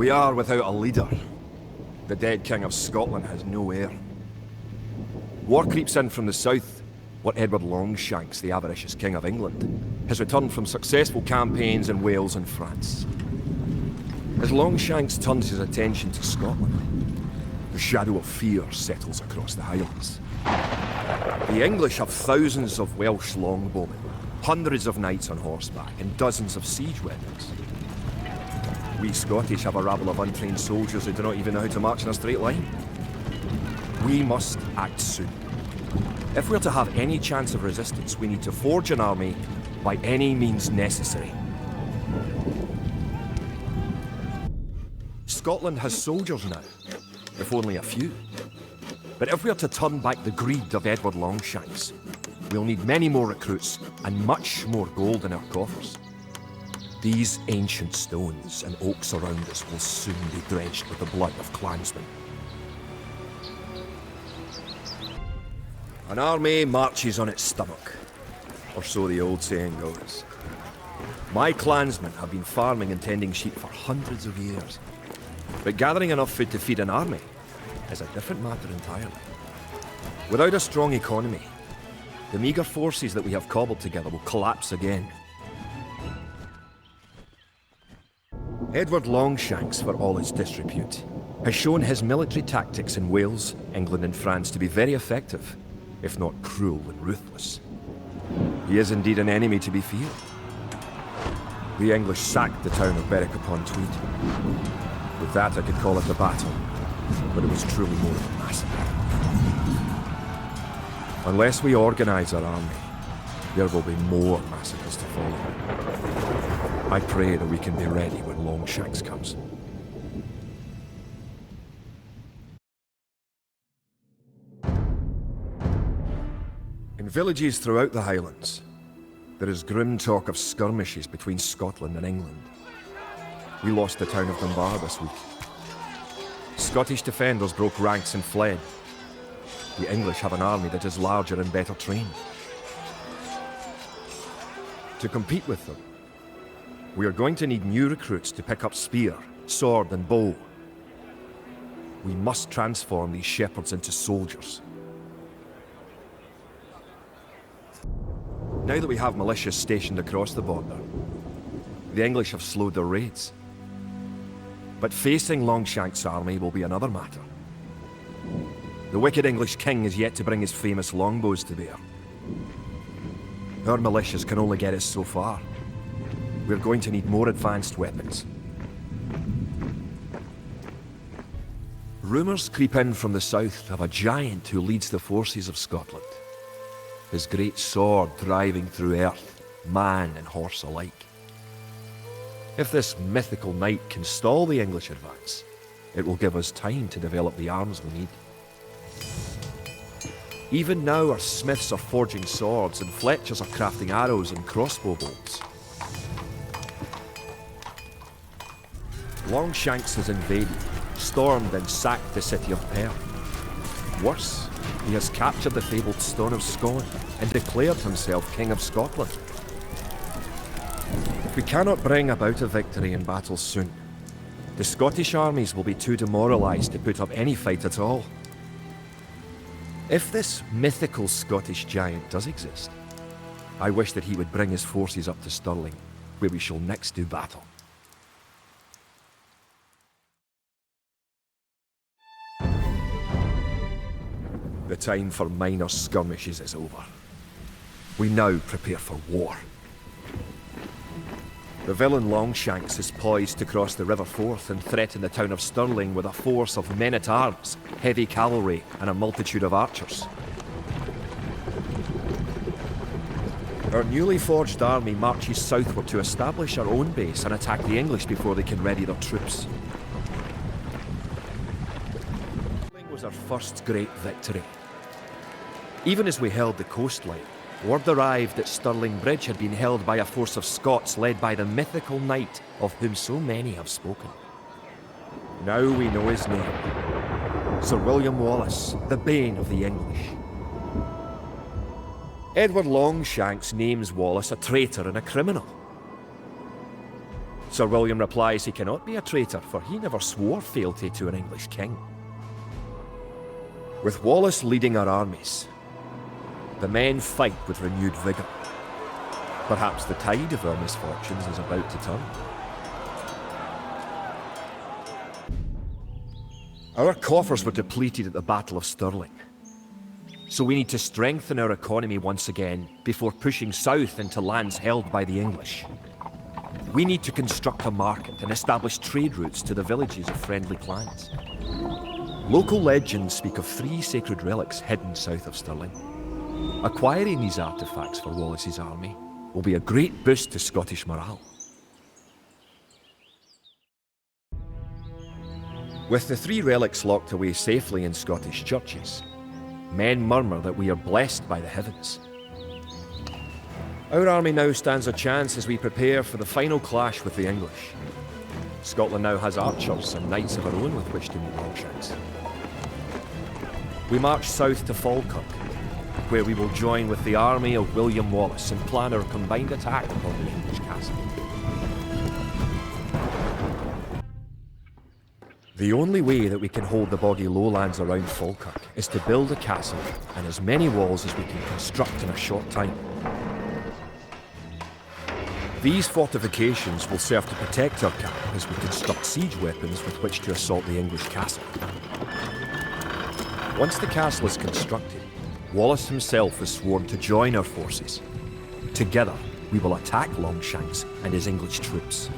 We are without a leader. The dead King of Scotland has no heir. War creeps in from the south, where Edward Longshanks, the avaricious King of England, has returned from successful campaigns in Wales and France. As Longshanks turns his attention to Scotland, the shadow of fear settles across the Highlands. The English have thousands of Welsh longbowmen, hundreds of knights on horseback, and dozens of siege weapons. We Scottish have a rabble of untrained soldiers who do not even know how to march in a straight line. We must act soon. If we're to have any chance of resistance, we need to forge an army by any means necessary. Scotland has soldiers now, if only a few. But if we're to turn back the greed of Edward Longshanks, we'll need many more recruits and much more gold in our coffers. These ancient stones and oaks around us will soon be drenched with the blood of clansmen. An army marches on its stomach, or so the old saying goes. My clansmen have been farming and tending sheep for hundreds of years, but gathering enough food to feed an army is a different matter entirely. Without a strong economy, the meagre forces that we have cobbled together will collapse again. Edward Longshanks, for all his disrepute, has shown his military tactics in Wales, England and France to be very effective, if not cruel and ruthless. He is indeed an enemy to be feared. The English sacked the town of Berwick-upon-Tweed. With that I could call it a battle, but it was truly more of a massacre. Unless we organise our army, there will be more massacres to follow. I pray that we can be ready when Longshanks comes. In villages throughout the Highlands, there is grim talk of skirmishes between Scotland and England. We lost the town of Dunbar this week. Scottish defenders broke ranks and fled. The English have an army that is larger and better trained. To compete with them, we are going to need new recruits to pick up spear, sword and bow. We must transform these shepherds into soldiers. Now that we have militias stationed across the border, the English have slowed their raids. But facing Longshanks' army will be another matter. The wicked English king is yet to bring his famous longbows to bear. Our militias can only get us so far. We're going to need more advanced weapons. Rumours creep in from the south of a giant who leads the forces of Scotland. His great sword driving through earth, man and horse alike. If this mythical knight can stall the English advance, it will give us time to develop the arms we need. Even now our smiths are forging swords and fletchers are crafting arrows and crossbow bolts. Longshanks has invaded, stormed and sacked the city of Perth. Worse, he has captured the fabled Stone of Scone and declared himself King of Scotland. If we cannot bring about a victory in battle soon, the Scottish armies will be too demoralised to put up any fight at all. If this mythical Scottish giant does exist, I wish that he would bring his forces up to Stirling, where we shall next do battle. The time for minor skirmishes is over. We now prepare for war. The villain Longshanks is poised to cross the River Forth and threaten the town of Stirling with a force of men-at-arms, heavy cavalry, and a multitude of archers. Our newly forged army marches southward to establish our own base and attack the English before they can ready their troops. Stirling was our first great victory. Even as we held the coastline, word arrived that Stirling Bridge had been held by a force of Scots led by the mythical knight of whom so many have spoken. Now we know his name. Sir William Wallace, the bane of the English. Edward Longshanks names Wallace a traitor and a criminal. Sir William replies he cannot be a traitor, for he never swore fealty to an English king. With Wallace leading our armies, the men fight with renewed vigour. Perhaps the tide of our misfortunes is about to turn. Our coffers were depleted at the Battle of Stirling, so we need to strengthen our economy once again before pushing south into lands held by the English. We need to construct a market and establish trade routes to the villages of friendly clans. Local legends speak of 3 sacred relics hidden south of Stirling. Acquiring these artifacts for Wallace's army will be a great boost to Scottish morale. With the 3 relics locked away safely in Scottish churches, men murmur that we are blessed by the heavens. Our army now stands a chance as we prepare for the final clash with the English. Scotland now has archers and knights of our own with which to meet Longshanks. We march south to Falkirk, where we will join with the army of William Wallace and plan our combined attack upon the English castle. The only way that we can hold the boggy lowlands around Falkirk is to build a castle and as many walls as we can construct in a short time. These fortifications will serve to protect our camp as we construct siege weapons with which to assault the English castle. Once the castle is constructed, Wallace himself is sworn to join our forces. Together, we will attack Longshanks and his English troops.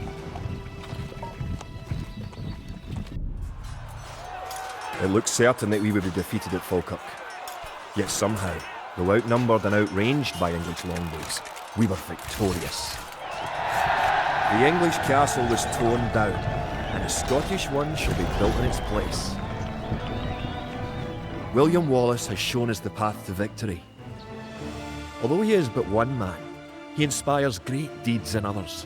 It looked certain that we would be defeated at Falkirk. Yet somehow, though outnumbered and outranged by English longbows, we were victorious. The English castle was torn down, and a Scottish one shall be built in its place. William Wallace has shown us the path to victory. Although he is but one man, he inspires great deeds in others.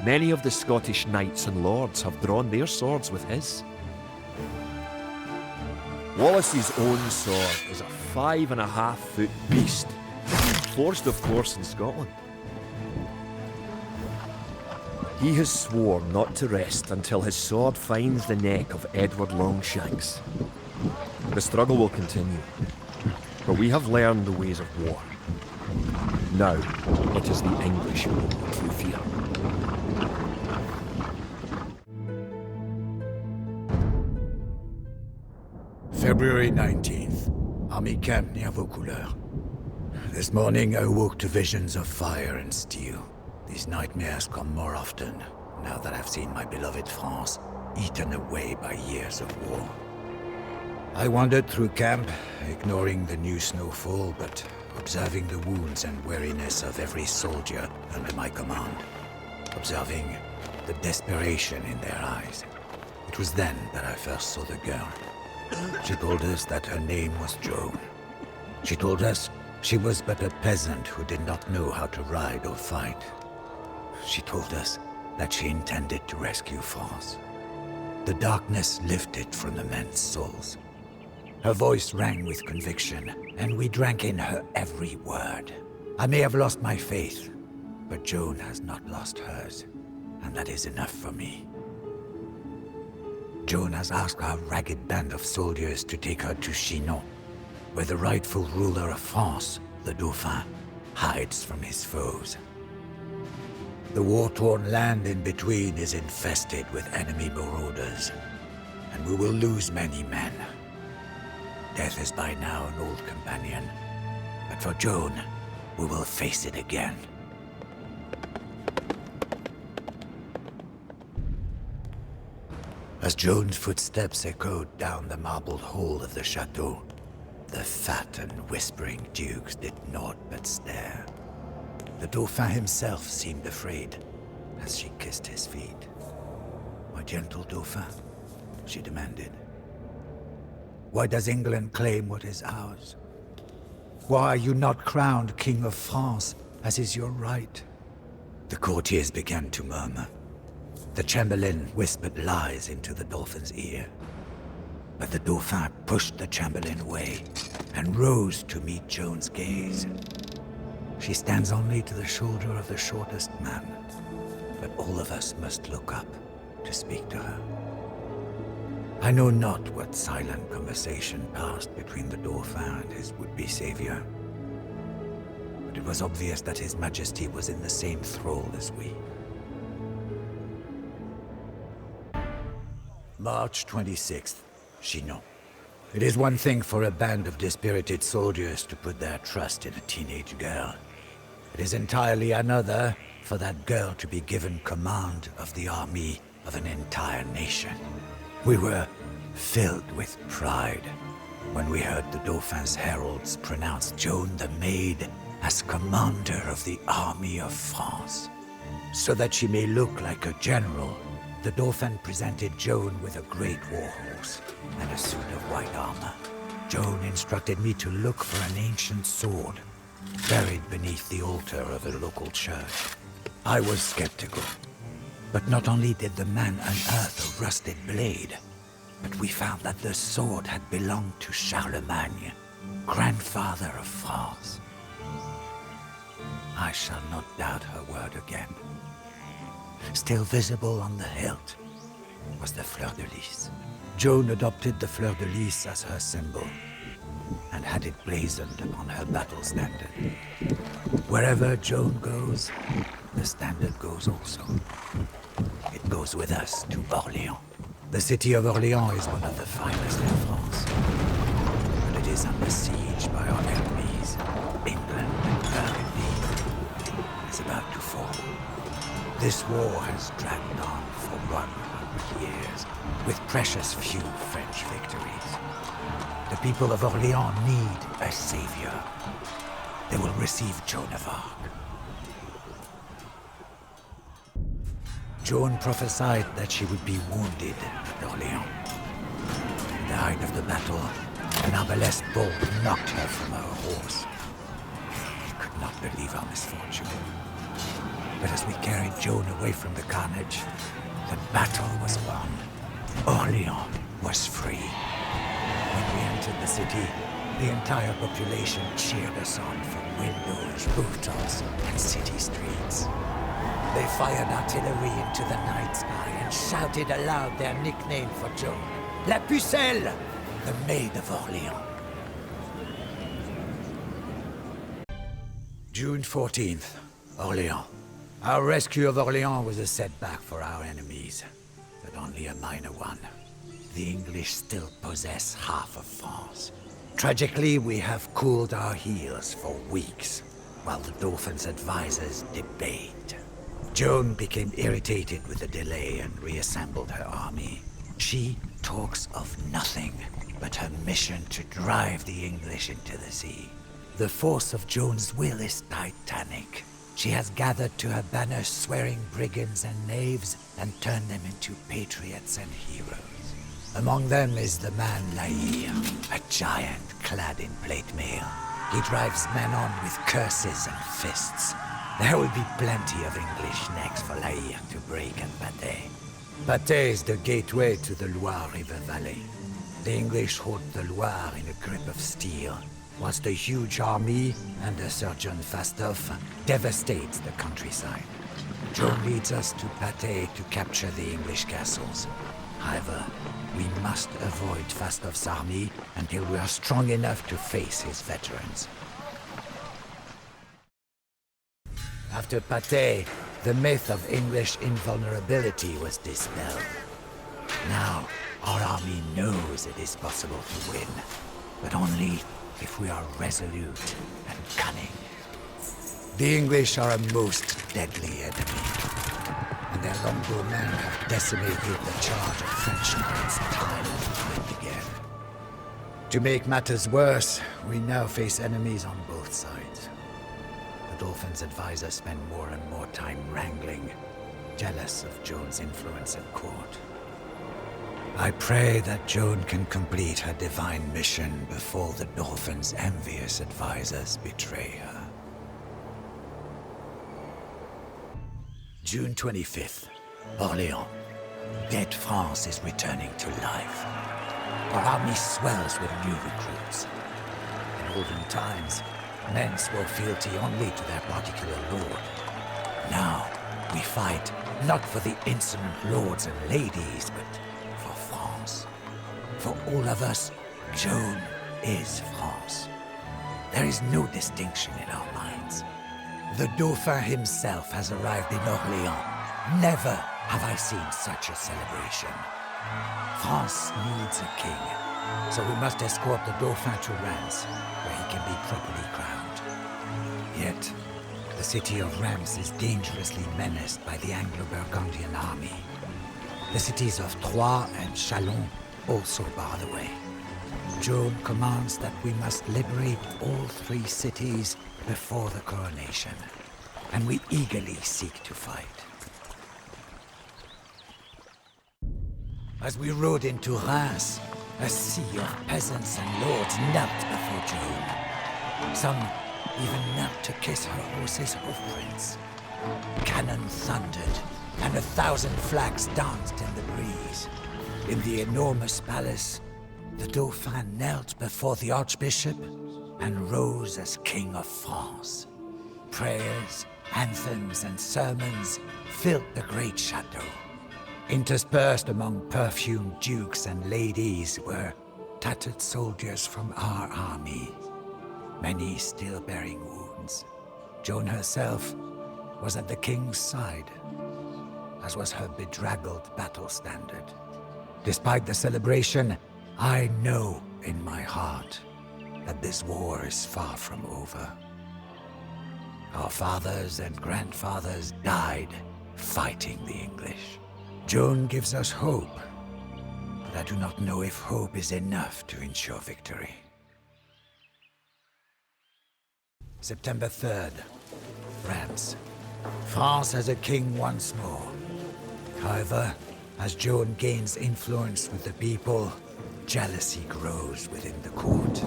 Many of the Scottish knights and lords have drawn their swords with his. Wallace's own sword is a 5.5-foot beast, forged of course in Scotland. He has sworn not to rest until his sword finds the neck of Edward Longshanks. The struggle will continue, but we have learned the ways of war. Now, it is the English who will be true fear. February 19th, Army Camp near Vaucouleurs. This morning I awoke to visions of fire and steel. These nightmares come more often, now that I've seen my beloved France eaten away by years of war. I wandered through camp, ignoring the new snowfall, but observing the wounds and weariness of every soldier under my command. Observing the desperation in their eyes. It was then that I first saw the girl. She told us that her name was Joan. She told us she was but a peasant who did not know how to ride or fight. She told us that she intended to rescue France. The darkness lifted from the men's souls. Her voice rang with conviction, and we drank in her every word. I may have lost my faith, but Joan has not lost hers, and that is enough for me. Joan has asked our ragged band of soldiers to take her to Chinon, where the rightful ruler of France, the Dauphin, hides from his foes. The war-torn land in between is infested with enemy marauders, and we will lose many men. Death is by now an old companion, but for Joan, we will face it again. As Joan's footsteps echoed down the marbled hall of the chateau, the fat and whispering dukes did naught but stare. The Dauphin himself seemed afraid as she kissed his feet. "My gentle Dauphin," she demanded. "Why does England claim what is ours? Why are you not crowned King of France, as is your right?" The courtiers began to murmur. The Chamberlain whispered lies into the Dauphin's ear. But the Dauphin pushed the Chamberlain away and rose to meet Joan's gaze. She stands only to the shoulder of the shortest man, but all of us must look up to speak to her. I know not what silent conversation passed between the Dauphin and his would-be savior, but it was obvious that His Majesty was in the same thrall as we. March 26th, Chinon. It is one thing for a band of dispirited soldiers to put their trust in a teenage girl. It is entirely another for that girl to be given command of the army of an entire nation. We were filled with pride when we heard the Dauphin's heralds pronounce Joan the Maid as commander of the army of France. So that she may look like a general, the Dauphin presented Joan with a great war horse and a suit of white armor. Joan instructed me to look for an ancient sword buried beneath the altar of a local church. I was skeptical, but not only did the man unearth a rusted blade, but we found that the sword had belonged to Charlemagne, grandfather of France. I shall not doubt her word again. Still visible on the hilt was the fleur-de-lis. Joan adopted the fleur-de-lis as her symbol, and had it blazoned upon her battle standard. Wherever Joan goes, the standard goes also. It goes with us to Orléans. The city of Orléans is one of the finest in France, but it is under siege by our enemies. England and Burgundy is about to fall. This war has dragged on for 100 years, with precious few French victories. The people of Orléans need a savior. They will receive Joan of Arc. Joan prophesied that she would be wounded at Orléans. In the height of the battle, an arbalest bolt knocked her from her horse. We could not believe our misfortune. But as we carried Joan away from the carnage, the battle was won. Orléans was free. When we entered the city, the entire population cheered us on from windows, rooftops, and city streets. They fired artillery into the night sky and shouted aloud their nickname for Joan, La Pucelle, the Maid of Orléans. June 14th, Orléans. Our rescue of Orléans was a setback for our enemies, but only a minor one. The English still possess half of France. Tragically, we have cooled our heels for weeks, while the Dauphin's advisors debate. Joan became irritated with the delay and reassembled her army. She talks of nothing but her mission to drive the English into the sea. The force of Joan's will is titanic. She has gathered to her banner swearing brigands and knaves and turned them into patriots and heroes. Among them is the man Laïr, a giant clad in plate mail. He drives men on with curses and fists. There will be plenty of English necks for Laïr to break at Patay. Patay is the gateway to the Loire River Valley. The English hold the Loire in a grip of steel, whilst a huge army under Sir John Fastolf devastates the countryside. Joan leads us to Patay to capture the English castles. However, we must avoid Fastolf's army until we are strong enough to face his veterans. After Patay, the myth of English invulnerability was dispelled. Now, our army knows it is possible to win, but only if we are resolute and cunning. The English are a most deadly enemy, and their longbow men have decimated the charge of French knights time and time again. To make matters worse, we now face enemies on both sides. The Dauphin's advisors spend more and more time wrangling, jealous of Joan's influence at court. I pray that Joan can complete her divine mission before the Dauphin's envious advisors betray her. June 25th, Orléans. Dead France is returning to life. Our army swells with new recruits. In olden times, men swore fealty only to their particular lord. Now, We fight not for the insolent lords and ladies, but for France. For all of us, Joan is France. There is no distinction in our minds. The Dauphin himself has arrived in Orléans. Never have I seen such a celebration. France needs a king, so we must escort the Dauphin to Reims, where he can be properly crowned. Yet, the city of Reims is dangerously menaced by the Anglo-Burgundian army. The cities of Troyes and Chalon also bar the way. Joan commands that we must liberate all three cities before the coronation, and we eagerly seek to fight. As we rode into Reims, a sea of peasants and lords knelt before Joan. Some even knelt to kiss her horse's hoofprints. Cannon thundered, and 1,000 flags danced in the breeze. In the enormous palace, the Dauphin knelt before the Archbishop and rose as King of France. Prayers, anthems, and sermons filled the great chateau. Interspersed among perfumed dukes and ladies were tattered soldiers from our army, many still bearing wounds. Joan herself was at the king's side, as was her bedraggled battle standard. Despite the celebration, I know in my heart that this war is far from over. Our fathers and grandfathers died fighting the English. Joan gives us hope, but I do not know if hope is enough to ensure victory. September 3rd, France. France has a king once more. However, as Joan gains influence with the people, jealousy grows within the court.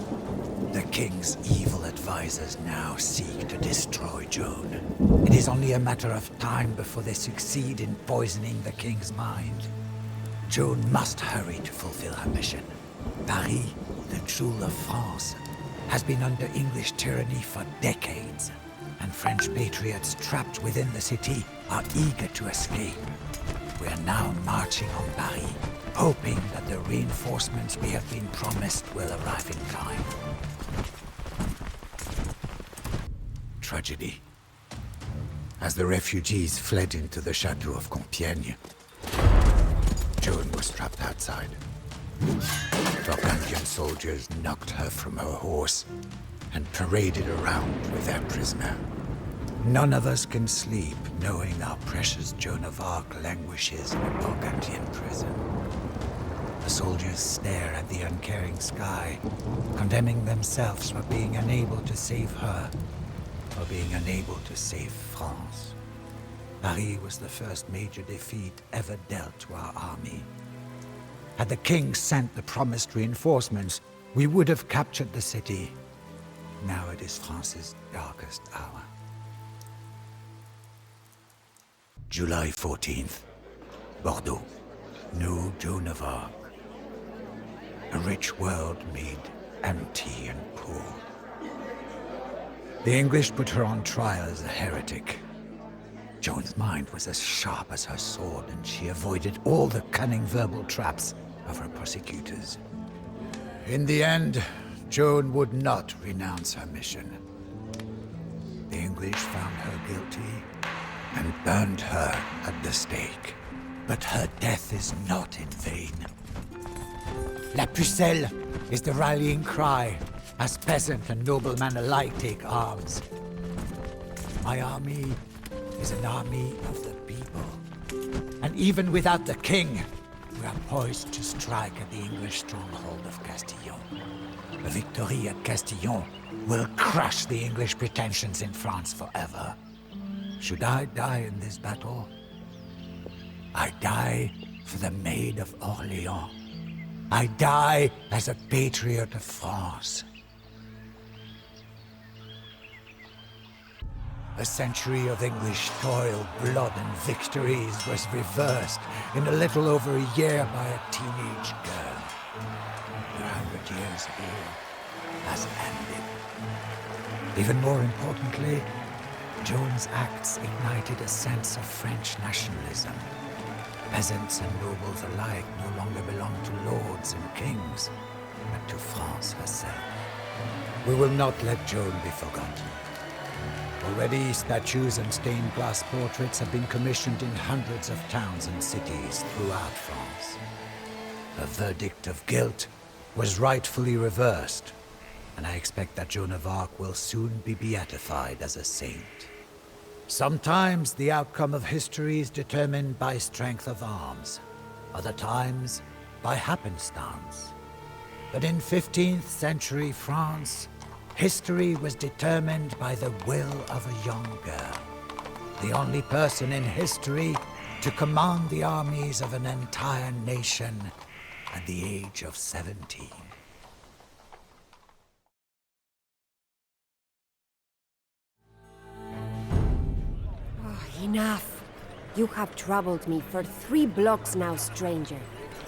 The king's evil advisors now seek to destroy Joan. It is only a matter of time before they succeed in poisoning the king's mind. Joan must hurry to fulfill her mission. Bari, the jewel of France, has been under English tyranny for decades, and French patriots trapped within the city are eager to escape. We are now marching on Bari, hoping that the reinforcements we have been promised will arrive in time. Tragedy. As the refugees fled into the chateau of Compiègne, Joan was trapped outside. Burgundian soldiers knocked her from her horse and paraded around with their prisoner. None of us can sleep knowing our precious Joan of Arc languishes in a Burgundian prison. The soldiers stare at the uncaring sky, condemning themselves for being unable to save her, for being unable to save France. Paris was the first major defeat ever dealt to our army. Had the king sent the promised reinforcements, we would have captured the city. Now it is France's darkest hour. July 14th, Bordeaux. New Joan of Arc. A rich world made empty and poor. The English put her on trial as a heretic. Joan's mind was as sharp as her sword, and she avoided all the cunning verbal traps of her prosecutors. In the end, Joan would not renounce her mission. The English found her guilty and burned her at the stake. But her death is not in vain. La Pucelle is the rallying cry as peasant and nobleman alike take arms. My army is an army of the people. And even without the king, we are poised to strike at the English stronghold of Castillon. A victory at Castillon will crush the English pretensions in France forever. Should I die in this battle, I die for the Maid of Orléans. I die as a patriot of France. A century of English toil, blood, and victories was reversed in a little over a year by a teenage girl. 100 years war has ended. Even more importantly, Joan's acts ignited a sense of French nationalism. Peasants and nobles alike no longer belonged to lords and kings, but to France herself. We will not let Joan be forgotten. Already, statues and stained glass portraits have been commissioned in hundreds of towns and cities throughout France. Her verdict of guilt was rightfully reversed, and I expect that Joan of Arc will soon be beatified as a saint. Sometimes the outcome of history is determined by strength of arms, other times by happenstance. But in 15th century France, history was determined by the will of a young girl. The only person in history to command the armies of an entire nation at the age of 17. Enough! You have troubled me for 3 blocks now, stranger.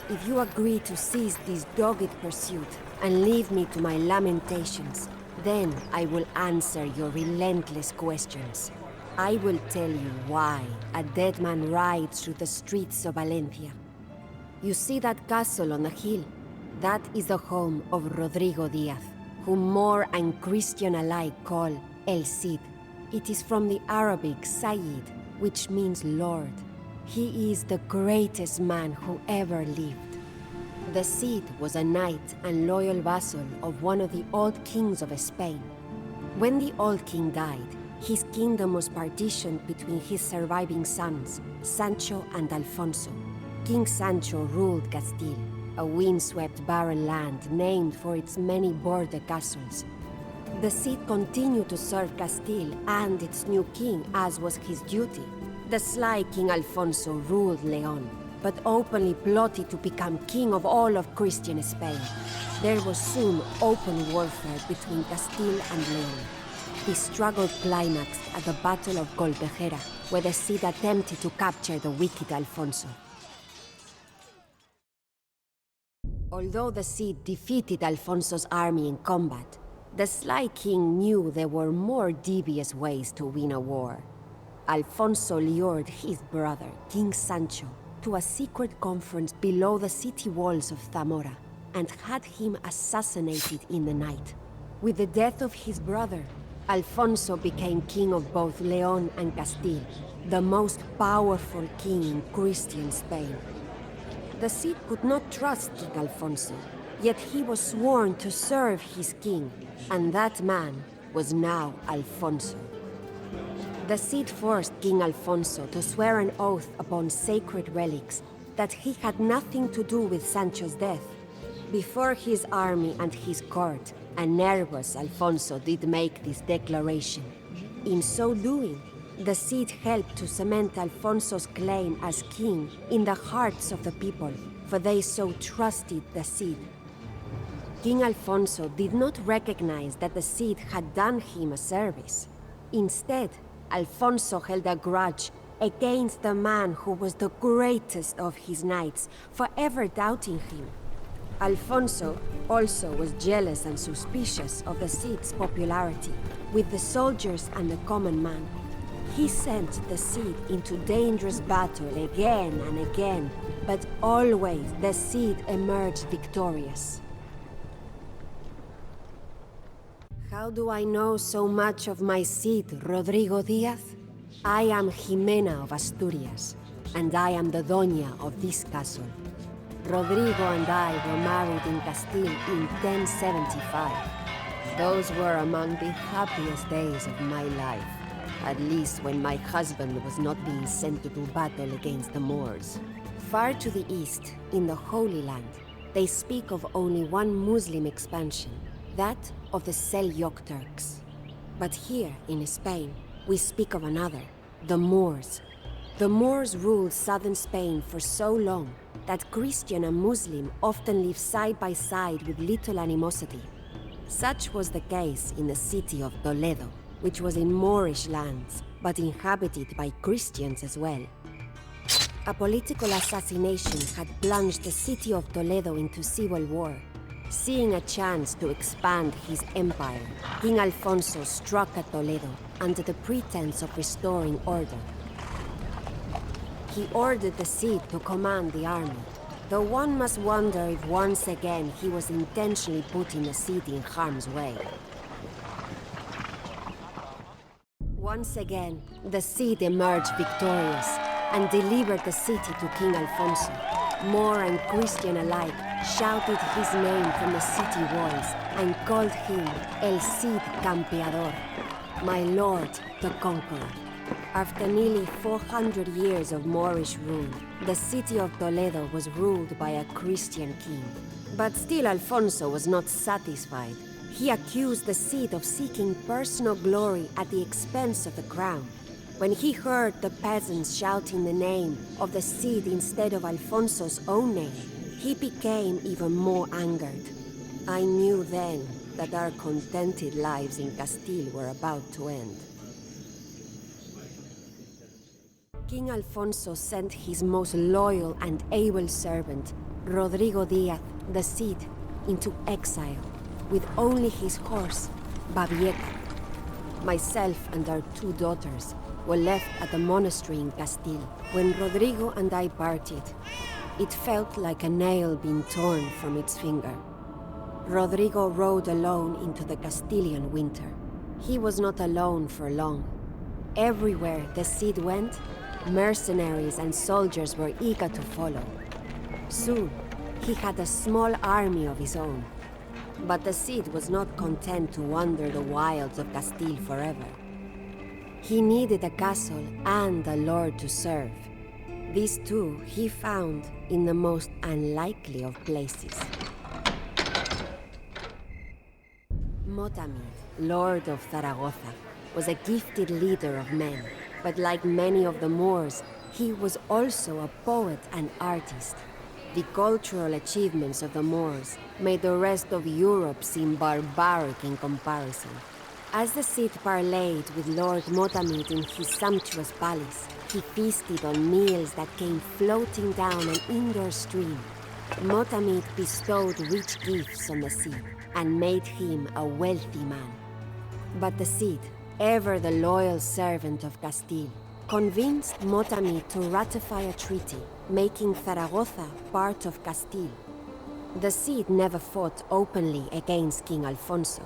If you agree to cease this dogged pursuit and leave me to my lamentations, then I will answer your relentless questions. I will tell you why a dead man rides through the streets of Valencia. You see that castle on the hill? That is the home of Rodrigo Diaz, whom Moor and Christian alike call El Cid. It is from the Arabic Sayyid, which means Lord. He is the greatest man who ever lived. The Cid was a knight and loyal vassal of one of the old kings of Spain. When the old king died, his kingdom was partitioned between his surviving sons, Sancho and Alfonso. King Sancho ruled Castile, a windswept barren land named for its many border castles. The Cid continued to serve Castile and its new king, as was his duty. The sly King Alfonso ruled Leon, but openly plotted to become king of all of Christian Spain. There was soon open warfare between Castile and Leon. The struggle climaxed at the Battle of Colpejera, where the Cid attempted to capture the wicked Alfonso. Although the Cid defeated Alfonso's army in combat, the sly king knew there were more devious ways to win a war. Alfonso lured his brother, King Sancho, to a secret conference below the city walls of Zamora, and had him assassinated in the night. With the death of his brother, Alfonso became king of both Leon and Castile, the most powerful king in Christian Spain. The Cid could not trust King Alfonso, yet he was sworn to serve his king, and that man was now Alfonso. The Cid forced King Alfonso to swear an oath upon sacred relics that he had nothing to do with Sancho's death. Before his army and his court, a nervous Alfonso did make this declaration. In so doing, the Cid helped to cement Alfonso's claim as king in the hearts of the people, for they so trusted the Cid. King Alfonso did not recognize that the Cid had done him a service. Instead, Alfonso held a grudge against the man who was the greatest of his knights for ever doubting him. Alfonso also was jealous and suspicious of the Cid's popularity with the soldiers and the common man. He sent the Cid into dangerous battle again and again, but always the Cid emerged victorious. How do I know so much of my Cid, Rodrigo Diaz? I am Jimena of Asturias, and I am the Doña of this castle. Rodrigo and I were married in Castile in 1075. Those were among the happiest days of my life, at least when my husband was not being sent to do battle against the Moors. Far to the east, in the Holy Land, they speak of only one Muslim expansion, that of the Seljuk Turks. But here, in Spain, we speak of another, the Moors. The Moors ruled southern Spain for so long that Christian and Muslim often lived side by side with little animosity. Such was the case in the city of Toledo, which was in Moorish lands, but inhabited by Christians as well. A political assassination had plunged the city of Toledo into civil war. Seeing a chance to expand his empire, King Alfonso struck at Toledo under the pretense of restoring order. He ordered the Cid to command the army, though one must wonder if once again he was intentionally putting the city in harm's way. Once again, the Cid emerged victorious and delivered the city to King Alfonso. Moor and Christian alike shouted his name from the city walls and called him El Cid Campeador, my lord, the conqueror. After nearly 400 years of Moorish rule, the city of Toledo was ruled by a Christian king. But still Alfonso was not satisfied. He accused the Cid of seeking personal glory at the expense of the crown. When he heard the peasants shouting the name of the Cid instead of Alfonso's own name, he became even more angered. I knew then that our contented lives in Castile were about to end. King Alfonso sent his most loyal and able servant, Rodrigo Diaz, the Cid, into exile, with only his horse, Babieca. Myself and our 2 daughters were left at the monastery in Castile when Rodrigo and I parted. It felt like a nail being torn from its finger. Rodrigo rode alone into the Castilian winter. He was not alone for long. Everywhere the Cid went, mercenaries and soldiers were eager to follow. Soon, he had a small army of his own. But the Cid was not content to wander the wilds of Castile forever. He needed a castle and a lord to serve. These two he found in the most unlikely of places. Motamid, Lord of Zaragoza, was a gifted leader of men, but like many of the Moors, he was also a poet and artist. The cultural achievements of the Moors made the rest of Europe seem barbaric in comparison. As the Cid parleyed with Lord Motamid in his sumptuous palace, he feasted on meals that came floating down an indoor stream. Motamid bestowed rich gifts on the Cid and made him a wealthy man. But the Cid, ever the loyal servant of Castile, convinced Motamid to ratify a treaty, making Zaragoza part of Castile. The Cid never fought openly against King Alfonso,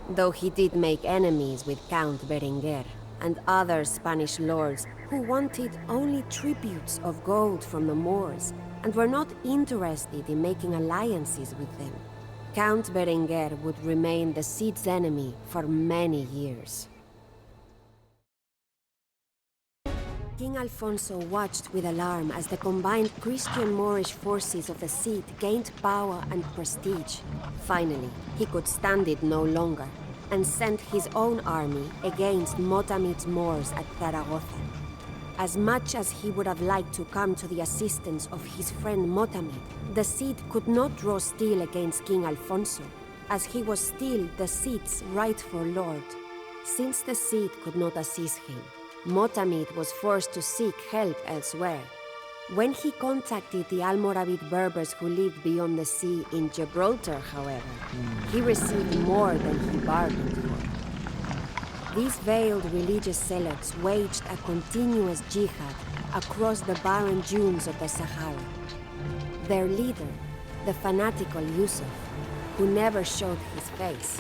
though he did make enemies with Count Berenguer and other Spanish lords who wanted only tributes of gold from the Moors and were not interested in making alliances with them. Count Berenguer would remain the Cid's enemy for many years. King Alfonso watched with alarm as the combined Christian-Moorish forces of the Cid gained power and prestige. Finally, he could stand it no longer, and sent his own army against Motamid's Moors at Zaragoza. As much as he would have liked to come to the assistance of his friend Motamid, the Cid could not draw steel against King Alfonso, as he was still the Cid's rightful lord. Since the Cid could not assist him, Motamid was forced to seek help elsewhere. When he contacted the Almoravid Berbers who lived beyond the sea in Gibraltar, however, he received more than he bargained for. These veiled religious zealots waged a continuous jihad across the barren dunes of the Sahara. Their leader, the fanatical Yusuf, who never showed his face,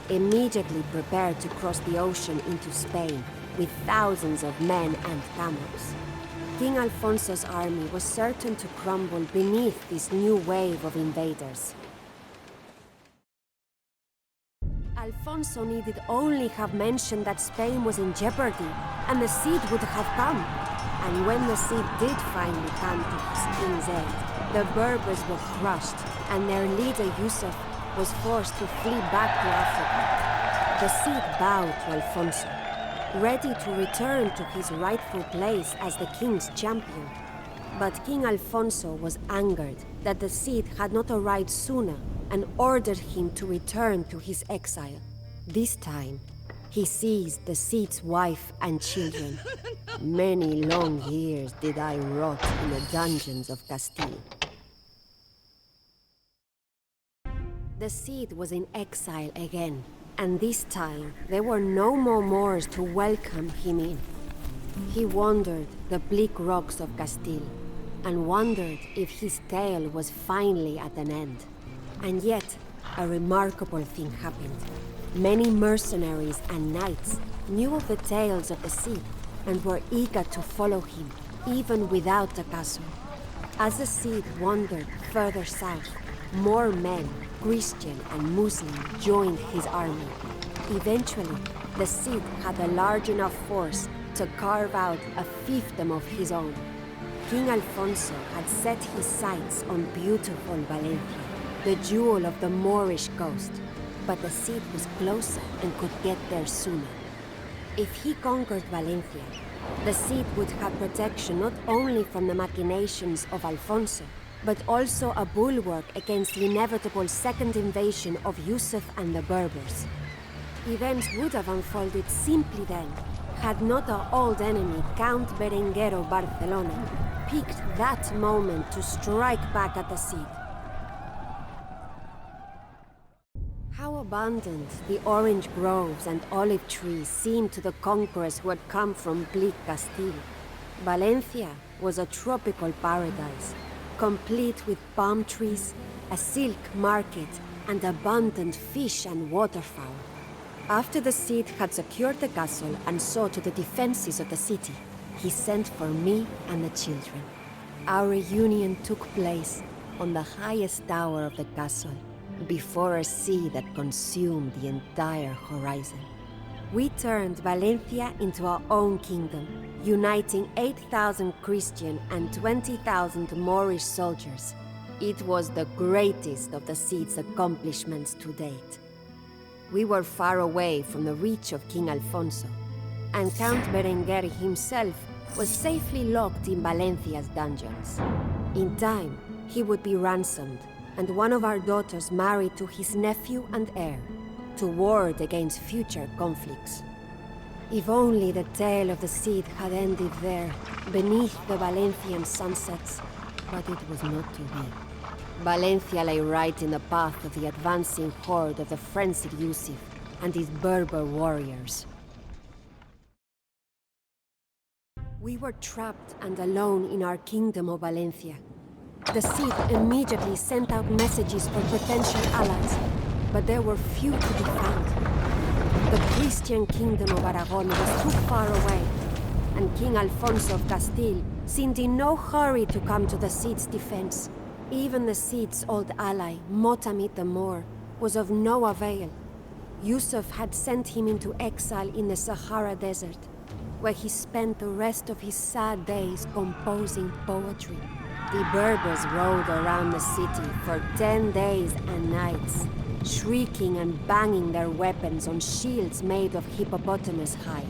immediately prepared to cross the ocean into Spain with thousands of men and camels. King Alfonso's army was certain to crumble beneath this new wave of invaders. Alfonso needed only have mentioned that Spain was in jeopardy, and the Cid would have come. And when the Cid did finally come to his king's aid, the Berbers were crushed, and their leader Yusuf was forced to flee back to Africa. The Cid bowed to Alfonso, ready to return to his rightful place as the king's champion. But King Alfonso was angered that the Cid had not arrived sooner and ordered him to return to his exile. This time, he seized the Cid's wife and children. Many long years did I rot in the dungeons of Castile. The Cid was in exile again, and this time there were no more Moors to welcome him in. He wandered the bleak rocks of Castile, and wondered if his tale was finally at an end. And yet, a remarkable thing happened. Many mercenaries and knights knew of the tales of the Cid, and were eager to follow him, even without the castle. As the Cid wandered further south, more men, Christian and Muslim, joined his army. Eventually, the Cid had a large enough force to carve out a fiefdom of his own. King Alfonso had set his sights on beautiful Valencia, the jewel of the Moorish coast, but the Cid was closer and could get there sooner. If he conquered Valencia, the Cid would have protection not only from the machinations of Alfonso, but also a bulwark against the inevitable second invasion of Yusuf and the Berbers. Events would have unfolded simply then, had not our old enemy, Count Berenguer of Barcelona, picked that moment to strike back at the Cid. How abundant the orange groves and olive trees seemed to the conquerors who had come from bleak Castile. Valencia was a tropical paradise, complete with palm trees, a silk market, and abundant fish and waterfowl. After the Cid had secured the castle and saw to the defenses of the city, he sent for me and the children. Our reunion took place on the highest tower of the castle, before a sea that consumed the entire horizon. We turned Valencia into our own kingdom, uniting 8,000 Christian and 20,000 Moorish soldiers. It was the greatest of the Cid's accomplishments to date. We were far away from the reach of King Alfonso, and Count Berenguer himself was safely locked in Valencia's dungeons. In time, he would be ransomed, and one of our daughters married to his nephew and heir, to ward against future conflicts. If only the tale of the Cid had ended there, beneath the Valencian sunsets, but it was not to be. Valencia lay right in the path of the advancing horde of the frenzied Yusuf and his Berber warriors. We were trapped and alone in our kingdom of Valencia. The Cid immediately sent out messages for potential allies, but there were few to be found. The Christian kingdom of Aragon was too far away, and King Alfonso of Castile seemed in no hurry to come to the Cid's defense. Even the Cid's old ally, Motamid the Moor, was of no avail. Yusuf had sent him into exile in the Sahara Desert, where he spent the rest of his sad days composing poetry. The Berbers rode around the city for 10 days and nights, shrieking and banging their weapons on shields made of hippopotamus hide.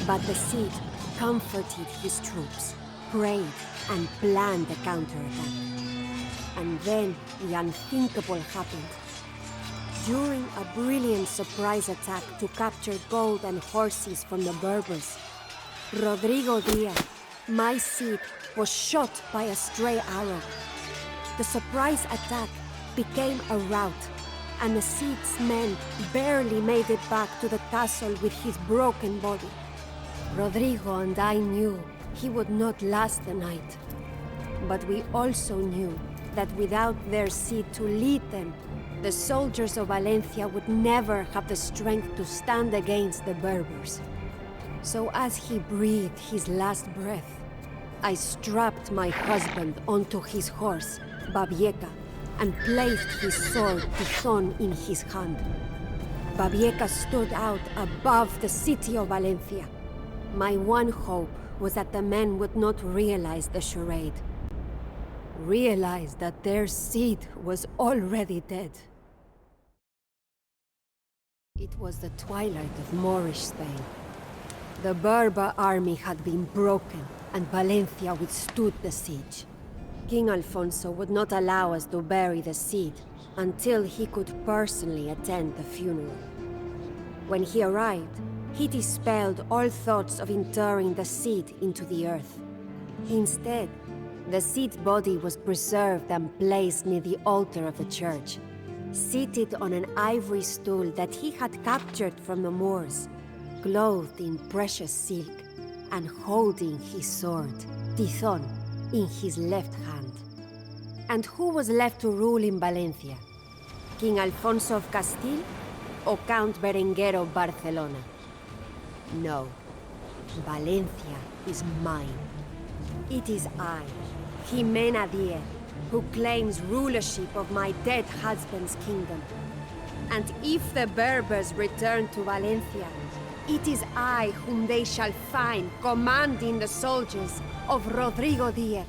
But the Cid comforted his troops, prayed, and planned a counterattack. And then the unthinkable happened. During a brilliant surprise attack to capture gold and horses from the Berbers, Rodrigo Diaz, my Cid, was shot by a stray arrow. The surprise attack became a rout, and the Cid's men barely made it back to the castle with his broken body. Rodrigo and I knew he would not last the night. But we also knew that without their Cid to lead them, the soldiers of Valencia would never have the strength to stand against the Berbers. So as he breathed his last breath, I strapped my husband onto his horse, Babieca, and placed his sword Tizon in his hand. Babieca stood out above the city of Valencia. My one hope was that the men would not realize the charade. Realize that their Cid was already dead. It was the twilight of Moorish Spain. The Berber army had been broken, and Valencia withstood the siege. King Alfonso would not allow us to bury the Cid until he could personally attend the funeral. When he arrived, he dispelled all thoughts of interring the Cid into the earth. Instead, the Cid's body was preserved and placed near the altar of the church, seated on an ivory stool that he had captured from the Moors, clothed in precious silk, and holding his sword, Tizon, in his left hand. And who was left to rule in Valencia? King Alfonso of Castile or Count Berenguer of Barcelona? No. Valencia is mine. It is I, Jimena Diez, who claims rulership of my dead husband's kingdom. And if the Berbers return to Valencia, it is I whom they shall find commanding the soldiers of Rodrigo Diez,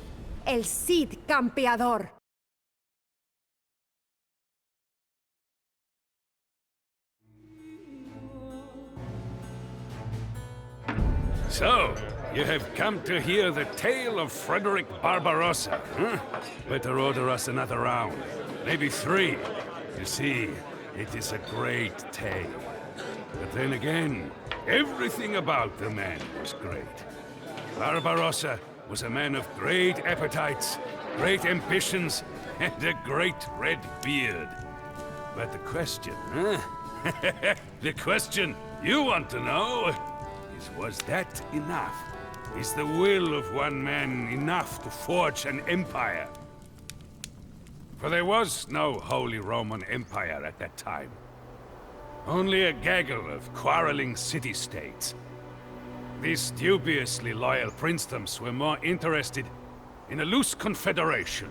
el Cid Campeador. So, you have come to hear the tale of Frederick Barbarossa, huh? Better order us another round. Maybe 3. You see, it is a great tale. But then again, everything about the man was great. Barbarossa was a man of great appetites, great ambitions, and a great red beard. But the question, huh? The question you want to know is, was that enough? Is the will of one man enough to forge an empire? For there was no Holy Roman Empire at that time. Only a gaggle of quarreling city-states. These dubiously loyal princedoms were more interested in a loose confederation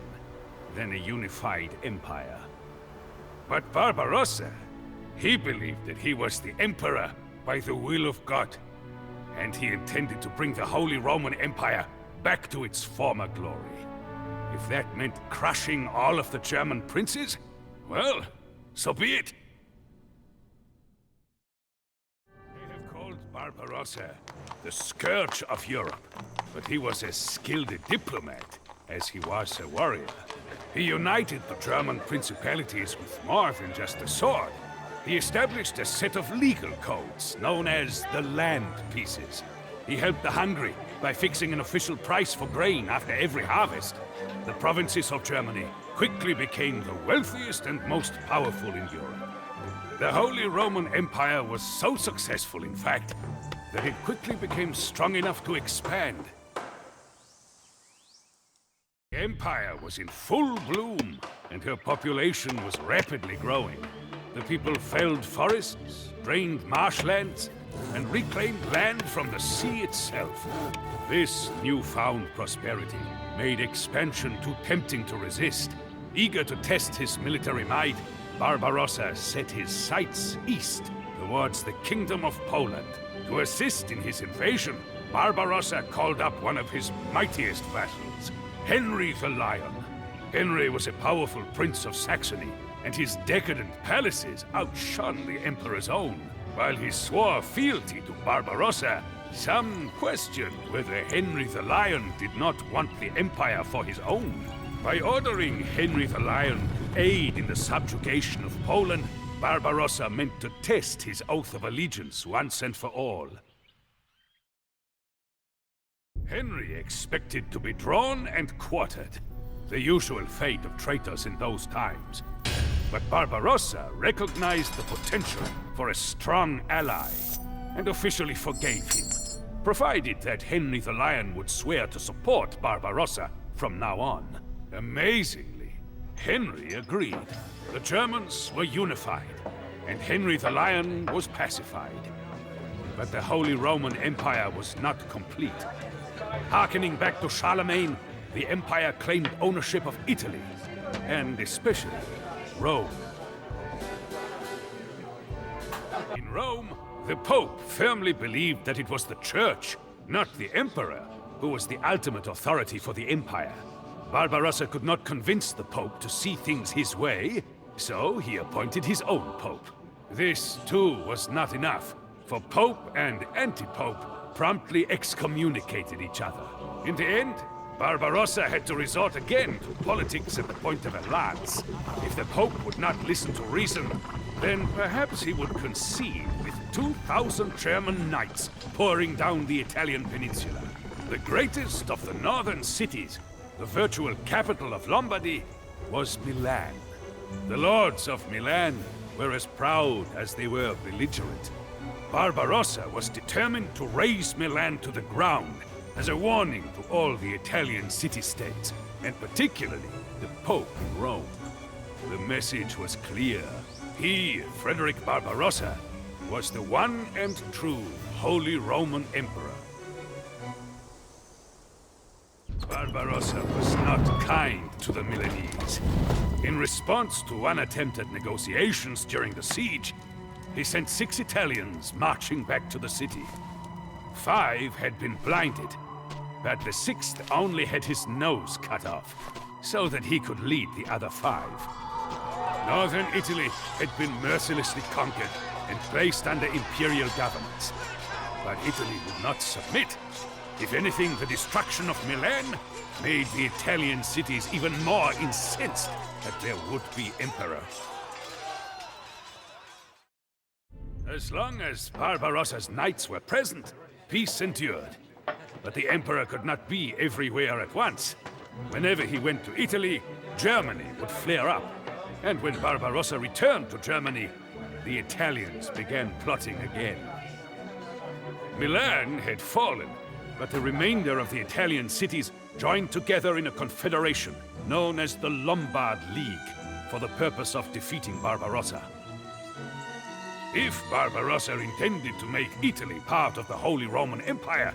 than a unified empire. But Barbarossa, he believed that he was the emperor by the will of God, and he intended to bring the Holy Roman Empire back to its former glory. If that meant crushing all of the German princes, well, so be it. They have called Barbarossa the scourge of Europe, but he was as skilled a diplomat as he was a warrior. He united the German principalities with more than just a sword. He established a set of legal codes known as the Land Pieces. He helped the hungry by fixing an official price for grain after every harvest. The provinces of Germany quickly became the wealthiest and most powerful in Europe. The Holy Roman Empire was so successful, in fact, that it quickly became strong enough to expand. The empire was in full bloom, and her population was rapidly growing. The people felled forests, drained marshlands, and reclaimed land from the sea itself. This newfound prosperity made expansion too tempting to resist. Eager to test his military might, Barbarossa set his sights east, towards the Kingdom of Poland. To assist in his invasion, Barbarossa called up one of his mightiest vassals, Henry the Lion. Henry was a powerful prince of Saxony, and his decadent palaces outshone the Emperor's own. While he swore fealty to Barbarossa, some questioned whether Henry the Lion did not want the Empire for his own. By ordering Henry the Lion to aid in the subjugation of Poland, Barbarossa meant to test his oath of allegiance once and for all. Henry expected to be drawn and quartered, the usual fate of traitors in those times. But Barbarossa recognized the potential for a strong ally, and officially forgave him, provided that Henry the Lion would swear to support Barbarossa from now on. Amazingly, Henry agreed. The Germans were unified, and Henry the Lion was pacified. But the Holy Roman Empire was not complete. Harkening back to Charlemagne, the Empire claimed ownership of Italy, and especially Rome. In Rome, the Pope firmly believed that it was the Church, not the Emperor, who was the ultimate authority for the Empire. Barbarossa could not convince the Pope to see things his way, so he appointed his own Pope. This, too, was not enough, for Pope and anti-Pope promptly excommunicated each other. In the end, Barbarossa had to resort again to politics at the point of a lance. If the Pope would not listen to reason, then perhaps he would concede with 2,000 German knights pouring down the Italian peninsula. The greatest of the northern cities, the virtual capital of Lombardy, was Milan. The lords of Milan were as proud as they were belligerent. Barbarossa was determined to raze Milan to the ground as a warning to all the Italian city-states, and particularly the Pope in Rome. The message was clear. He, Frederick Barbarossa, was the one and true Holy Roman Emperor. Barbarossa was not kind to the Milanese. In response to unattempted negotiations during the siege, he sent 6 Italians marching back to the city. 5 had been blinded, but the 6th only had his nose cut off, so that he could lead the other 5. Northern Italy had been mercilessly conquered and placed under imperial governance. But Italy would not submit. If anything, the destruction of Milan made the Italian cities even more incensed that their would-be emperor. As long as Barbarossa's knights were present, peace endured. But the emperor could not be everywhere at once. Whenever he went to Italy, Germany would flare up. And when Barbarossa returned to Germany, the Italians began plotting again. Milan had fallen, but the remainder of the Italian cities joined together in a confederation known as the Lombard League for the purpose of defeating Barbarossa. If Barbarossa intended to make Italy part of the Holy Roman Empire,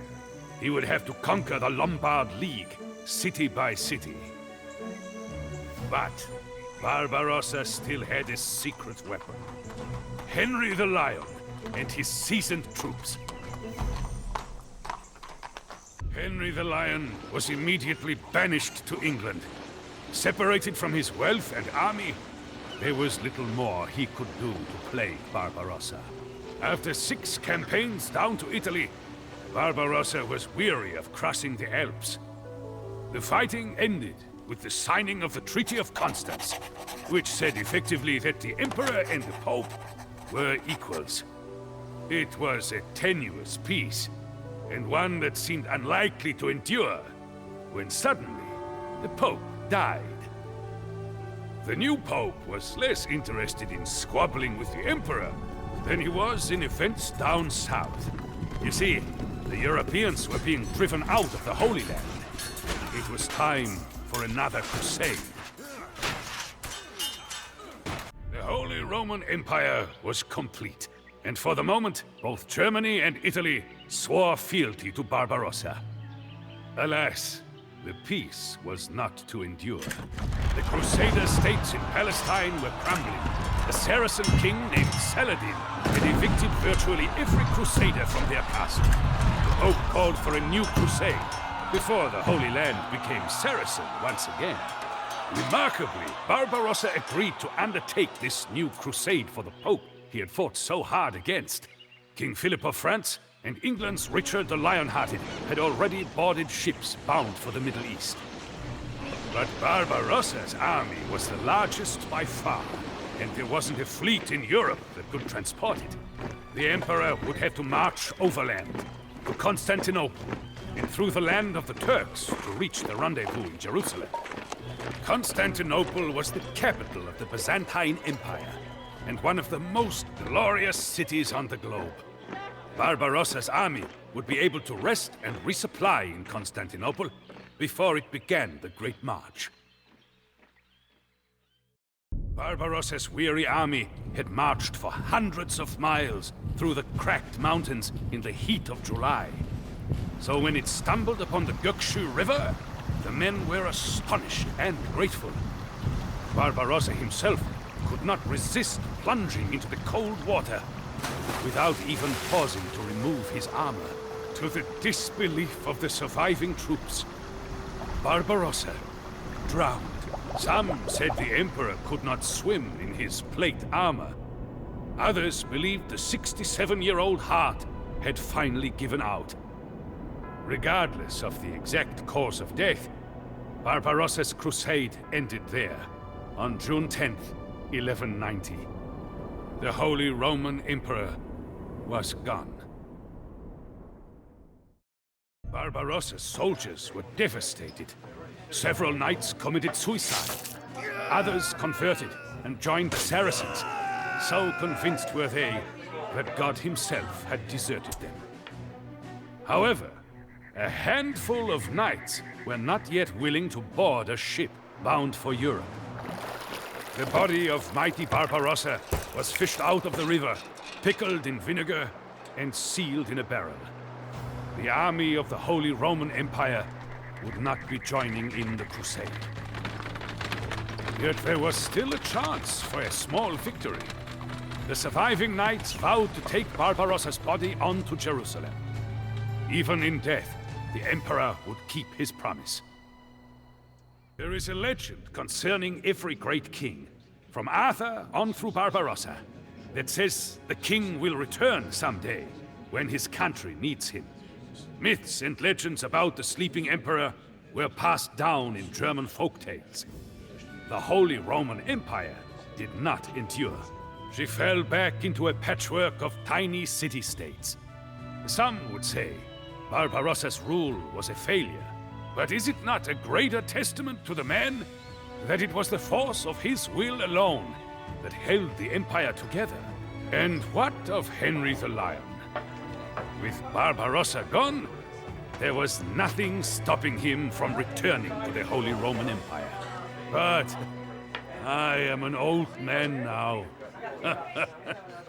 he would have to conquer the Lombard League, city by city. But Barbarossa still had a secret weapon. Henry the Lion and his seasoned troops. Henry the Lion was immediately banished to England. Separated from his wealth and army, there was little more he could do to plague Barbarossa. After 6 campaigns down to Italy, Barbarossa was weary of crossing the Alps. The fighting ended with the signing of the Treaty of Constance, which said effectively that the Emperor and the Pope were equals. It was a tenuous peace, and one that seemed unlikely to endure, when suddenly the Pope died. The new Pope was less interested in squabbling with the Emperor than he was in events down south. You see, the Europeans were being driven out of the Holy Land. It was time for another crusade. The Holy Roman Empire was complete, and for the moment, both Germany and Italy swore fealty to Barbarossa. Alas, the peace was not to endure. The Crusader states in Palestine were crumbling. A Saracen king named Saladin had evicted virtually every Crusader from their castle. The Pope called for a new crusade, before the Holy Land became Saracen once again. Remarkably, Barbarossa agreed to undertake this new crusade for the Pope he had fought so hard against. King Philip of France and England's Richard the Lionhearted had already boarded ships bound for the Middle East. But Barbarossa's army was the largest by far, and there wasn't a fleet in Europe that could transport it. The Emperor would have to march overland to Constantinople and through the land of the Turks to reach the rendezvous in Jerusalem. Constantinople was the capital of the Byzantine Empire, and one of the most glorious cities on the globe. Barbarossa's army would be able to rest and resupply in Constantinople before it began the Great March. Barbarossa's weary army had marched for hundreds of miles through the cracked mountains in the heat of July. So when it stumbled upon the Gökçu River, the men were astonished and grateful. Barbarossa himself could not resist plunging into the cold water without even pausing to remove his armor. To the disbelief of the surviving troops, Barbarossa drowned. Some said the Emperor could not swim in his plate armor. Others believed the 67-year-old heart had finally given out. Regardless of the exact cause of death, Barbarossa's crusade ended there, on June 10th, 1190. The Holy Roman Emperor was gone. Barbarossa's soldiers were devastated. Several knights committed suicide. Others converted and joined the Saracens. So convinced were they that God himself had deserted them. However, a handful of knights were not yet willing to board a ship bound for Europe. The body of mighty Barbarossa was fished out of the river, pickled in vinegar, and sealed in a barrel. The army of the Holy Roman Empire would not be joining in the crusade. Yet there was still a chance for a small victory. The surviving knights vowed to take Barbarossa's body on to Jerusalem. Even in death, the Emperor would keep his promise. There is a legend concerning every great king, from Arthur on through Barbarossa, that says the king will return someday, when his country needs him. Myths and legends about the sleeping emperor were passed down in German folktales. The Holy Roman Empire did not endure. She fell back into a patchwork of tiny city-states. Some would say Barbarossa's rule was a failure, but is it not a greater testament to the man that it was the force of his will alone that held the empire together? And what of Henry the Lion? With Barbarossa gone, there was nothing stopping him from returning to the Holy Roman Empire. But I am an old man now.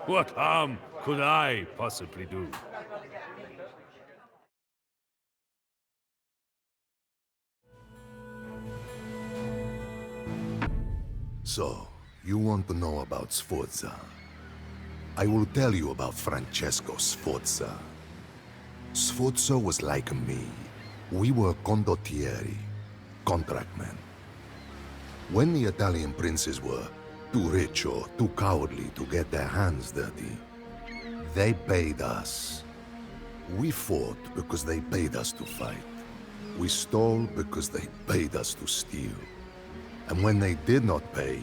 What harm could I possibly do? So, you want to know about Sforza? I will tell you about Francesco Sforza. Sforza was like me. We were condottieri, contractmen. When the Italian princes were too rich or too cowardly to get their hands dirty, they paid us. We fought because they paid us to fight. We stole because they paid us to steal. And when they did not pay,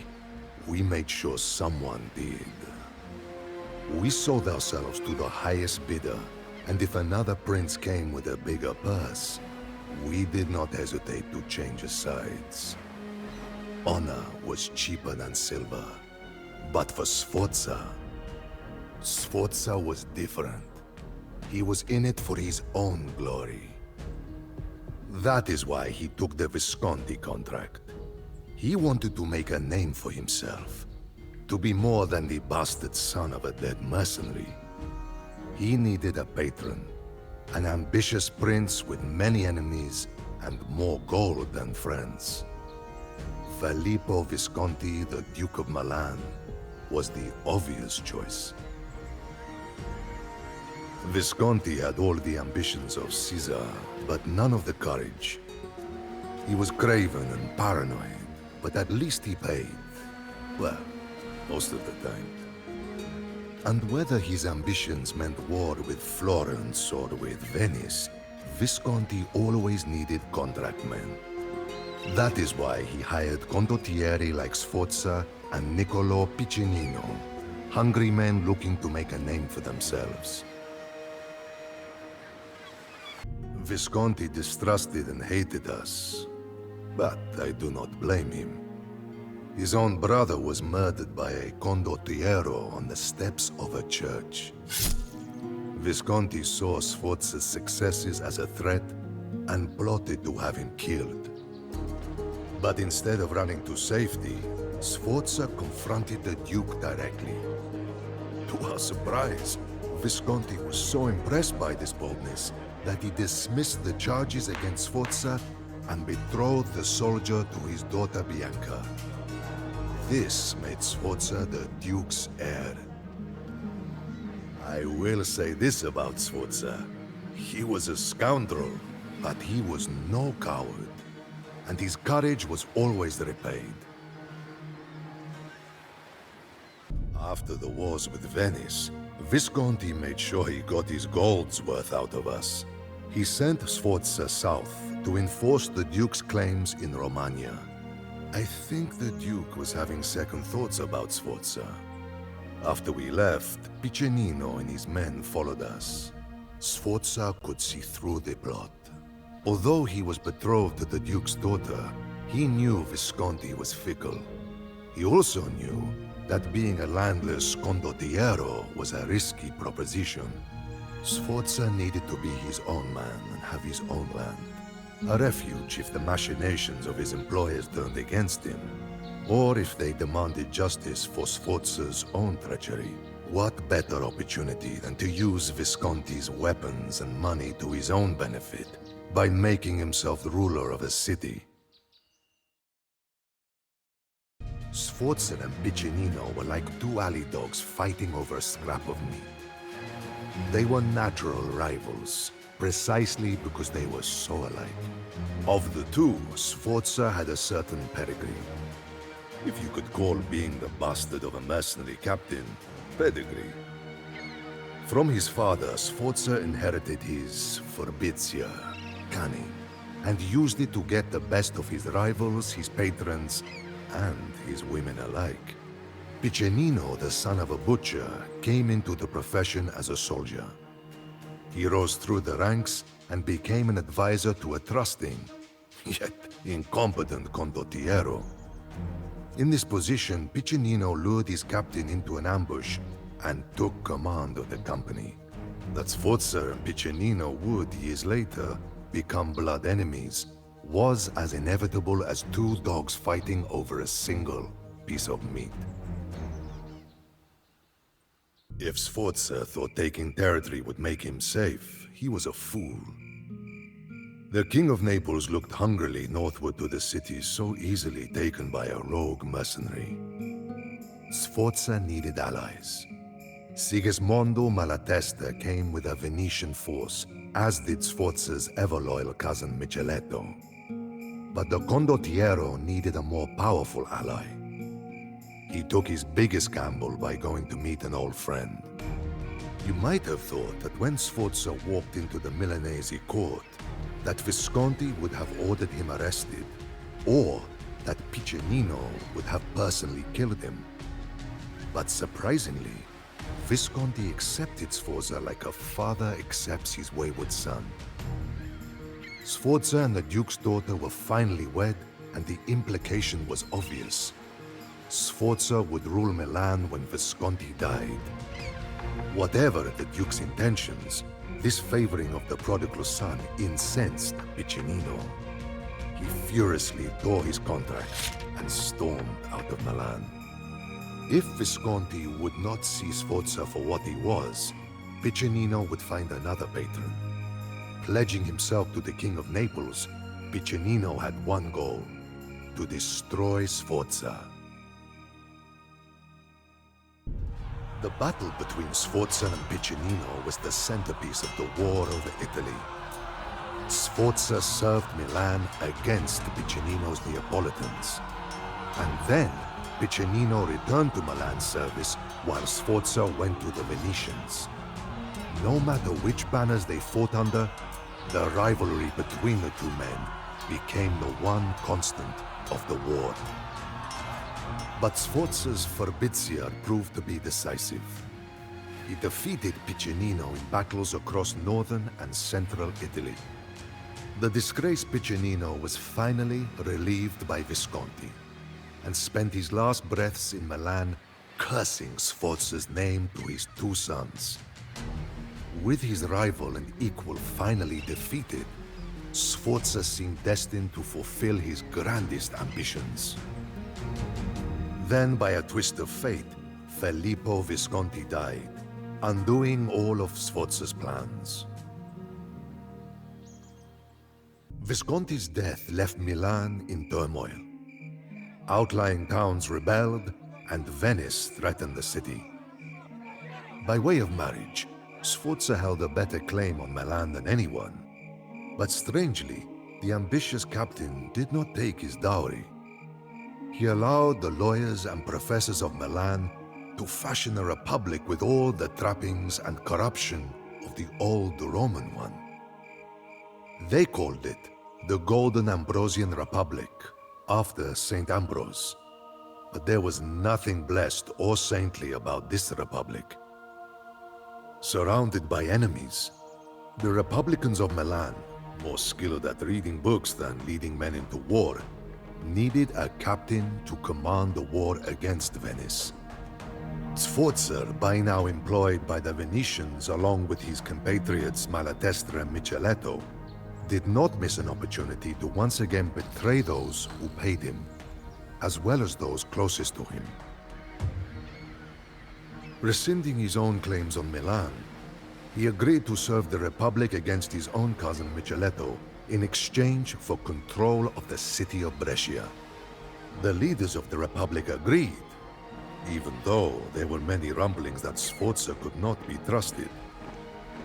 we made sure someone did. We sold ourselves to the highest bidder, and if another prince came with a bigger purse, we did not hesitate to change sides. Honor was cheaper than silver. But for Sforza, Sforza was different. He was in it for his own glory. That is why he took the Visconti contract. He wanted to make a name for himself, to be more than the bastard son of a dead mercenary. He needed a patron, an ambitious prince with many enemies and more gold than friends. Filippo Visconti, the Duke of Milan, was the obvious choice. Visconti had all the ambitions of Caesar, but none of the courage. He was craven and paranoid, but at least he paid. Well, most of the time. And whether his ambitions meant war with Florence or with Venice, Visconti always needed contractmen. That is why he hired condottieri like Sforza and Niccolò Piccinino, hungry men looking to make a name for themselves. Visconti distrusted and hated us, but I do not blame him. His own brother was murdered by a condottiero on the steps of a church. Visconti saw Sforza's successes as a threat and plotted to have him killed. But instead of running to safety, Sforza confronted the Duke directly. To our surprise, Visconti was so impressed by this boldness that he dismissed the charges against Sforza and betrothed the soldier to his daughter Bianca. This made Sforza the Duke's heir. I will say this about Sforza. He was a scoundrel, but he was no coward, and his courage was always repaid. After the wars with Venice, Visconti made sure he got his gold's worth out of us. He sent Sforza south to enforce the Duke's claims in Romagna. I think the Duke was having second thoughts about Sforza. After we left, Piccinino and his men followed us. Sforza could see through the plot. Although he was betrothed to the Duke's daughter, he knew Visconti was fickle. He also knew that being a landless condottiero was a risky proposition. Sforza needed to be his own man and have his own land. A refuge if the machinations of his employers turned against him, or if they demanded justice for Sforza's own treachery. What better opportunity than to use Visconti's weapons and money to his own benefit by making himself the ruler of a city? Sforza and Piccinino were like two alley dogs fighting over a scrap of meat. They were natural rivals, precisely because they were so alike. Of the two, Sforza had a certain pedigree. If you could call being the bastard of a mercenary captain pedigree. From his father, Sforza inherited his forbitia, cunning, and used it to get the best of his rivals, his patrons, and his women alike. Piccinino, the son of a butcher, came into the profession as a soldier. He rose through the ranks and became an advisor to a trusting, yet incompetent condottiero. In this position, Piccinino lured his captain into an ambush and took command of the company. That Sforza and Piccinino would, years later, become blood enemies was as inevitable as two dogs fighting over a single piece of meat. If Sforza thought taking territory would make him safe, he was a fool. The King of Naples looked hungrily northward to the cities so easily taken by a rogue mercenary. Sforza needed allies. Sigismondo Malatesta came with a Venetian force, as did Sforza's ever-loyal cousin Micheletto. But the condottiero needed a more powerful ally. He took his biggest gamble by going to meet an old friend. You might have thought that when Sforza walked into the Milanese court, that Visconti would have ordered him arrested, or that Piccinino would have personally killed him. But surprisingly, Visconti accepted Sforza like a father accepts his wayward son. Sforza and the Duke's daughter were finally wed, and the implication was obvious. Sforza would rule Milan when Visconti died. Whatever the Duke's intentions, this favoring of the prodigal son incensed Piccinino. He furiously tore his contract and stormed out of Milan. If Visconti would not see Sforza for what he was, Piccinino would find another patron. Pledging himself to the King of Naples, Piccinino had one goal: to destroy Sforza. The battle between Sforza and Piccinino was the centerpiece of the war over Italy. Sforza served Milan against Piccinino's Neapolitans. And then, Piccinino returned to Milan's service while Sforza went to the Venetians. No matter which banners they fought under, the rivalry between the two men became the one constant of the war. But Sforza's forbitia proved to be decisive. He defeated Piccinino in battles across northern and central Italy. The disgraced Piccinino was finally relieved by Visconti, and spent his last breaths in Milan cursing Sforza's name to his two sons. With his rival and equal finally defeated, Sforza seemed destined to fulfill his grandest ambitions. Then, by a twist of fate, Filippo Visconti died, undoing all of Sforza's plans. Visconti's death left Milan in turmoil. Outlying towns rebelled, and Venice threatened the city. By way of marriage, Sforza held a better claim on Milan than anyone. But strangely, the ambitious captain did not take his dowry. He allowed the lawyers and professors of Milan to fashion a republic with all the trappings and corruption of the old Roman one. They called it the Golden Ambrosian Republic, after Saint Ambrose. But there was nothing blessed or saintly about this republic. Surrounded by enemies, the Republicans of Milan, more skilled at reading books than leading men into war, needed a captain to command the war against Venice. Sforza, by now employed by the Venetians along with his compatriots Malatesta and Micheletto, did not miss an opportunity to once again betray those who paid him, as well as those closest to him. Rescinding his own claims on Milan, he agreed to serve the Republic against his own cousin Micheletto in exchange for control of the city of Brescia. The leaders of the Republic agreed, even though there were many rumblings that Sforza could not be trusted.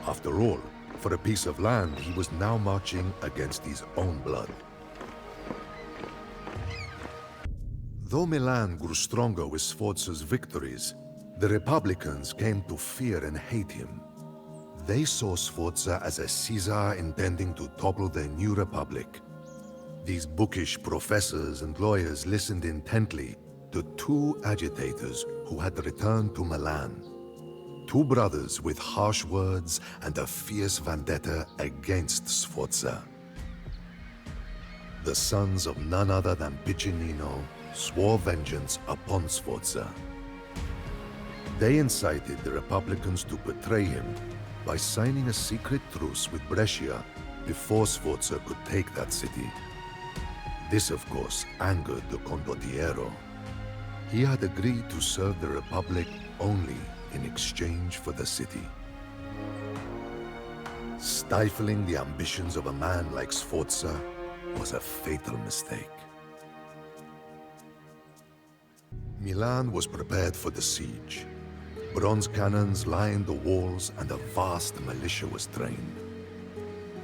After all, for a piece of land, he was now marching against his own blood. Though Milan grew stronger with Sforza's victories, the Republicans came to fear and hate him. They saw Sforza as a Caesar intending to topple the new republic. These bookish professors and lawyers listened intently to two agitators who had returned to Milan. Two brothers with harsh words and a fierce vendetta against Sforza. The sons of none other than Piccinino swore vengeance upon Sforza. They incited the Republicans to betray him by signing a secret truce with Brescia before Sforza could take that city. This, of course, angered the condottiero. He had agreed to serve the Republic only in exchange for the city. Stifling the ambitions of a man like Sforza was a fatal mistake. Milan was prepared for the siege. Bronze cannons lined the walls and a vast militia was trained.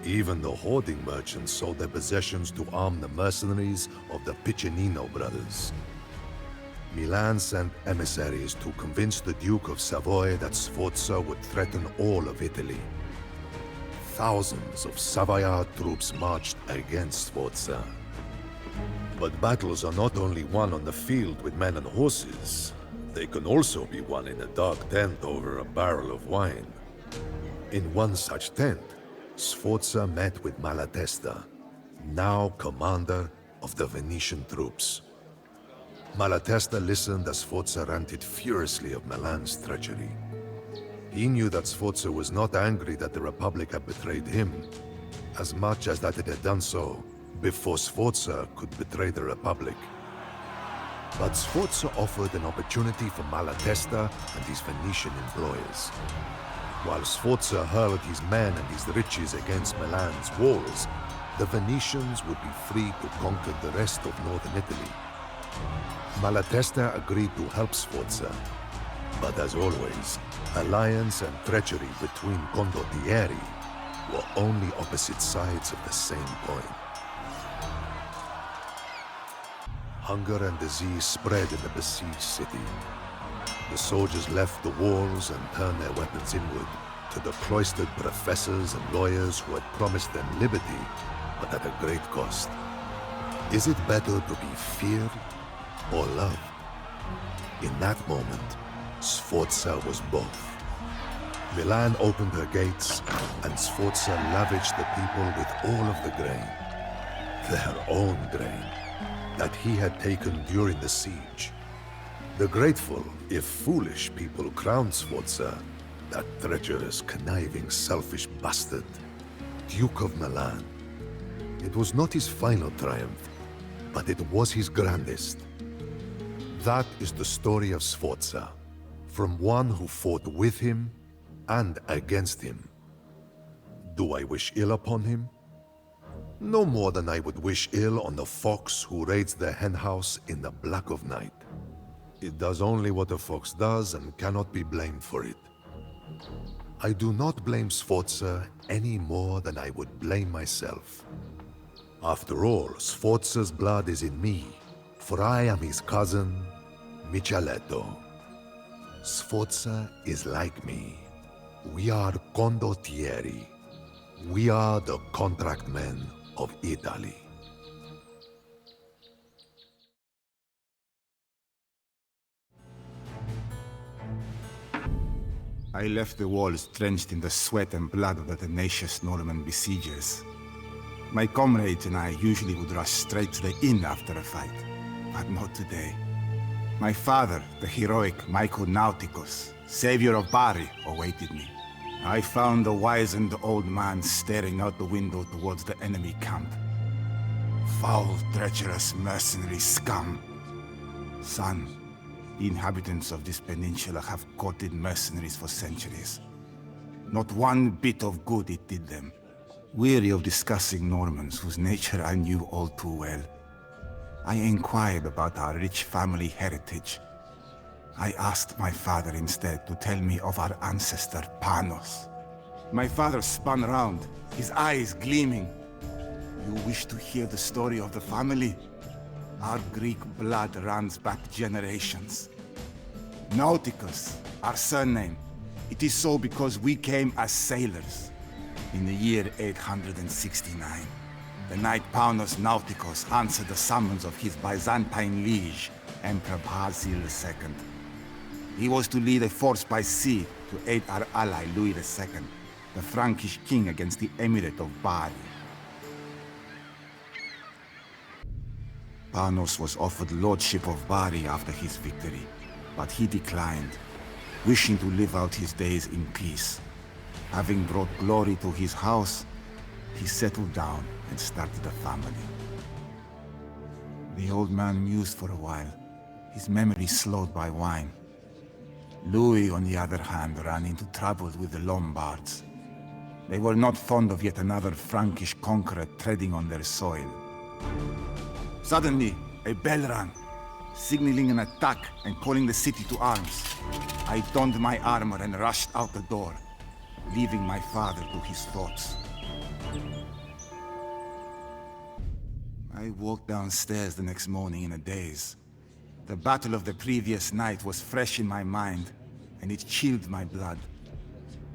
Even the hoarding merchants sold their possessions to arm the mercenaries of the Piccinino brothers. Milan sent emissaries to convince the Duke of Savoy that Sforza would threaten all of Italy. Thousands of Savoyard troops marched against Sforza. But battles are not only won on the field with men and horses. They can also be won in a dark tent over a barrel of wine. In one such tent, Sforza met with Malatesta, now commander of the Venetian troops. Malatesta listened as Sforza ranted furiously of Milan's treachery. He knew that Sforza was not angry that the Republic had betrayed him, as much as that it had done so before Sforza could betray the Republic. But Sforza offered an opportunity for Malatesta and his Venetian employers. While Sforza hurled his men and his riches against Milan's walls, the Venetians would be free to conquer the rest of northern Italy. Malatesta agreed to help Sforza, but as always, alliance and treachery between condottieri were only opposite sides of the same coin. Hunger and disease spread in the besieged city. The soldiers left the walls and turned their weapons inward to the cloistered professors and lawyers who had promised them liberty, but at a great cost. Is it better to be feared or loved? In that moment, Sforza was both. Milan opened her gates, and Sforza lavished the people with all of the grain. Their own grain that he had taken during the siege. The grateful, if foolish, people crowned Sforza, that treacherous, conniving, selfish bastard, Duke of Milan. It was not his final triumph, but it was his grandest. That is the story of Sforza, from one who fought with him and against him. Do I wish ill upon him? No more than I would wish ill on the fox who raids the henhouse in the black of night. It does only what a fox does and cannot be blamed for it. I do not blame Sforza any more than I would blame myself. After all, Sforza's blood is in me, for I am his cousin, Micheletto. Sforza is like me. We are condottieri. We are the contract men of Italy. I left the walls drenched in the sweat and blood of the tenacious Norman besiegers. My comrades and I usually would rush straight to the inn after a fight, but not today. My father, the heroic Michael Nauticus, savior of Bari, awaited me. I found the wizened old man staring out the window towards the enemy camp. Foul, treacherous mercenary scum. Son, the inhabitants of this peninsula have courted mercenaries for centuries. Not one bit of good it did them. Weary of discussing Normans whose nature I knew all too well, I inquired about our rich family heritage. I asked my father instead to tell me of our ancestor Panos. My father spun around, his eyes gleaming. You wish to hear the story of the family? Our Greek blood runs back generations. Nauticus, our surname. It is so because we came as sailors. In the year 869, the knight Panos Nauticus answered the summons of his Byzantine liege, Emperor Basil II. He was to lead a force by sea to aid our ally Louis II, the Frankish king against the Emirate of Bari. Panos was offered lordship of Bari after his victory, but he declined, wishing to live out his days in peace. Having brought glory to his house, he settled down and started a family. The old man mused for a while, his memory slowed by wine. Louis, on the other hand, ran into trouble with the Lombards. They were not fond of yet another Frankish conqueror treading on their soil. Suddenly, a bell rang, signaling an attack and calling the city to arms. I donned my armor and rushed out the door, leaving my father to his thoughts. I walked downstairs the next morning in a daze. The battle of the previous night was fresh in my mind, and it chilled my blood.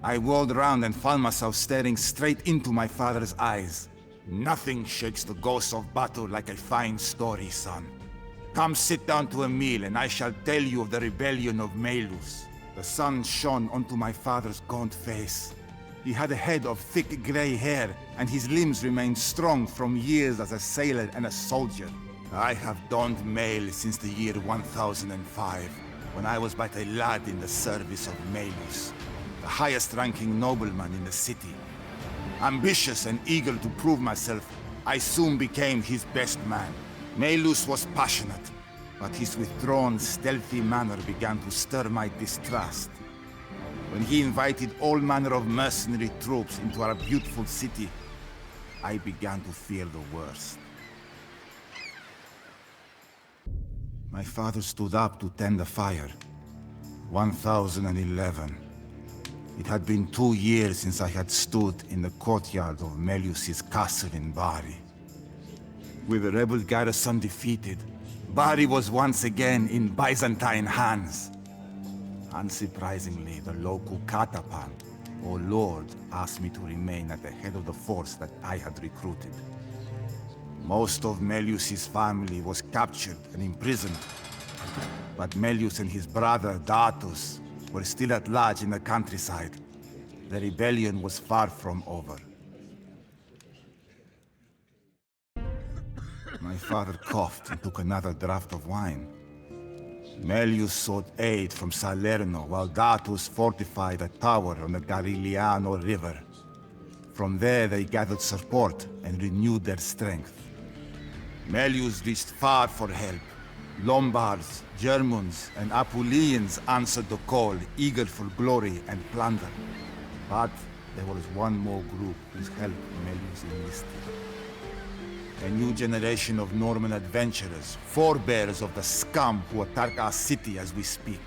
I whirled around and found myself staring straight into my father's eyes. Nothing shakes the ghost of battle like a fine story, son. Come sit down to a meal, and I shall tell you of the rebellion of Melus. The sun shone onto my father's gaunt face. He had a head of thick gray hair, and his limbs remained strong from years as a sailor and a soldier. I have donned mail since the year 1005, when I was but a lad in the service of Melus, the highest-ranking nobleman in the city. Ambitious and eager to prove myself, I soon became his best man. Melus was passionate, but his withdrawn, stealthy manner began to stir my distrust. When he invited all manner of mercenary troops into our beautiful city, I began to fear the worst. My father stood up to tend the fire. 1011. It had been 2 years since I had stood in the courtyard of Melus's castle in Bari. With the rebel garrison defeated, Bari was once again in Byzantine hands. Unsurprisingly, the local Katapan, or Lord, asked me to remain at the head of the force that I had recruited. Most of Melus's family was captured and imprisoned, but Melus and his brother Datus were still at large in the countryside. The rebellion was far from over. My father coughed and took another draught of wine. Melus sought aid from Salerno, while Datus fortified a tower on the Garigliano River. From there they gathered support and renewed their strength. Melus reached far for help. Lombards, Germans, and Apulians answered the call, eager for glory and plunder. But there was one more group whose help Melus enlisted. A new generation of Norman adventurers, forebears of the scum who attack our city as we speak.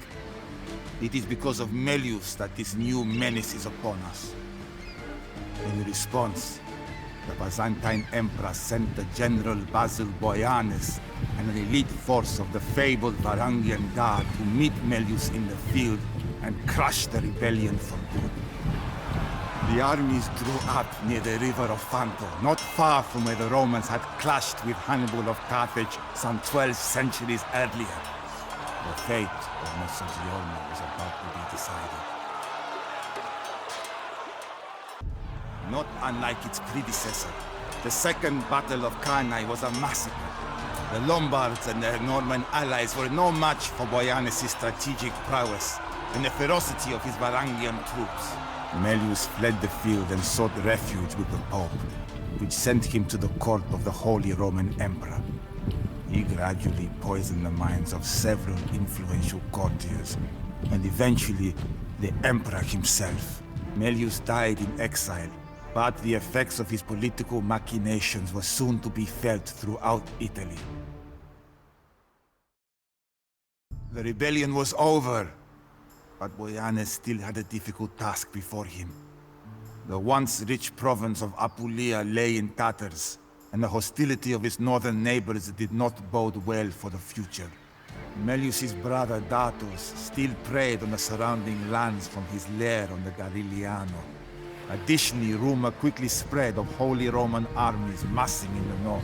It is because of Melus that this new menace is upon us. In response, the Byzantine Emperor sent the General Basil Boyanis and an elite force of the fabled Varangian Guard to meet Melus in the field and crush the rebellion for good. The armies drew up near the river of Fanto, not far from where the Romans had clashed with Hannibal of Carthage some 12 centuries earlier. The fate of Mezzogiorno was about to be decided. Not unlike its predecessor, The Second Battle of Cannae was a massacre. The Lombards and their Norman allies were no match for Boyanis' strategic prowess and the ferocity of his Varangian troops. Melius fled the field and sought refuge with the Pope, which sent him to the court of the Holy Roman Emperor. He gradually poisoned the minds of several influential courtiers, and eventually the Emperor himself. Melius died in exile, but the effects of his political machinations were soon to be felt throughout Italy. The rebellion was over, but Boyanes still had a difficult task before him. The once rich province of Apulia lay in tatters, and the hostility of its northern neighbors did not bode well for the future. Melius's brother Datus still preyed on the surrounding lands from his lair on the Garigliano. Additionally, rumor quickly spread of Holy Roman armies massing in the north.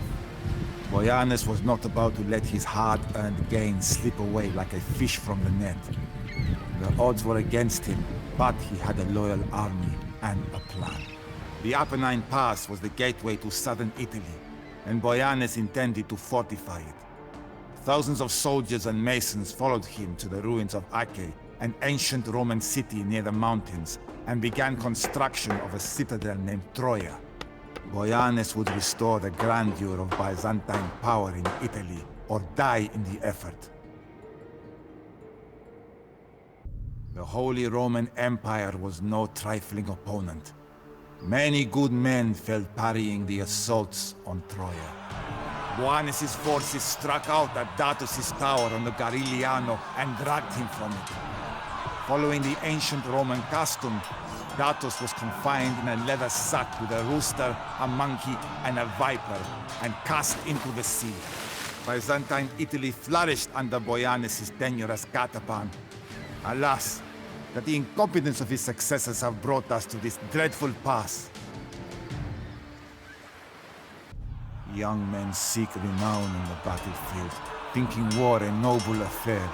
Boyanes was not about to let his hard-earned gains slip away like a fish from the net. The odds were against him, but he had a loyal army and a plan. The Apennine Pass was the gateway to southern Italy, and Boyanes intended to fortify it. Thousands of soldiers and masons followed him to the ruins of Acre, an ancient Roman city near the mountains, and began construction of a citadel named Troia. Boyanes would restore the grandeur of Byzantine power in Italy, or die in the effort. The Holy Roman Empire was no trifling opponent. Many good men fell parrying the assaults on Troia. Boyanes' forces struck out at Datus' tower on the Garigliano and dragged him from it. Following the ancient Roman custom, Datus was confined in a leather sack with a rooster, a monkey, and a viper, and cast into the sea. Byzantine Italy flourished under Boyanes' tenure as Catapan. Alas, that the incompetence of his successors have brought us to this dreadful pass. Young men seek renown in the battlefield, thinking war a noble affair.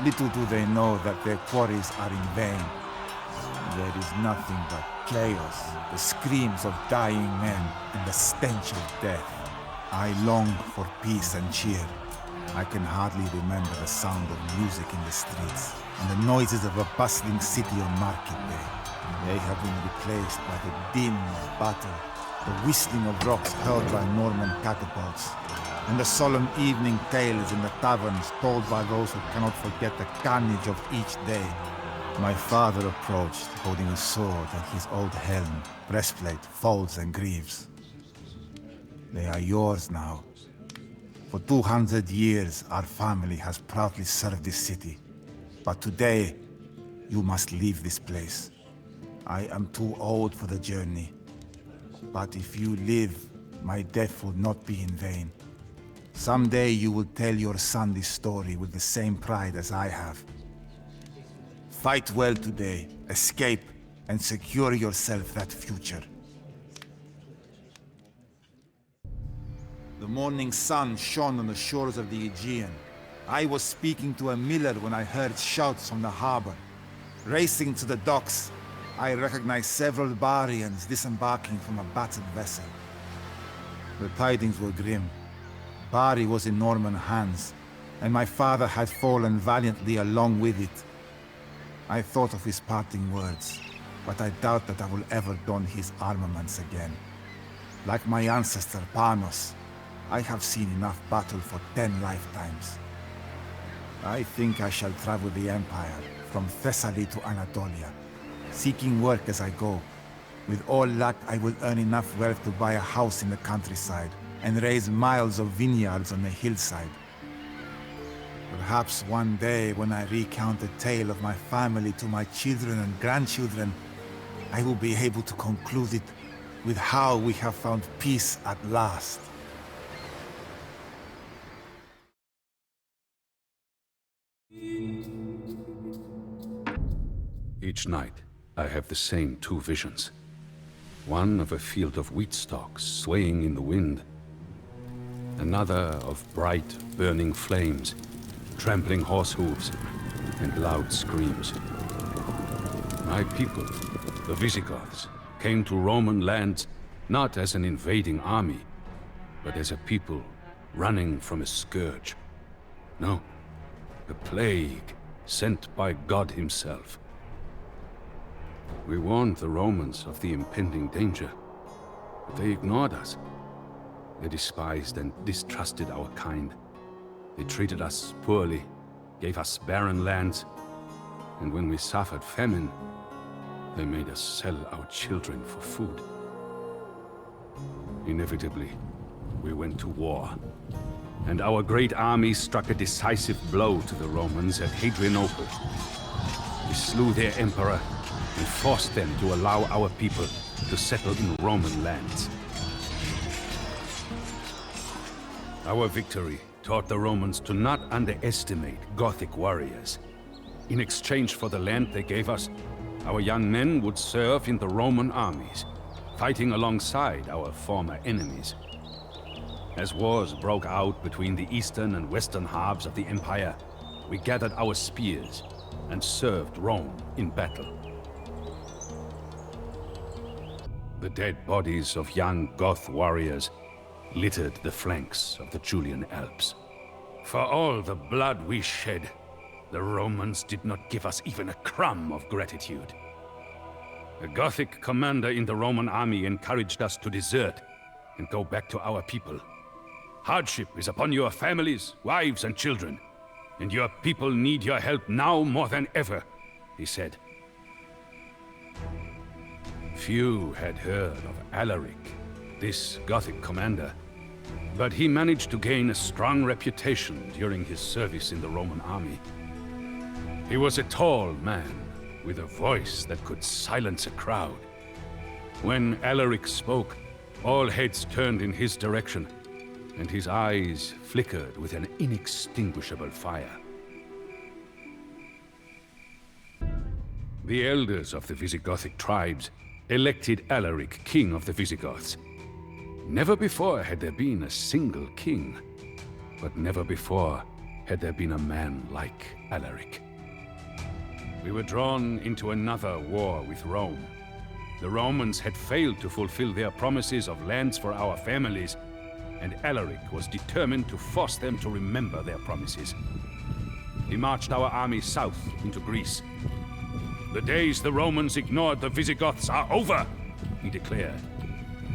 Little do they know that their quarries are in vain. There is nothing but chaos, the screams of dying men, and the stench of death. I long for peace and cheer. I can hardly remember the sound of music in the streets, and the noises of a bustling city on market day. They have been replaced by the din of battle, the whistling of rocks hurled by Norman catapults, and the solemn evening tales in the taverns told by those who cannot forget the carnage of each day. My father approached, holding a sword and his old helm, breastplate, folds, and greaves. They are yours now. For 200 years, our family has proudly served this city. But today, you must leave this place. I am too old for the journey. But if you live, my death will not be in vain. Someday you will tell your son this story with the same pride as I have. Fight well today, escape, and secure yourself that future. The morning sun shone on the shores of the Aegean. I was speaking to a miller when I heard shouts from the harbor. Racing to the docks, I recognized several Barians disembarking from a battered vessel. The tidings were grim. Bari was in Norman hands, and my father had fallen valiantly along with it. I thought of his parting words, but I doubt that I will ever don his armaments again. Like my ancestor Panos, I have seen enough battle for 10 lifetimes. I think I shall travel the Empire, from Thessaly to Anatolia, seeking work as I go. With all luck, I will earn enough wealth to buy a house in the countryside, and raise miles of vineyards on the hillside. Perhaps one day, when I recount the tale of my family to my children and grandchildren, I will be able to conclude it with how we have found peace at last. Each night, I have the same two visions. One of a field of wheat stalks swaying in the wind. Another of bright, burning flames, trampling horse hooves, and loud screams. My people, the Visigoths, came to Roman lands Not as an invading army, but as a people running from a scourge. No, a plague sent by God himself. We warned the Romans of the impending danger, but they ignored us. They despised and distrusted our kind. They treated us poorly, gave us barren lands, and when we suffered famine, they made us sell our children for food. Inevitably, we went to war, and our great army struck a decisive blow to the Romans at Hadrianople. We slew their emperor and forced them to allow our people to settle in Roman lands. Our victory taught the Romans to not underestimate Gothic warriors. In exchange for the land they gave us, our young men would serve in the Roman armies, fighting alongside our former enemies. As wars broke out between the eastern and western halves of the Empire, we gathered our spears and served Rome in battle. The dead bodies of young Goth warriors littered the flanks of the Julian Alps. For all the blood we shed, the Romans did not give us even a crumb of gratitude. A Gothic commander in the Roman army encouraged us to desert and go back to our people. Hardship is upon your families, wives, and children, and your people need your help now more than ever, he said. Few had heard of Alaric, this Gothic commander, but he managed to gain a strong reputation during his service in the Roman army. He was a tall man with a voice that could silence a crowd. When Alaric spoke, all heads turned in his direction, and his eyes flickered with an inextinguishable fire. The elders of the Visigothic tribes elected Alaric king of the Visigoths. Never before had there been a single king, but never before had there been a man like Alaric. We were drawn into another war with Rome. The Romans had failed to fulfill their promises of lands for our families, and Alaric was determined to force them to remember their promises. He marched our army south into Greece. The days the Romans ignored the Visigoths are over, he declared.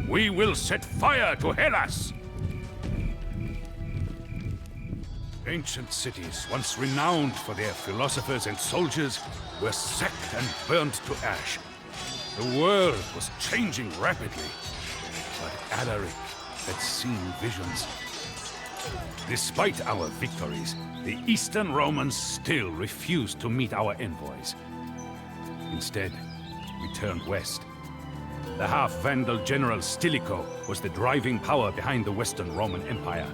We will set fire to Hellas! Ancient cities, once renowned for their philosophers and soldiers, were sacked and burned to ash. The world was changing rapidly, but Alaric had seen visions. Despite our victories, the Eastern Romans still refused to meet our envoys. Instead, we turned west. The half-Vandal general Stilicho was the driving power behind the Western Roman Empire.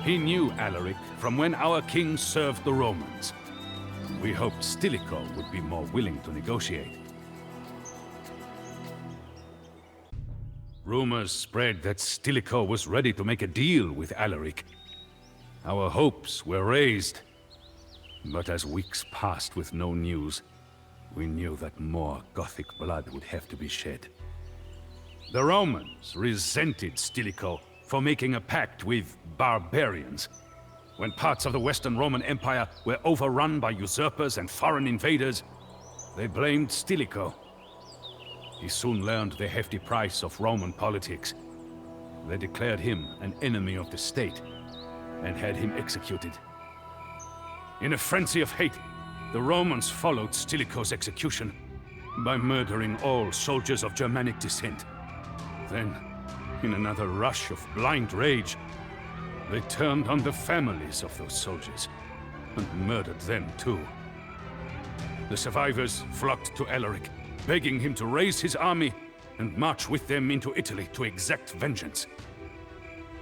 He knew Alaric from when our king served the Romans. We hoped Stilicho would be more willing to negotiate. Rumors spread that Stilicho was ready to make a deal with Alaric. Our hopes were raised, but as weeks passed with no news, we knew that more Gothic blood would have to be shed. The Romans resented Stilicho for making a pact with barbarians. When parts of the Western Roman Empire were overrun by usurpers and foreign invaders, they blamed Stilicho. He soon learned the hefty price of Roman politics. They declared him an enemy of the state and had him executed. In a frenzy of hate, the Romans followed Stilicho's execution by murdering all soldiers of Germanic descent. Then, in another rush of blind rage, they turned on the families of those soldiers and murdered them too. The survivors flocked to Alaric, begging him to raise his army and march with them into Italy to exact vengeance.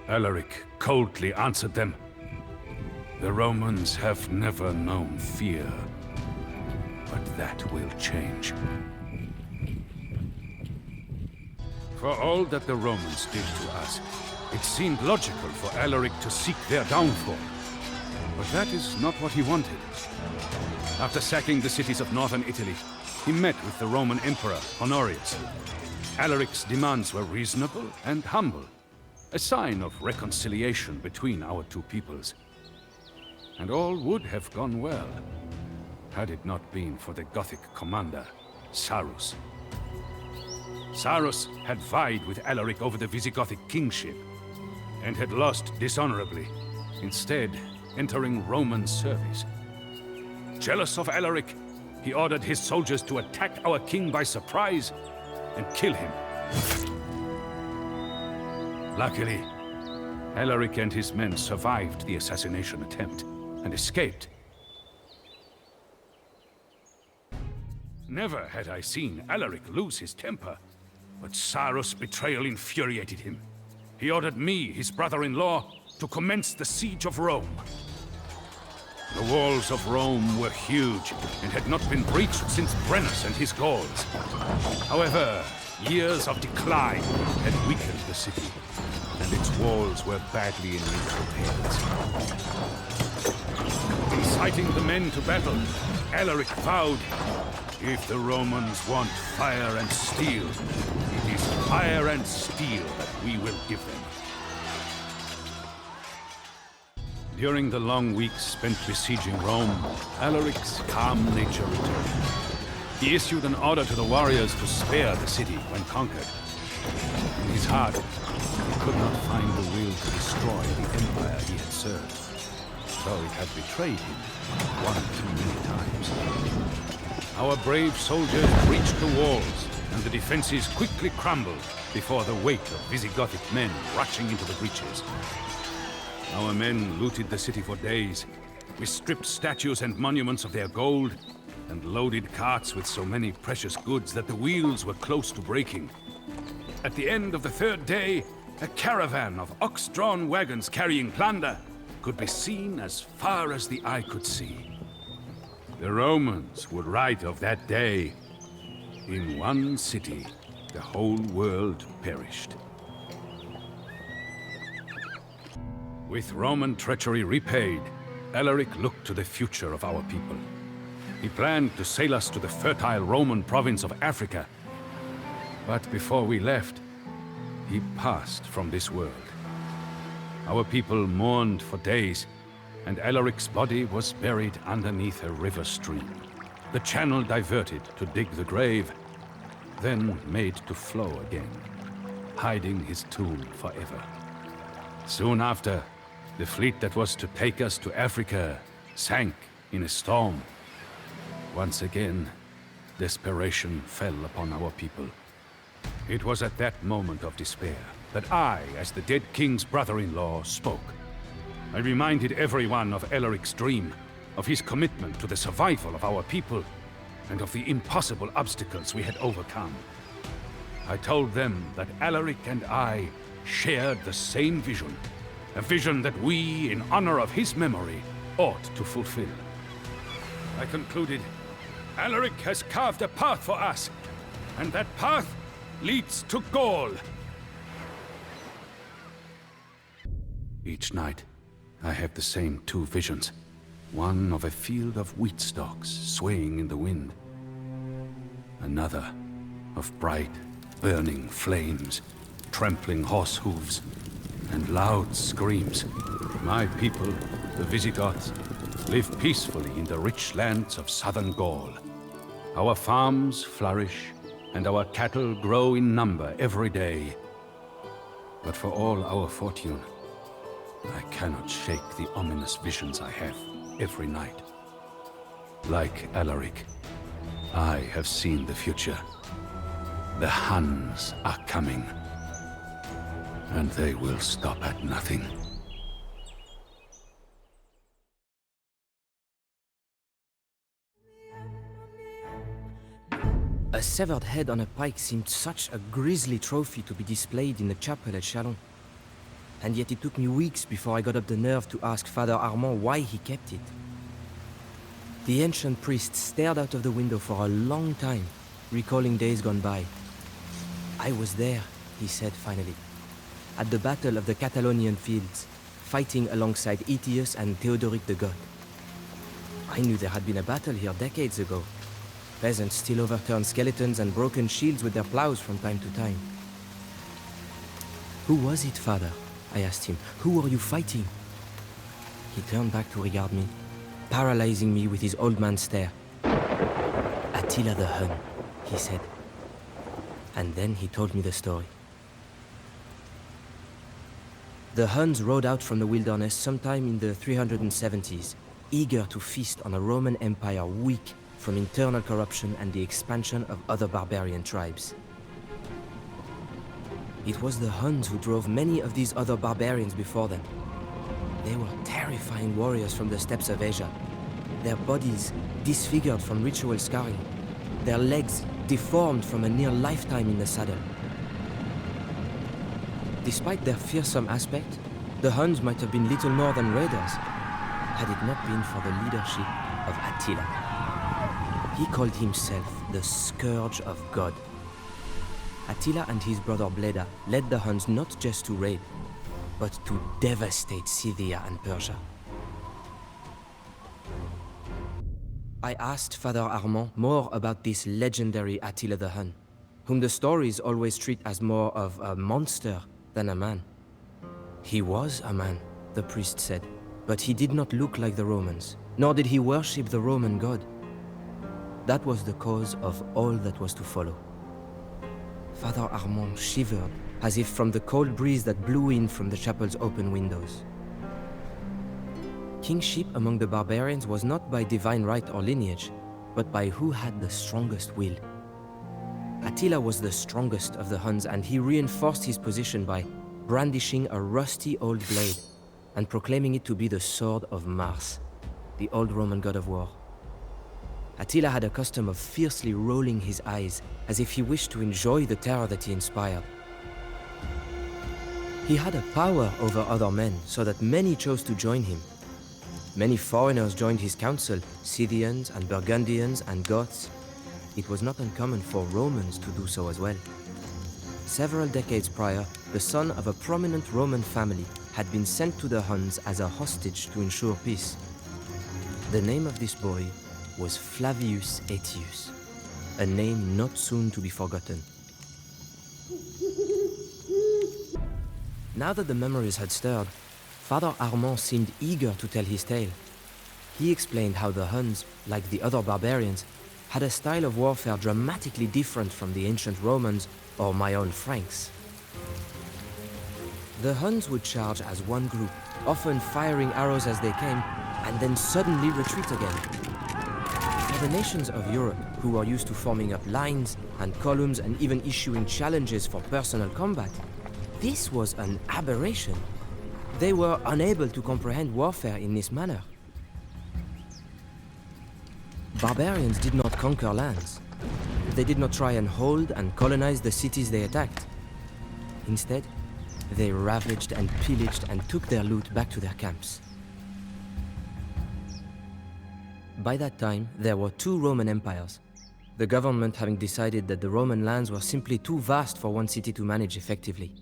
Alaric coldly answered them, "The Romans have never known fear, but that will change." For all that the Romans did to us, it seemed logical for Alaric to seek their downfall. But that is not what he wanted. After sacking the cities of northern Italy, he met with the Roman Emperor Honorius. Alaric's demands were reasonable and humble, a sign of reconciliation between our two peoples. And all would have gone well, had it not been for the Gothic commander, Sarus. Sarus had vied with Alaric over the Visigothic kingship, and had lost dishonorably, instead entering Roman service. Jealous of Alaric, he ordered his soldiers to attack our king by surprise and kill him. Luckily, Alaric and his men survived the assassination attempt and escaped. Never had I seen Alaric lose his temper, but Sarus' betrayal infuriated him. He ordered me, his brother-in-law, to commence the siege of Rome. The walls of Rome were huge and had not been breached since Brennus and his Gauls. However, years of decline had weakened the city, and its walls were badly in need of repairs. Inciting the men to battle, Alaric vowed, "If the Romans want fire and steel, it is fire and steel that we will give them." During the long weeks spent besieging Rome, Alaric's calm nature returned. He issued an order to the warriors to spare the city when conquered. In his heart, he could not find the will to destroy the empire he had served, though it had betrayed him one too many times. Our brave soldiers breached the walls, and the defenses quickly crumbled before the weight of Visigothic men rushing into the breaches. Our men looted the city for days. We stripped statues and monuments of their gold, and loaded carts with so many precious goods that the wheels were close to breaking. At the end of the third day, a caravan of ox-drawn wagons carrying plunder could be seen as far as the eye could see. The Romans would write of that day, "In one city, the whole world perished." With Roman treachery repaid, Alaric looked to the future of our people. He planned to sail us to the fertile Roman province of Africa. But before we left, he passed from this world. Our people mourned for days, and Alaric's body was buried underneath a river stream. The channel diverted to dig the grave, then made to flow again, hiding his tomb forever. Soon after, the fleet that was to take us to Africa sank in a storm. Once again, desperation fell upon our people. It was at that moment of despair that I, as the dead king's brother-in-law, spoke. I reminded everyone of Alaric's dream, of his commitment to the survival of our people, and of the impossible obstacles we had overcome. I told them that Alaric and I shared the same vision, a vision that we, in honor of his memory, ought to fulfill. I concluded, Alaric has carved a path for us, and that path leads to Gaul. Each night, I have the same two visions. One of a field of wheat stalks swaying in the wind. Another of bright, burning flames, trampling horse hooves, and loud screams. My people, the Visigoths, live peacefully in the rich lands of southern Gaul. Our farms flourish, and our cattle grow in number every day. But for all our fortune, I cannot shake the ominous visions I have every night. Like Alaric, I have seen the future. The Huns are coming, and they will stop at nothing. A severed head on a pike seemed such a grisly trophy to be displayed in the chapel at Chalon. And yet it took me weeks before I got up the nerve to ask Father Armand why he kept it. The ancient priest stared out of the window for a long time, recalling days gone by. I was there, he said finally, at the Battle of the Catalonian Fields, fighting alongside Aetius and Theodoric the Goth. I knew there had been a battle here decades ago. Peasants still overturned skeletons and broken shields with their plows from time to time. Who was it, father? I asked him. Who are you fighting? He turned back to regard me, paralyzing me with his old man stare. Attila the Hun, he said. And then he told me the story. The Huns rode out from the wilderness sometime in the 370s, eager to feast on a Roman Empire weak from internal corruption and the expansion of other barbarian tribes. It was the Huns who drove many of these other barbarians before them. They were terrifying warriors from the steppes of Asia, their bodies disfigured from ritual scarring, their legs deformed from a near lifetime in the saddle. Despite their fearsome aspect, the Huns might have been little more than raiders, had it not been for the leadership of Attila. He called himself the Scourge of God. Attila and his brother Bleda led the Huns not just to raid, but to devastate Scythia and Persia. I asked Father Armand more about this legendary Attila the Hun, whom the stories always treat as more of a monster than a man. He was a man, the priest said, but he did not look like the Romans, nor did he worship the Roman god. That was the cause of all that was to follow. Father Armand shivered, as if from the cold breeze that blew in from the chapel's open windows. Kingship among the barbarians was not by divine right or lineage, but by who had the strongest will. Attila was the strongest of the Huns, and he reinforced his position by brandishing a rusty old blade and proclaiming it to be the sword of Mars, the old Roman god of war. Attila had a custom of fiercely rolling his eyes, as if he wished to enjoy the terror that he inspired. He had a power over other men, so that many chose to join him. Many foreigners joined his council, Scythians and Burgundians and Goths. It was not uncommon for Romans to do so as well. Several decades prior, the son of a prominent Roman family had been sent to the Huns as a hostage to ensure peace. The name of this boy was Flavius Aetius, a name not soon to be forgotten. Now that the memories had stirred, Father Armand seemed eager to tell his tale. He explained how the Huns, like the other barbarians, had a style of warfare dramatically different from the ancient Romans or my own Franks. The Huns would charge as one group, often firing arrows as they came, and then suddenly retreat again. For the nations of Europe, who are used to forming up lines and columns and even issuing challenges for personal combat, this was an aberration. They were unable to comprehend warfare in this manner. Barbarians did not conquer lands. They did not try and hold and colonize the cities they attacked. Instead, they ravaged and pillaged and took their loot back to their camps. By that time, there were two Roman empires, the government having decided that the Roman lands were simply too vast for one city to manage effectively.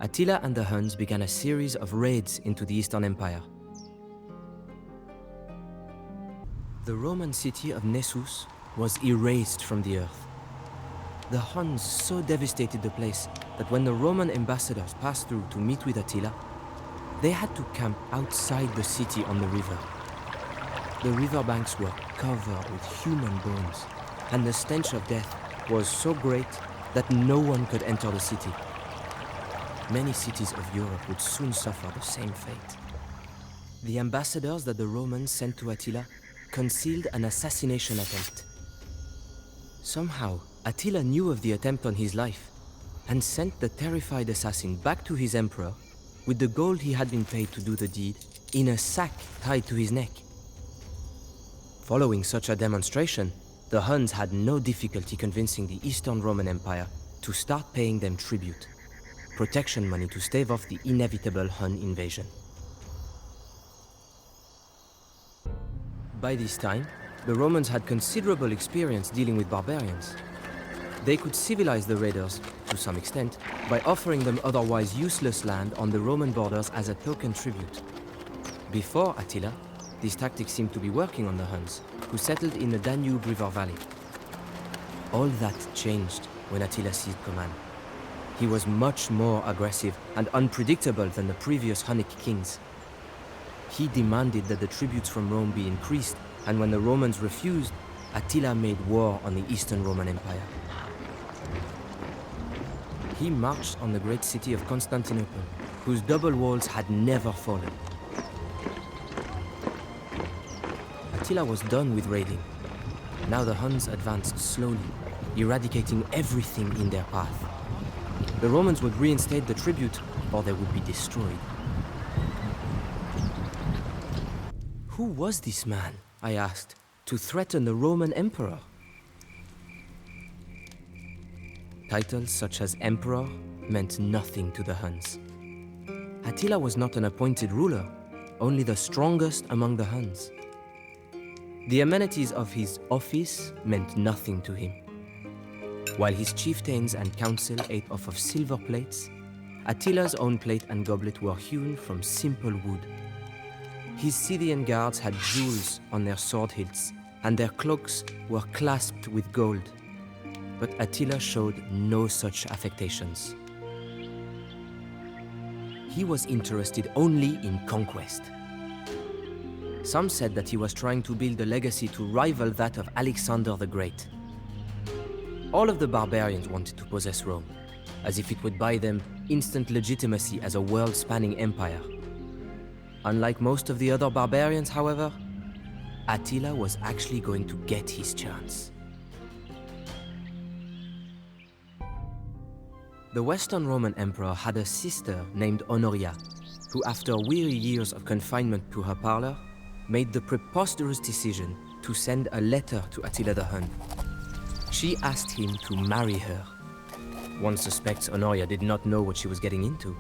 Attila and the Huns began a series of raids into the Eastern Empire. The Roman city of Nessus was erased from the earth. The Huns so devastated the place that when the Roman ambassadors passed through to meet with Attila, they had to camp outside the city on the river. The riverbanks were covered with human bones, and the stench of death was so great that no one could enter the city. Many cities of Europe would soon suffer the same fate. The ambassadors that the Romans sent to Attila concealed an assassination attempt. Somehow, Attila knew of the attempt on his life and sent the terrified assassin back to his emperor with the gold he had been paid to do the deed in a sack tied to his neck. Following such a demonstration, the Huns had no difficulty convincing the Eastern Roman Empire to start paying them tribute, protection money to stave off the inevitable Hun invasion. By this time, the Romans had considerable experience dealing with barbarians. They could civilize the raiders, to some extent, by offering them otherwise useless land on the Roman borders as a token tribute. Before Attila, these tactics seemed to be working on the Huns, who settled in the Danube River Valley. All that changed when Attila seized command. He was much more aggressive and unpredictable than the previous Hunnic kings. He demanded that the tributes from Rome be increased, and when the Romans refused, Attila made war on the Eastern Roman Empire. He marched on the great city of Constantinople, whose double walls had never fallen. Attila was done with raiding. Now the Huns advanced slowly, eradicating everything in their path. The Romans would reinstate the tribute, or they would be destroyed. Who was this man, I asked, to threaten the Roman emperor? Titles such as emperor meant nothing to the Huns. Attila was not an appointed ruler, only the strongest among the Huns. The amenities of his office meant nothing to him. While his chieftains and council ate off of silver plates, Attila's own plate and goblet were hewn from simple wood. His Scythian guards had jewels on their sword hilts, and their cloaks were clasped with gold. But Attila showed no such affectations. He was interested only in conquest. Some said that he was trying to build a legacy to rival that of Alexander the Great. All of the barbarians wanted to possess Rome, as if it would buy them instant legitimacy as a world-spanning empire. Unlike most of the other barbarians, however, Attila was actually going to get his chance. The Western Roman Emperor had a sister named Honoria, who after weary years of confinement to her parlor, made the preposterous decision to send a letter to Attila the Hun. She asked him to marry her. One suspects Honoria did not know what she was getting into.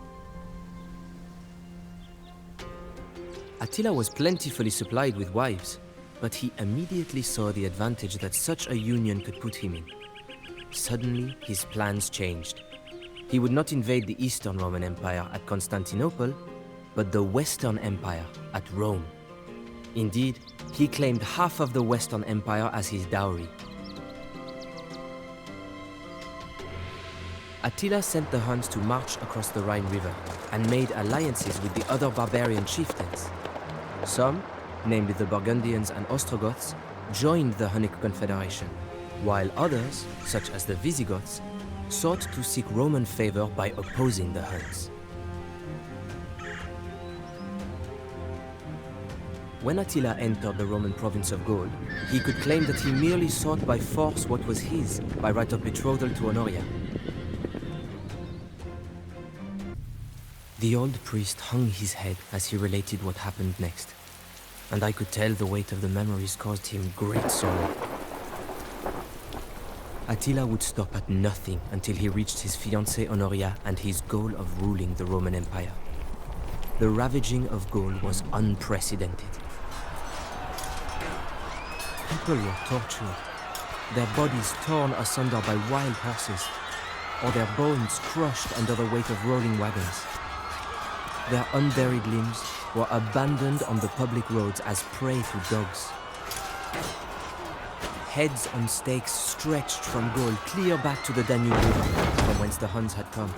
Attila was plentifully supplied with wives, but he immediately saw the advantage that such a union could put him in. Suddenly, his plans changed. He would not invade the Eastern Roman Empire at Constantinople, but the Western Empire at Rome. Indeed, he claimed half of the Western Empire as his dowry. Attila sent the Huns to march across the Rhine River and made alliances with the other barbarian chieftains. Some, namely the Burgundians and Ostrogoths, joined the Hunnic Confederation, while others, such as the Visigoths, sought to seek Roman favor by opposing the Huns. When Attila entered the Roman province of Gaul, he could claim that he merely sought by force what was his by right of betrothal to Honoria. The old priest hung his head as he related what happened next, and I could tell the weight of the memories caused him great sorrow. Attila would stop at nothing until he reached his fiancée Honoria and his goal of ruling the Roman Empire. The ravaging of Gaul was unprecedented. People were tortured, their bodies torn asunder by wild horses, or their bones crushed under the weight of rolling wagons. Their unburied limbs were abandoned on the public roads as prey to dogs. Heads on stakes stretched from Gaul clear back to the Danube River, from whence the Huns had come.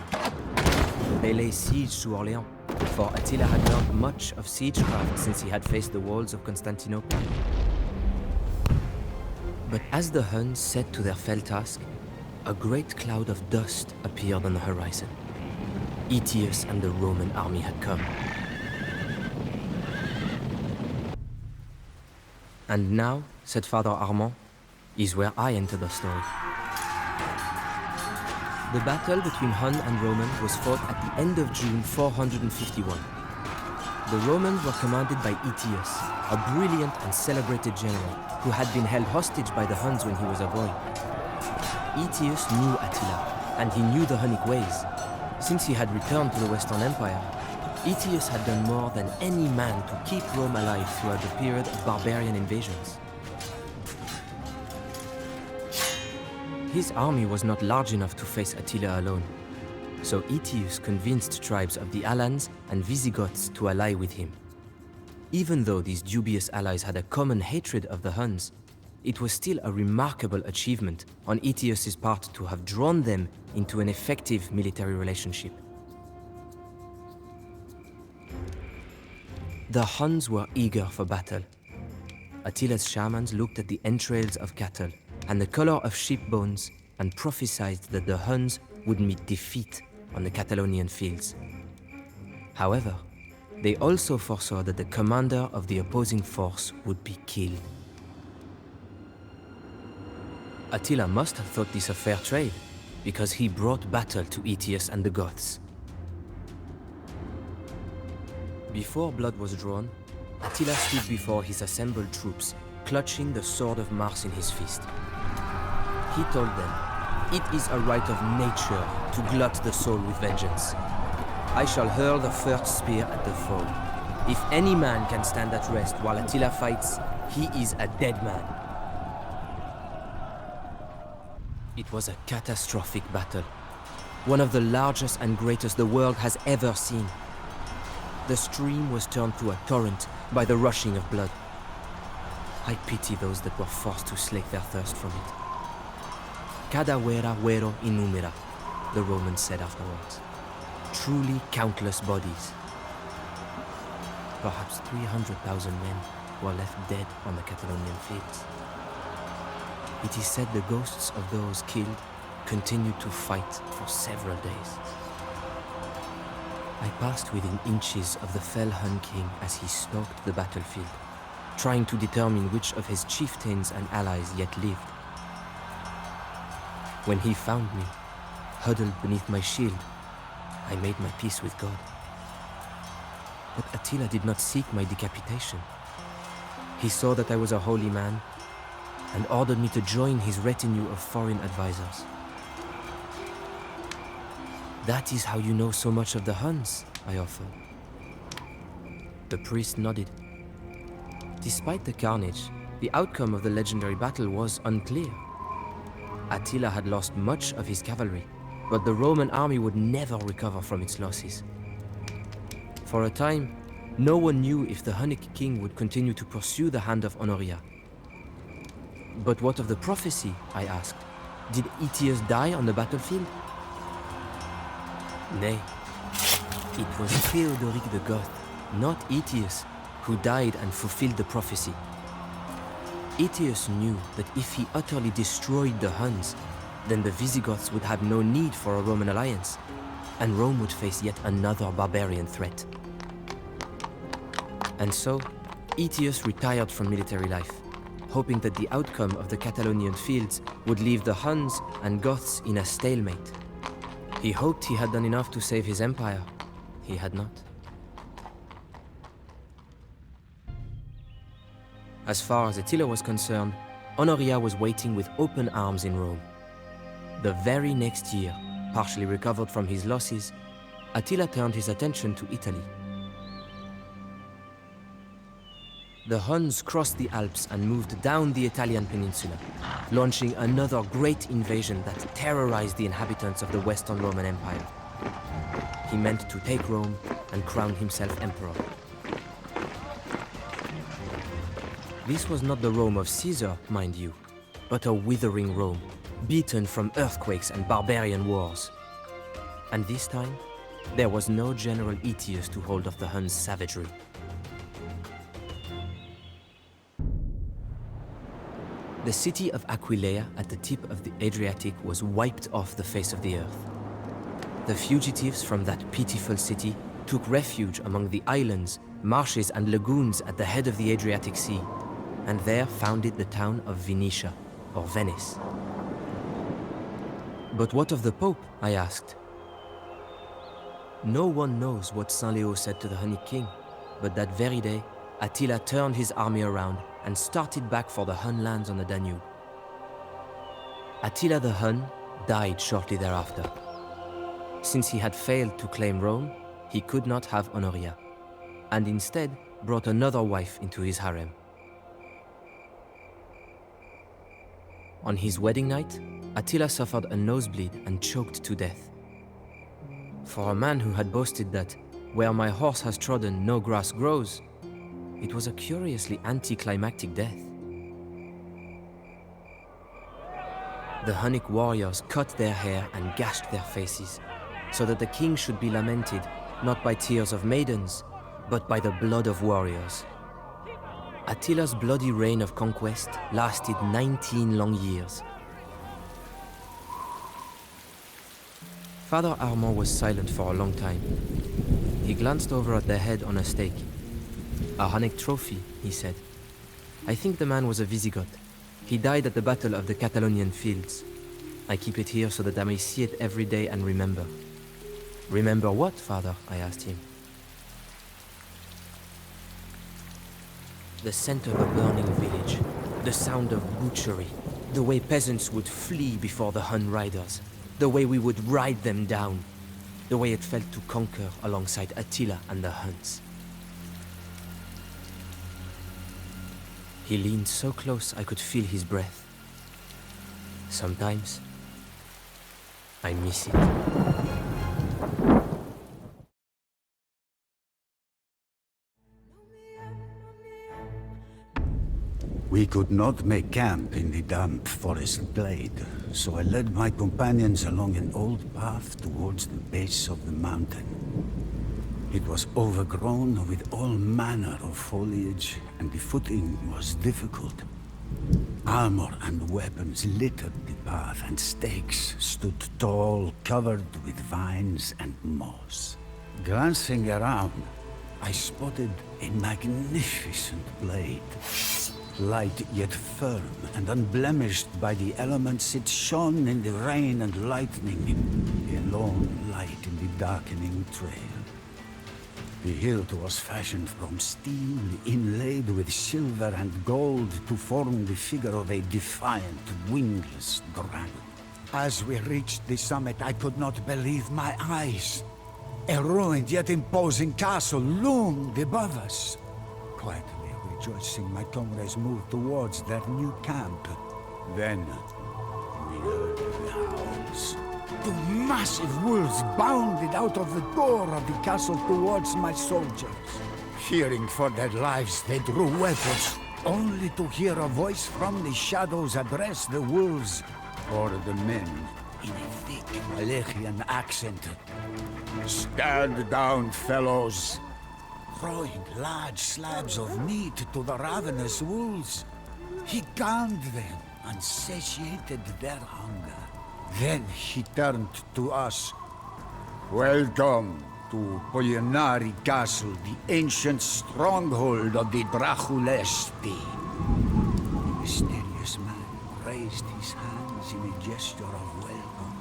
They lay siege to Orléans, for Attila had learned much of siegecraft since he had faced the walls of Constantinople. But as the Huns set to their fell task, a great cloud of dust appeared on the horizon. Aetius and the Roman army had come. And now, said Father Armand, is where I enter the story. The battle between Hun and Roman was fought at the end of June 451. The Romans were commanded by Aetius, a brilliant and celebrated general who had been held hostage by the Huns when he was a boy. Aetius knew Attila, and he knew the Hunnic ways. Since he had returned to the Western Empire, Aetius had done more than any man to keep Rome alive throughout the period of barbarian invasions. His army was not large enough to face Attila alone, so Aetius convinced tribes of the Alans and Visigoths to ally with him. Even though these dubious allies had a common hatred of the Huns, it was still a remarkable achievement on Aetius's part to have drawn them into an effective military relationship. The Huns were eager for battle. Attila's shamans looked at the entrails of cattle and the color of sheep bones and prophesied that the Huns would meet defeat on the Catalonian fields. However, they also foresaw that the commander of the opposing force would be killed. Attila must have thought this a fair trade, because he brought battle to Aetius and the Goths. Before blood was drawn, Attila stood before his assembled troops, clutching the sword of Mars in his fist. He told them, "It is a right of nature to glut the soul with vengeance. I shall hurl the first spear at the foe. If any man can stand at rest while Attila fights, he is a dead man." It was a catastrophic battle, one of the largest and greatest the world has ever seen. The stream was turned to a torrent by the rushing of blood. I pity those that were forced to slake their thirst from it. Cadavera vero innumera, the Romans said afterwards. Truly countless bodies. Perhaps 300,000 men were left dead on the Catalonian fields. It is said the ghosts of those killed continued to fight for several days. I passed within inches of the fell Hun king as he stalked the battlefield, trying to determine which of his chieftains and allies yet lived. When he found me, huddled beneath my shield, I made my peace with God. But Attila did not seek my decapitation. He saw that I was a holy man and ordered me to join his retinue of foreign advisors. "That is how you know so much of the Huns," I offered. The priest nodded. Despite the carnage, the outcome of the legendary battle was unclear. Attila had lost much of his cavalry, but the Roman army would never recover from its losses. For a time, no one knew if the Hunnic king would continue to pursue the hand of Honoria. "But what of the prophecy?" I asked. "Did Aetius die on the battlefield?" Nay, it was Theodoric the Goth, not Aetius, who died and fulfilled the prophecy. Aetius knew that if he utterly destroyed the Huns, then the Visigoths would have no need for a Roman alliance, and Rome would face yet another barbarian threat. And so, Aetius retired from military life, hoping that the outcome of the Catalonian fields would leave the Huns and Goths in a stalemate. He hoped he had done enough to save his empire. He had not. As far as Attila was concerned, Honoria was waiting with open arms in Rome. The very next year, partially recovered from his losses, Attila turned his attention to Italy. The Huns crossed the Alps and moved down the Italian peninsula, launching another great invasion that terrorized the inhabitants of the Western Roman Empire. He meant to take Rome and crown himself emperor. This was not the Rome of Caesar, mind you, but a withering Rome, beaten from earthquakes and barbarian wars. And this time, there was no General Aetius to hold off the Huns' savagery. The city of Aquileia at the tip of the Adriatic was wiped off the face of the earth. The fugitives from that pitiful city took refuge among the islands, marshes and lagoons at the head of the Adriatic Sea, and there founded the town of Venetia, or Venice. But what of the Pope? I asked. No one knows what Saint Leo said to the Hunnic king, but that very day, Attila turned his army around and started back for the Hun lands on the Danube. Attila the Hun died shortly thereafter. Since he had failed to claim Rome, he could not have Honoria, and instead brought another wife into his harem. On his wedding night, Attila suffered a nosebleed and choked to death. For a man who had boasted that, "Where my horse has trodden, no grass grows," It was a curiously anticlimactic death. The Hunnic warriors cut their hair and gashed their faces, so that the king should be lamented not by tears of maidens, but by the blood of warriors. Attila's bloody reign of conquest lasted 19 long years. Father Armand was silent for a long time. He glanced over at the head on a stake. "A Hunnic trophy," he said. "I think the man was a Visigoth. He died at the Battle of the Catalonian Fields. I keep it here so that I may see it every day and remember." "Remember what, Father?" I asked him. The scent of a burning village, the sound of butchery, the way peasants would flee before the Hun riders, the way we would ride them down, the way it felt to conquer alongside Attila and the Huns. He leaned so close I could feel his breath. Sometimes, I miss it. We could not make camp in the damp forest glade, so I led my companions along an old path towards the base of the mountain. It was overgrown with all manner of foliage, and the footing was difficult. Armor and weapons littered the path, and stakes stood tall, covered with vines and moss. Glancing around, I spotted a magnificent blade. Light yet firm and unblemished by the elements, it shone in the rain and lightning, a lone light in the darkening trail. The hilt was fashioned from steel, inlaid with silver and gold to form the figure of a defiant, wingless dragon. As we reached the summit, I could not believe my eyes. A ruined yet imposing castle loomed above us. Quietly rejoicing, my comrades moved towards their new camp. Then, we heard the howls. Two massive wolves bounded out of the door of the castle towards my soldiers. Fearing for their lives, they drew weapons, only to hear a voice from the shadows address the wolves, or the men, in a thick Wallachian accent. "Stand down, fellows!" Throwing large slabs of meat to the ravenous wolves, he calmed them and satiated their hunger. Then he turned to us. "Welcome to Polyanari Castle, the ancient stronghold of the Draculesti." The mysterious man raised his hands in a gesture of welcome.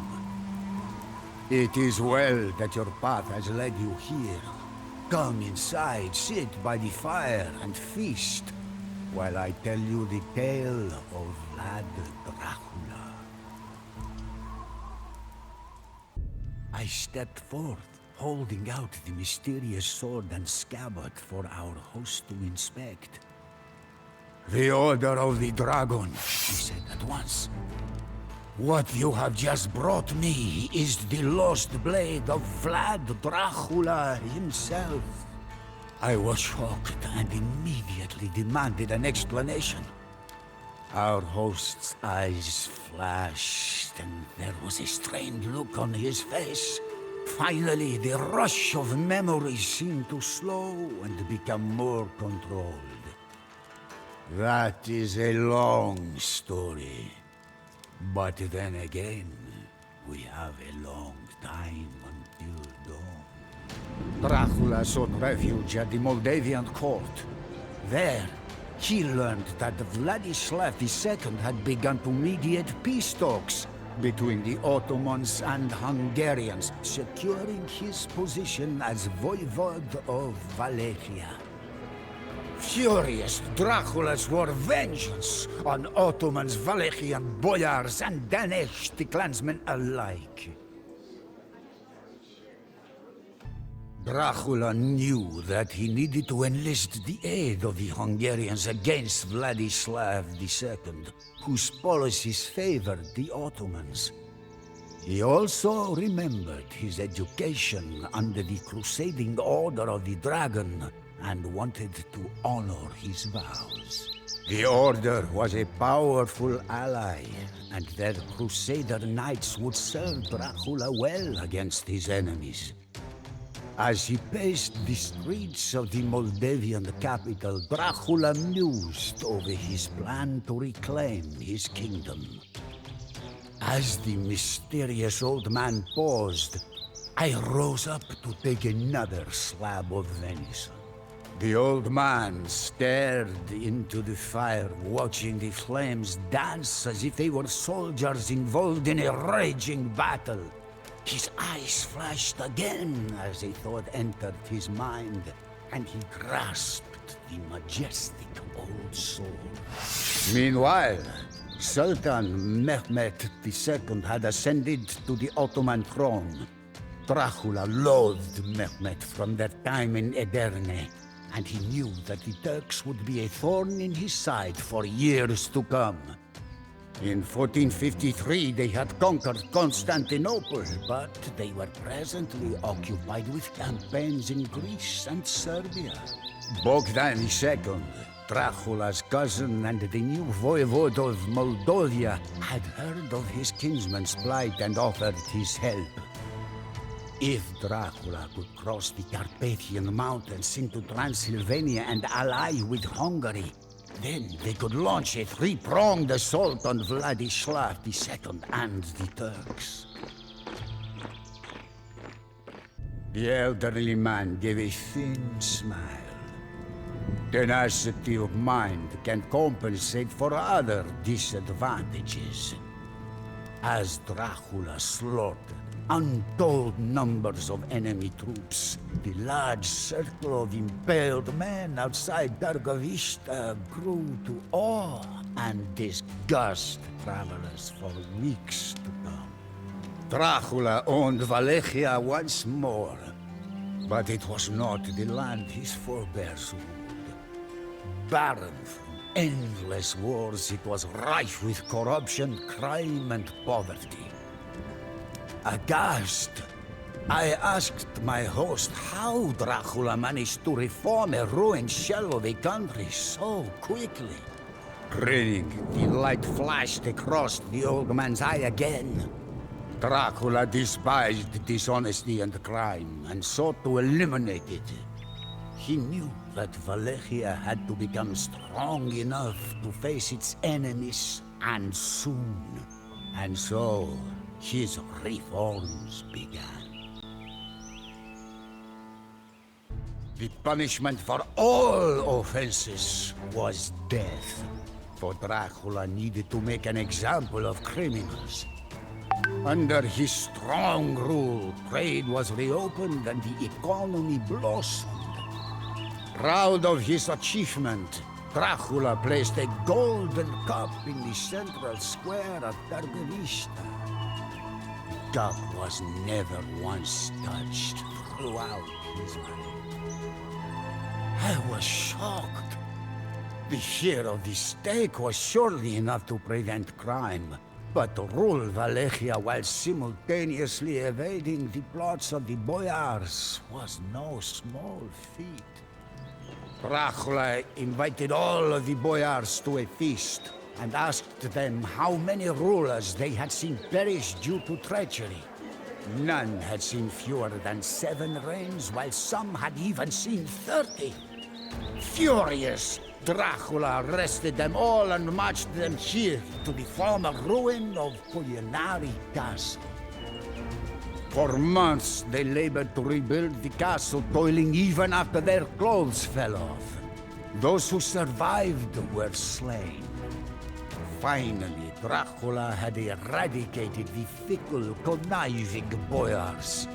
"It is well that your path has led you here. Come inside, sit by the fire and feast, while I tell you the tale of Vlad Dracula." I stepped forth, holding out the mysterious sword and scabbard for our host to inspect. "The Order of the Dragon," he said at once. "What you have just brought me is the lost blade of Vlad Dracula himself." I was shocked and immediately demanded an explanation. Our host's eyes flashed, and there was a strained look on his face. Finally, the rush of memories seemed to slow and become more controlled. That is a long story. But then again, we have a long time until dawn. Dracula sought refuge at the Moldavian court. There, he learned that Vladislav II had begun to mediate peace talks between the Ottomans and Hungarians, securing his position as voivode of Wallachia. Furious, Dracula swore vengeance on Ottomans, Wallachian boyars, and Danish clansmen alike. Dracula knew that he needed to enlist the aid of the Hungarians against Vladislav II, whose policies favored the Ottomans. He also remembered his education under the crusading Order of the Dragon, and wanted to honor his vows. The Order was a powerful ally, and their Crusader knights would serve Dracula well against his enemies. As he paced the streets of the Moldavian capital, Dracula mused over his plan to reclaim his kingdom. As the mysterious old man paused, I rose up to take another slab of venison. The old man stared into the fire, watching the flames dance as if they were soldiers involved in a raging battle. His eyes flashed again as a thought entered his mind, and he grasped the majestic old sword. Meanwhile, Sultan Mehmet II had ascended to the Ottoman throne. Dracula loathed Mehmet from their time in Edirne, and he knew that the Turks would be a thorn in his side for years to come. In 1453 they had conquered Constantinople, but they were presently occupied with campaigns in Greece and Serbia. Bogdan II, Dracula's cousin and the new voivode of Moldavia, had heard of his kinsman's plight and offered his help. If Dracula could cross the Carpathian Mountains into Transylvania and ally with Hungary, then they could launch a three-pronged assault on Vladislav II and the Turks. The elderly man gave a thin smile. Tenacity of mind can compensate for other disadvantages. As Dracula slaughtered untold numbers of enemy troops, the large circle of impaled men outside Targovishta grew to awe and disgust travelers for weeks to come. Dracula owned Wallachia once more, but it was not the land his forebears ruled. Barren from endless wars, it was rife with corruption, crime, and poverty. Aghast, I asked my host how Dracula managed to reform a ruined shell of a country so quickly. Grinning, the light flashed across the old man's eye again. Dracula despised dishonesty and crime, and sought to eliminate it. He knew that Wallachia had to become strong enough to face its enemies, and soon. And so, his reforms began. The punishment for all offenses was death, for Dracula needed to make an example of criminals. Under his strong rule, trade was reopened and the economy blossomed. Proud of his achievement, Dracula placed a golden cup in the central square of Targovishta. The cup was never once touched throughout his reign. I was shocked. The fear of the stake was surely enough to prevent crime, but to rule Wallachia while simultaneously evading the plots of the boyars was no small feat. Dracula invited all of the boyars to a feast and asked them how many rulers they had seen perish due to treachery. None had seen fewer than 7 reigns, while some had even seen 30. Furious, Dracula arrested them all and marched them here to the former ruin of Kotyan Castle. For months they labored to rebuild the castle, toiling even after their clothes fell off. Those who survived were slain. Finally, Dracula had eradicated the fickle, conniving boyars.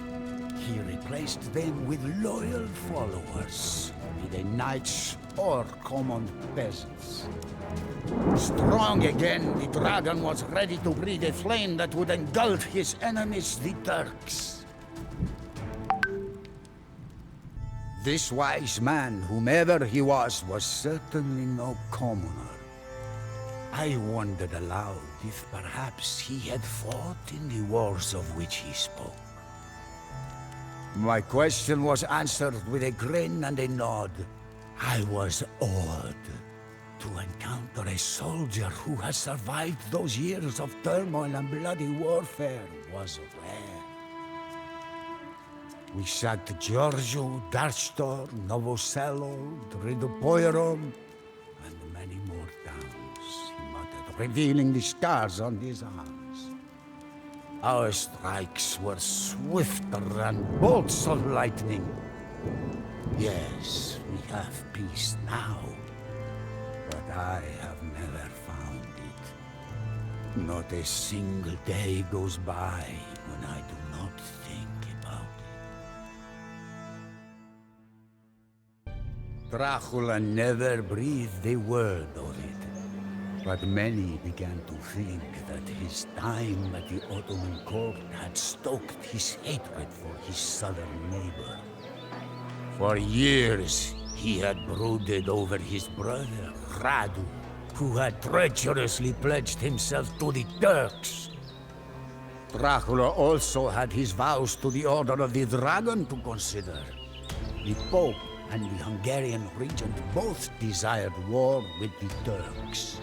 He replaced them with loyal followers, be they knights or common peasants. Strong again, the dragon was ready to breathe a flame that would engulf his enemies, the Turks. This wise man, whomever he was certainly no commoner. I wondered aloud if perhaps he had fought in the wars of which he spoke. My question was answered with a grin and a nod, I was awed to encounter a soldier who has survived those years of turmoil and bloody warfare was rare. We sacked Giorgio, Darstor, Novoselo, Dridopoiron, and many more towns, he muttered, revealing the scars on his arms. Our strikes were swifter than bolts of lightning. Yes, we have peace now, but I have never found it. Not a single day goes by when I do not think about it. Dracula never breathed a word of it, but many began to think that his time at the Ottoman court had stoked his hatred for his southern neighbor. For years, he had brooded over his brother, Radu, who had treacherously pledged himself to the Turks. Dracula also had his vows to the Order of the Dragon to consider. The Pope and the Hungarian regent both desired war with the Turks.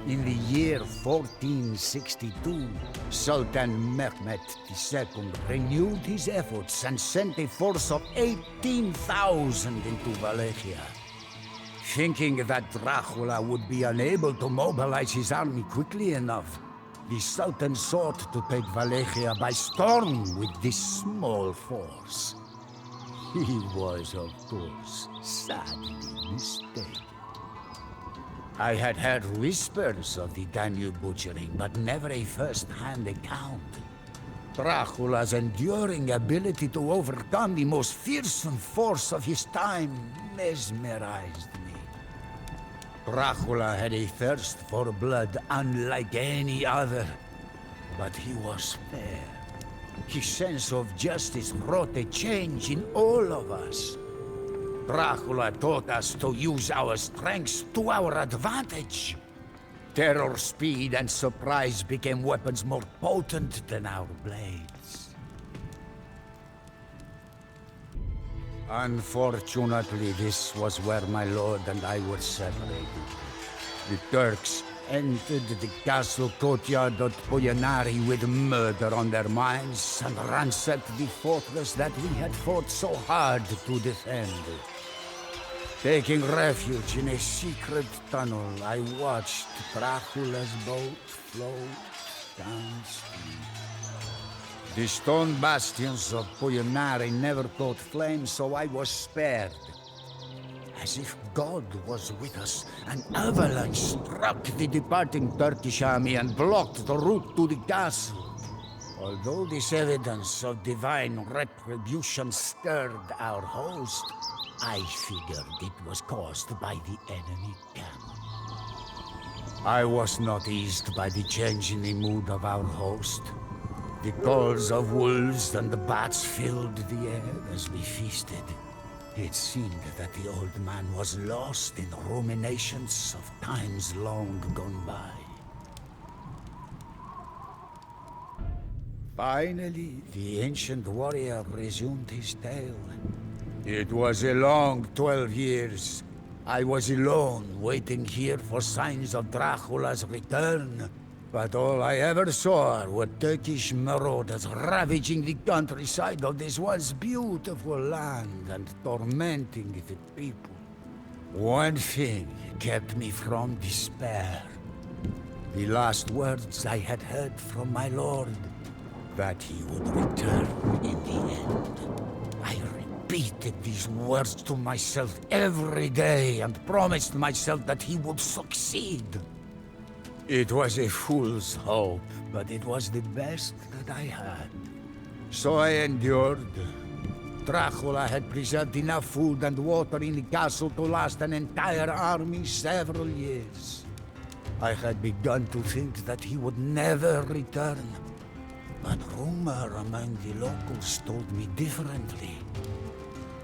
In the year 1462, Sultan Mehmed II renewed his efforts and sent a force of 18,000 into Wallachia. Thinking that Dracula would be unable to mobilize his army quickly enough, the Sultan sought to take Wallachia by storm with this small force. He was, of course, sadly mistaken. I had heard whispers of the Danube butchering, but never a first-hand account. Dracula's enduring ability to overcome the most fearsome force of his time mesmerized me. Dracula had a thirst for blood unlike any other, but he was fair. His sense of justice wrought a change in all of us. Dracula taught us to use our strengths to our advantage. Terror, speed, and surprise became weapons more potent than our blades. Unfortunately, this was where my lord and I were separated. The Turks entered the castle courtyard of Poyanari with murder on their minds and ransacked the fortress that we had fought so hard to defend. Taking refuge in a secret tunnel, I watched Dracula's boat float downstream. The stone bastions of Poyanari never caught flame, so I was spared. As if God was with us, an avalanche struck the departing Turkish army and blocked the route to the castle. Although this evidence of divine retribution stirred our host, I figured it was caused by the enemy camp. I was not eased by the change in the mood of our host. The calls of wolves and the bats filled the air as we feasted. It seemed that the old man was lost in ruminations of times long gone by. Finally, the ancient warrior resumed his tale. It was a long 12 years. I was alone, waiting here for signs of Dracula's return. But all I ever saw were Turkish marauders ravaging the countryside of this once beautiful land and tormenting the people. One thing kept me from despair. The last words I had heard from my lord, that he would return in the end. I repeated these words to myself every day and promised myself that he would succeed. It was a fool's hope, but it was the best that I had. So I endured. Dracula had preserved enough food and water in the castle to last an entire army several years. I had begun to think that he would never return. But rumor among the locals told me differently.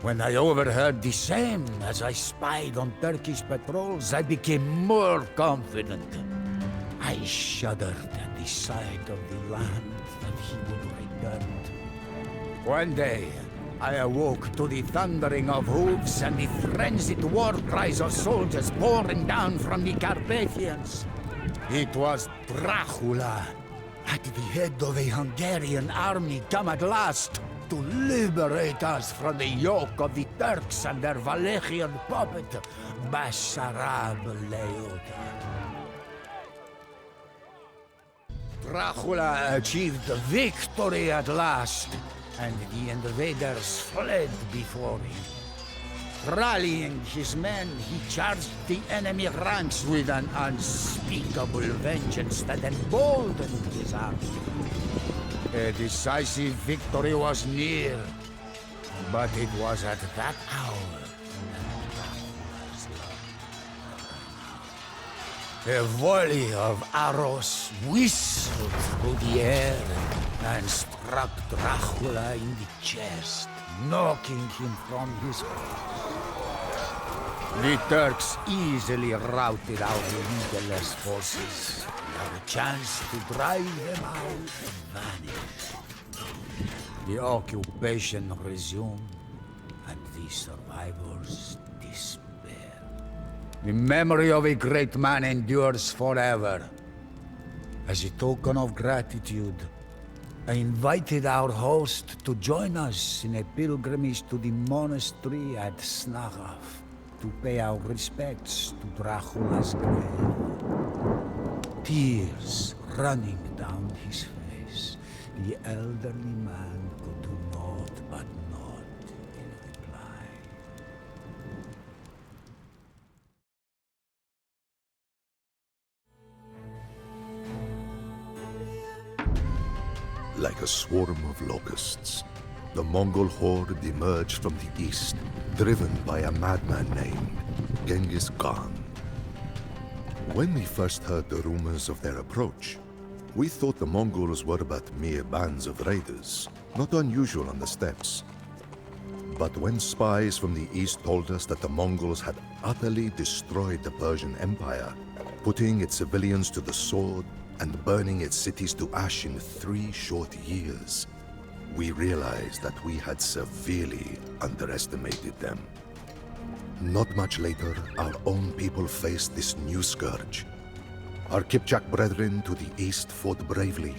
When I overheard the same as I spied on Turkish patrols, I became more confident. I shuddered at the sight of the land that he would return to. One day, I awoke to the thundering of hooves and the frenzied war cries of soldiers pouring down from the Carpathians. It was Dracula, at the head of a Hungarian army come at last to liberate us from the yoke of the Turks and their Wallachian puppet, Basarab Leota. Dracula achieved victory at last, and the invaders fled before him. Rallying his men, he charged the enemy ranks with an unspeakable vengeance that emboldened his army. A decisive victory was near, but it was at that hour that Dracula's love. A volley of arrows whistled through the air and struck Dracula in the chest, knocking him from his horse. The Turks easily routed our leaderless forces. Our chance to drive them out vanished. The occupation resumed, and the survivors despair. The memory of a great man endures forever. As a token of gratitude, I invited our host to join us in a pilgrimage to the monastery at Snagaf to pay our respects to Dracula's grave. Tears running down his face, the elderly man could do naught but nod in reply. Like a swarm of locusts, the Mongol horde emerged from the east, driven by a madman named Genghis Khan. When we first heard the rumors of their approach, we thought the Mongols were but mere bands of raiders, not unusual on the steppes. But when spies from the east told us that the Mongols had utterly destroyed the Persian Empire, putting its civilians to the sword and burning its cities to ash in 3 short years, we realized that we had severely underestimated them. Not much later, our own people faced this new scourge. Our Kipchak brethren to the east fought bravely,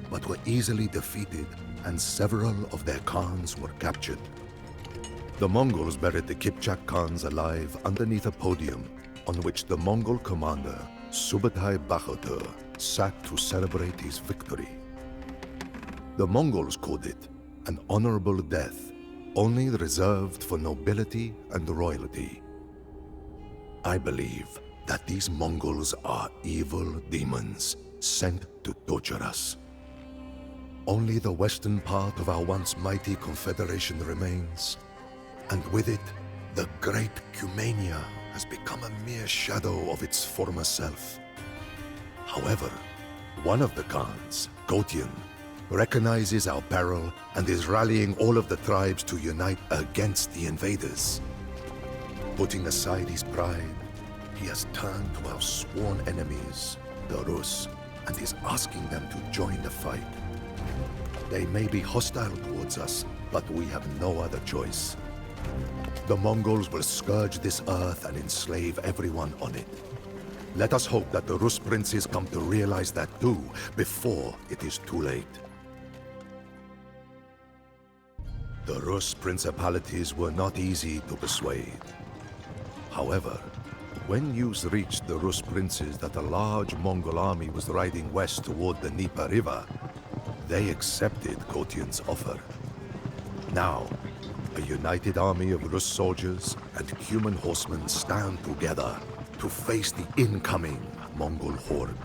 but were easily defeated, and several of their Khans were captured. The Mongols buried the Kipchak Khans alive underneath a podium on which the Mongol commander, Subutai Bahadur, sat to celebrate his victory. The Mongols called it an honorable death, only reserved for nobility and royalty. I believe that these Mongols are evil demons sent to torture us. Only the western part of our once mighty confederation remains, and with it, the great Cumania has become a mere shadow of its former self. However, one of the Khans, Kotyan, recognizes our peril and is rallying all of the tribes to unite against the invaders. Putting aside his pride, he has turned to our sworn enemies, the Rus, and is asking them to join the fight. They may be hostile towards us, but we have no other choice. The Mongols will scourge this earth and enslave everyone on it. Let us hope that the Rus princes come to realize that too, before it is too late. The Rus principalities were not easy to persuade. However, when news reached the Rus princes that a large Mongol army was riding west toward the Dnieper River, they accepted Kotyan's offer. Now, a united army of Rus soldiers and human horsemen stand together to face the incoming Mongol horde.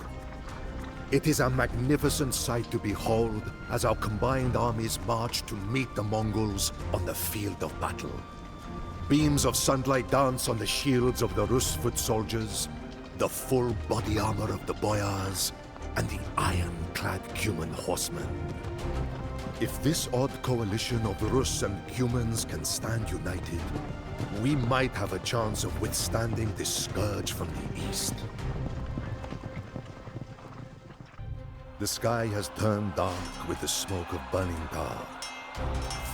It is a magnificent sight to behold as our combined armies march to meet the Mongols on the field of battle. Beams of sunlight dance on the shields of the Rus foot soldiers, the full body armor of the boyars, and the iron-clad Cuman horsemen. If this odd coalition of Rus and Cumans can stand united, we might have a chance of withstanding this scourge from the east. The sky has turned dark with the smoke of burning tar,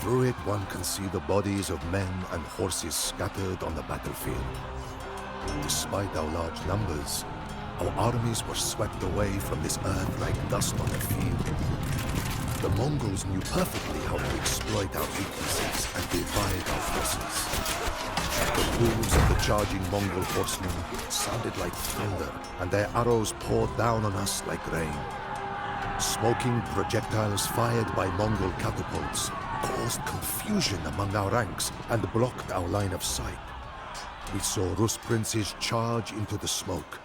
Through it, one can see the bodies of men and horses scattered on the battlefield. Despite our large numbers, our armies were swept away from this earth like dust on a field. The Mongols knew perfectly how to exploit our weaknesses and divide our forces. The hooves of the charging Mongol horsemen sounded like thunder, and their arrows poured down on us like rain. Smoking projectiles fired by Mongol catapults caused confusion among our ranks and blocked our line of sight. We saw Rus princes charge into the smoke,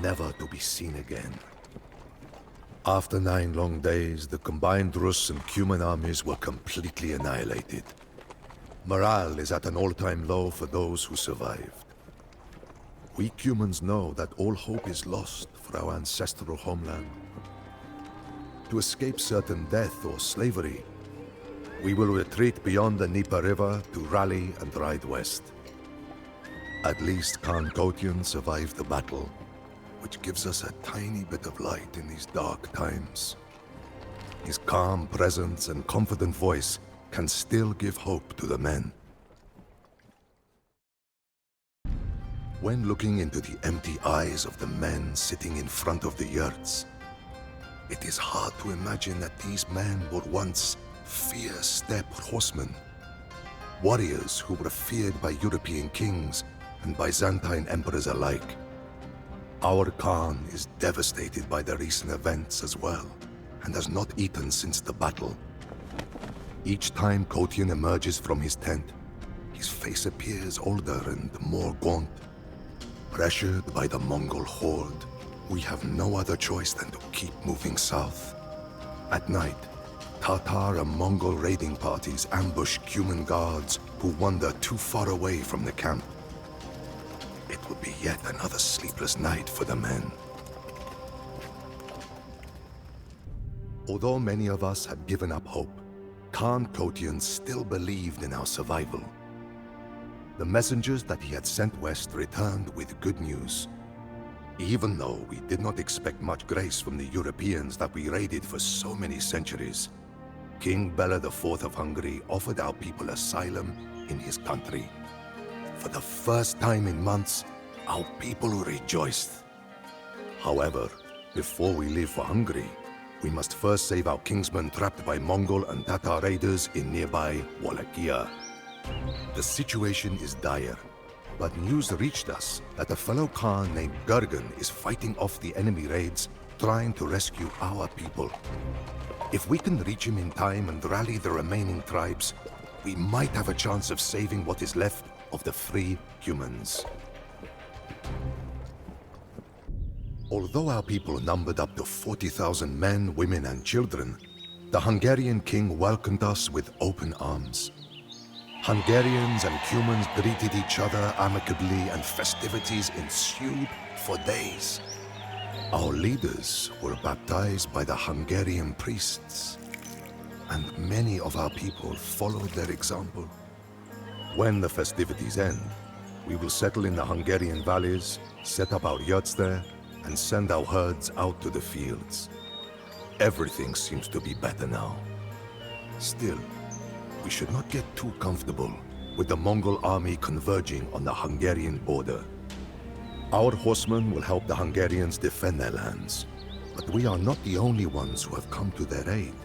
never to be seen again. After 9 long days, the combined Rus and Cuman armies were completely annihilated. Morale is at an all-time low for those who survived. We Cumans know that all hope is lost for our ancestral homeland. To escape certain death or slavery, we will retreat beyond the Dnieper River to rally and ride west. At least Khan Kotyan survived the battle, which gives us a tiny bit of light in these dark times. His calm presence and confident voice can still give hope to the men. When looking into the empty eyes of the men sitting in front of the yurts, it is hard to imagine that these men were once fierce steppe horsemen, warriors who were feared by European kings and Byzantine emperors alike. Our Khan is devastated by the recent events as well, and has not eaten since the battle. Each time Kotyan emerges from his tent, his face appears older and more gaunt. Pressured by the Mongol horde, we have no other choice than to keep moving south. At night, Tatar and Mongol raiding parties ambush Cuman guards who wander too far away from the camp. It would be yet another sleepless night for the men. Although many of us had given up hope, Khan Kotyan still believed in our survival. The messengers that he had sent west returned with good news. Even though we did not expect much grace from the Europeans that we raided for so many centuries, King Bela IV of Hungary offered our people asylum in his country. For the first time in months, our people rejoiced. However, before we leave for Hungary, we must first save our kinsmen trapped by Mongol and Tatar raiders in nearby Wallachia. The situation is dire, but news reached us that a fellow Khan named Gurgen is fighting off the enemy raids, trying to rescue our people. If we can reach him in time and rally the remaining tribes, we might have a chance of saving what is left of the free humans. Although our people numbered up to 40,000 men, women and children, the Hungarian king welcomed us with open arms. Hungarians and Cumans greeted each other amicably and festivities ensued for days. Our leaders were baptized by the Hungarian priests, and many of our people followed their example. When the festivities end, we will settle in the Hungarian valleys, set up our yurts there, and send our herds out to the fields. Everything seems to be better now. Still, we should not get too comfortable with the Mongol army converging on the Hungarian border. Our horsemen will help the Hungarians defend their lands, but we are not the only ones who have come to their aid.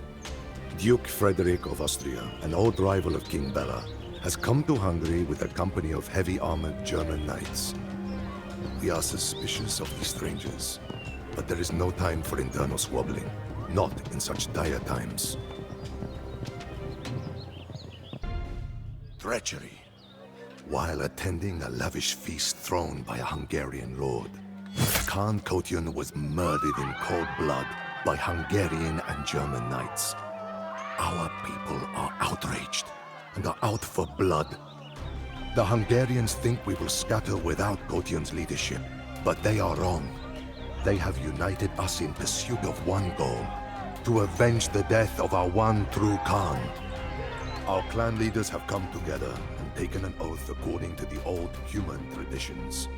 Duke Frederick of Austria, an old rival of King Bela, has come to Hungary with a company of heavy-armored German knights. We are suspicious of these strangers, but there is no time for internal squabbling, not in such dire times. Treachery. While attending a lavish feast thrown by a Hungarian lord, Khan Kotyan was murdered in cold blood by Hungarian and German knights. Our people are outraged and are out for blood. The Hungarians think we will scatter without Kotyan's leadership, but they are wrong. They have united us in pursuit of one goal, to avenge the death of our one true Khan. Our clan leaders have come together and taken an oath according to the old human traditions.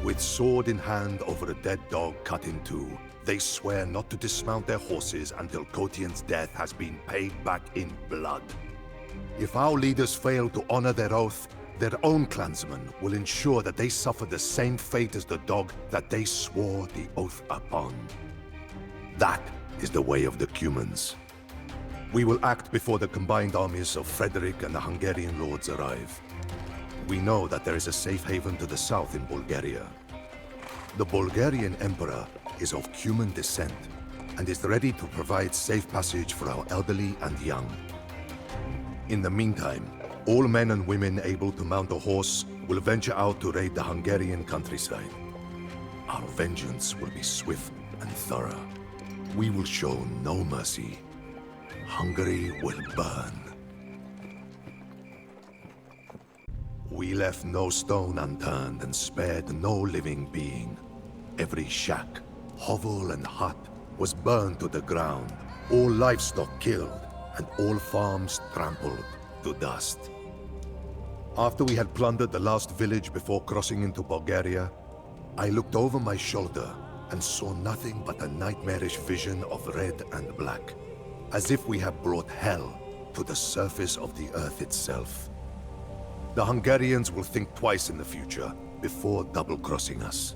With sword in hand over a dead dog cut in two, they swear not to dismount their horses until Kotyan's death has been paid back in blood. If our leaders fail to honor their oath, their own clansmen will ensure that they suffer the same fate as the dog that they swore the oath upon. That is the way of the Cumans. We will act before the combined armies of Frederick and the Hungarian lords arrive. We know that there is a safe haven to the south in Bulgaria. The Bulgarian emperor is of Cuman descent and is ready to provide safe passage for our elderly and young. In the meantime, all men and women able to mount a horse will venture out to raid the Hungarian countryside. Our vengeance will be swift and thorough. We will show no mercy. Hungary will burn. We left no stone unturned and spared no living being. Every shack, hovel and hut was burned to the ground, all livestock killed, and all farms trampled to dust. After we had plundered the last village before crossing into Bulgaria, I looked over my shoulder and saw nothing but a nightmarish vision of red and black, as if we had brought hell to the surface of the earth itself. The Hungarians will think twice in the future before double-crossing us.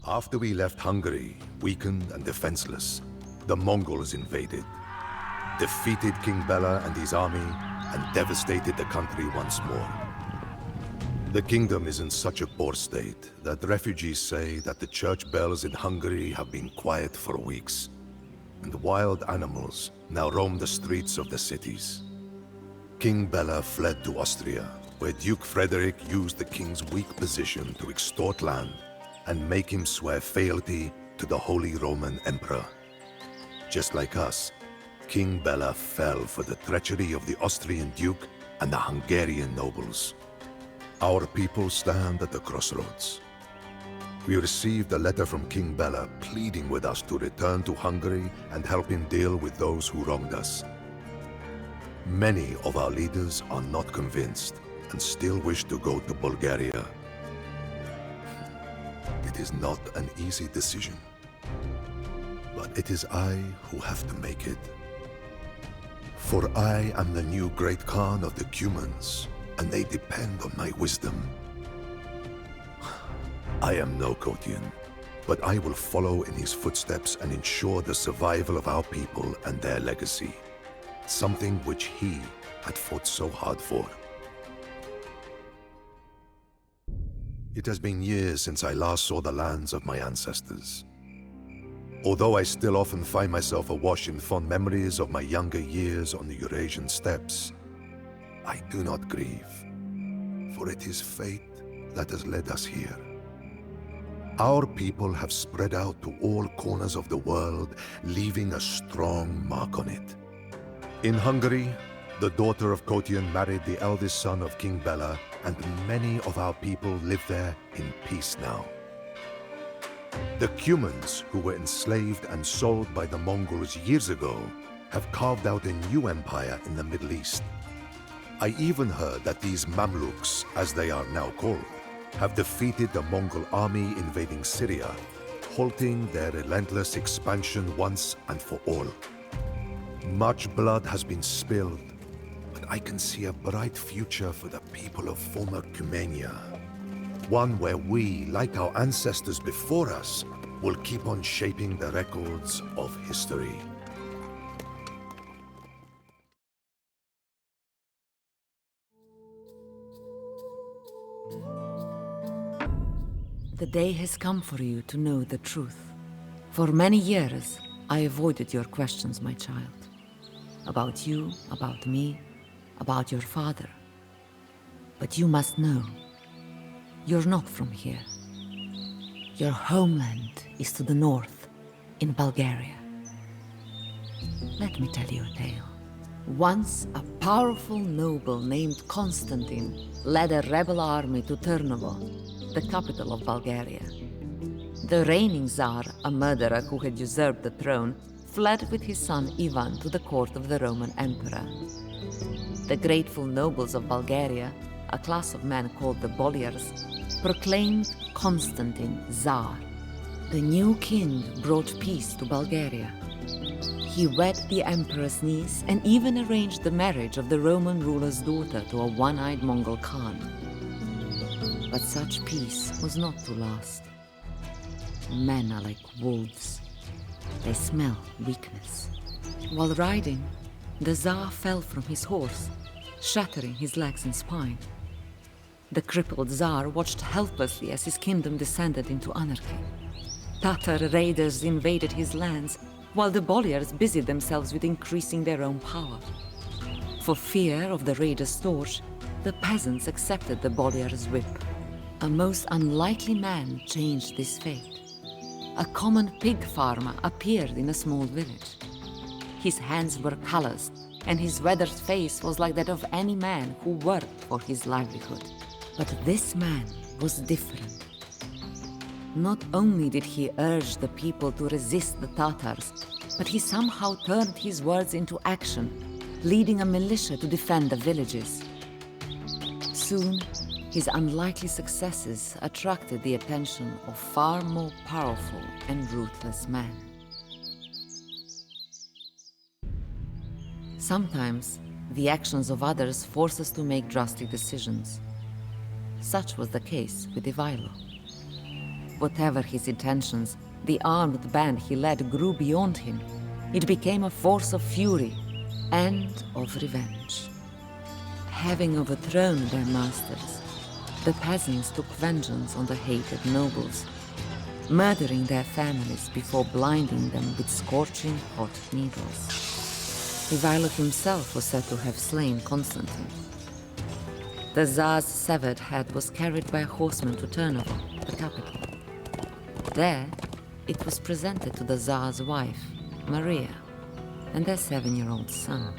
After we left Hungary, weakened and defenseless, the Mongols invaded, defeated King Bela and his army, and devastated the country once more. The kingdom is in such a poor state that refugees say that the church bells in Hungary have been quiet for weeks, and wild animals now roam the streets of the cities. King Bela fled to Austria, where Duke Frederick used the king's weak position to extort land and make him swear fealty to the Holy Roman Emperor. Just like us, King Bela fell for the treachery of the Austrian Duke and the Hungarian nobles. Our people stand at the crossroads. We received a letter from King Bela pleading with us to return to Hungary and help him deal with those who wronged us. Many of our leaders are not convinced and still wish to go to Bulgaria. It is not an easy decision, but it is I who have to make it. For I am the new Great Khan of the Cumans, and they depend on my wisdom. I am no Kotyan, but I will follow in his footsteps and ensure the survival of our people and their legacy, something which he had fought so hard for. It has been years since I last saw the lands of my ancestors. Although I still often find myself awash in fond memories of my younger years on the Eurasian steppes, I do not grieve, for it is fate that has led us here. Our people have spread out to all corners of the world, leaving a strong mark on it. In Hungary, the daughter of Kotyan married the eldest son of King Bela, and many of our people live there in peace now. The Cumans, who were enslaved and sold by the Mongols years ago, have carved out a new empire in the Middle East. I even heard that these Mamluks, as they are now called, have defeated the Mongol army invading Syria, halting their relentless expansion once and for all. Much blood has been spilled, but I can see a bright future for the people of former Cumania. One where we, like our ancestors before us, will keep on shaping the records of history. The day has come for you to know the truth. For many years, I avoided your questions, my child. About you, about me, about your father. But you must know, you're not from here. Your homeland is to the north, in Bulgaria. Let me tell you a tale. Once, a powerful noble named Constantine led a rebel army to Turnovo, the capital of Bulgaria. The reigning Tsar, a murderer who had usurped the throne, fled with his son Ivan to the court of the Roman Emperor. The grateful nobles of Bulgaria a class of men called the Bolyars, proclaimed Constantine Tsar. The new king brought peace to Bulgaria. He wed the emperor's niece and even arranged the marriage of the Roman ruler's daughter to a one-eyed Mongol Khan. But such peace was not to last. Men are like wolves. They smell weakness. While riding, the Tsar fell from his horse, shattering his legs and spine. The crippled Tsar watched helplessly as his kingdom descended into anarchy. Tatar raiders invaded his lands, while the Bolyars busied themselves with increasing their own power. For fear of the raiders' torch, the peasants accepted the Bolyars' whip. A most unlikely man changed this fate. A common pig farmer appeared in a small village. His hands were calloused, and his weathered face was like that of any man who worked for his livelihood. But this man was different. Not only did he urge the people to resist the Tatars, but he somehow turned his words into action, leading a militia to defend the villages. Soon, his unlikely successes attracted the attention of far more powerful and ruthless men. Sometimes, the actions of others force us to make drastic decisions. Such was the case with Ivaylo. Whatever his intentions, the armed band he led grew beyond him. It became a force of fury and of revenge. Having overthrown their masters, the peasants took vengeance on the hated nobles, murdering their families before blinding them with scorching hot needles. Ivaylo himself was said to have slain Constantine. The Tsar's severed head was carried by a horseman to Turnovo, the capital. There, it was presented to the Tsar's wife, Maria, and their 7-year-old son.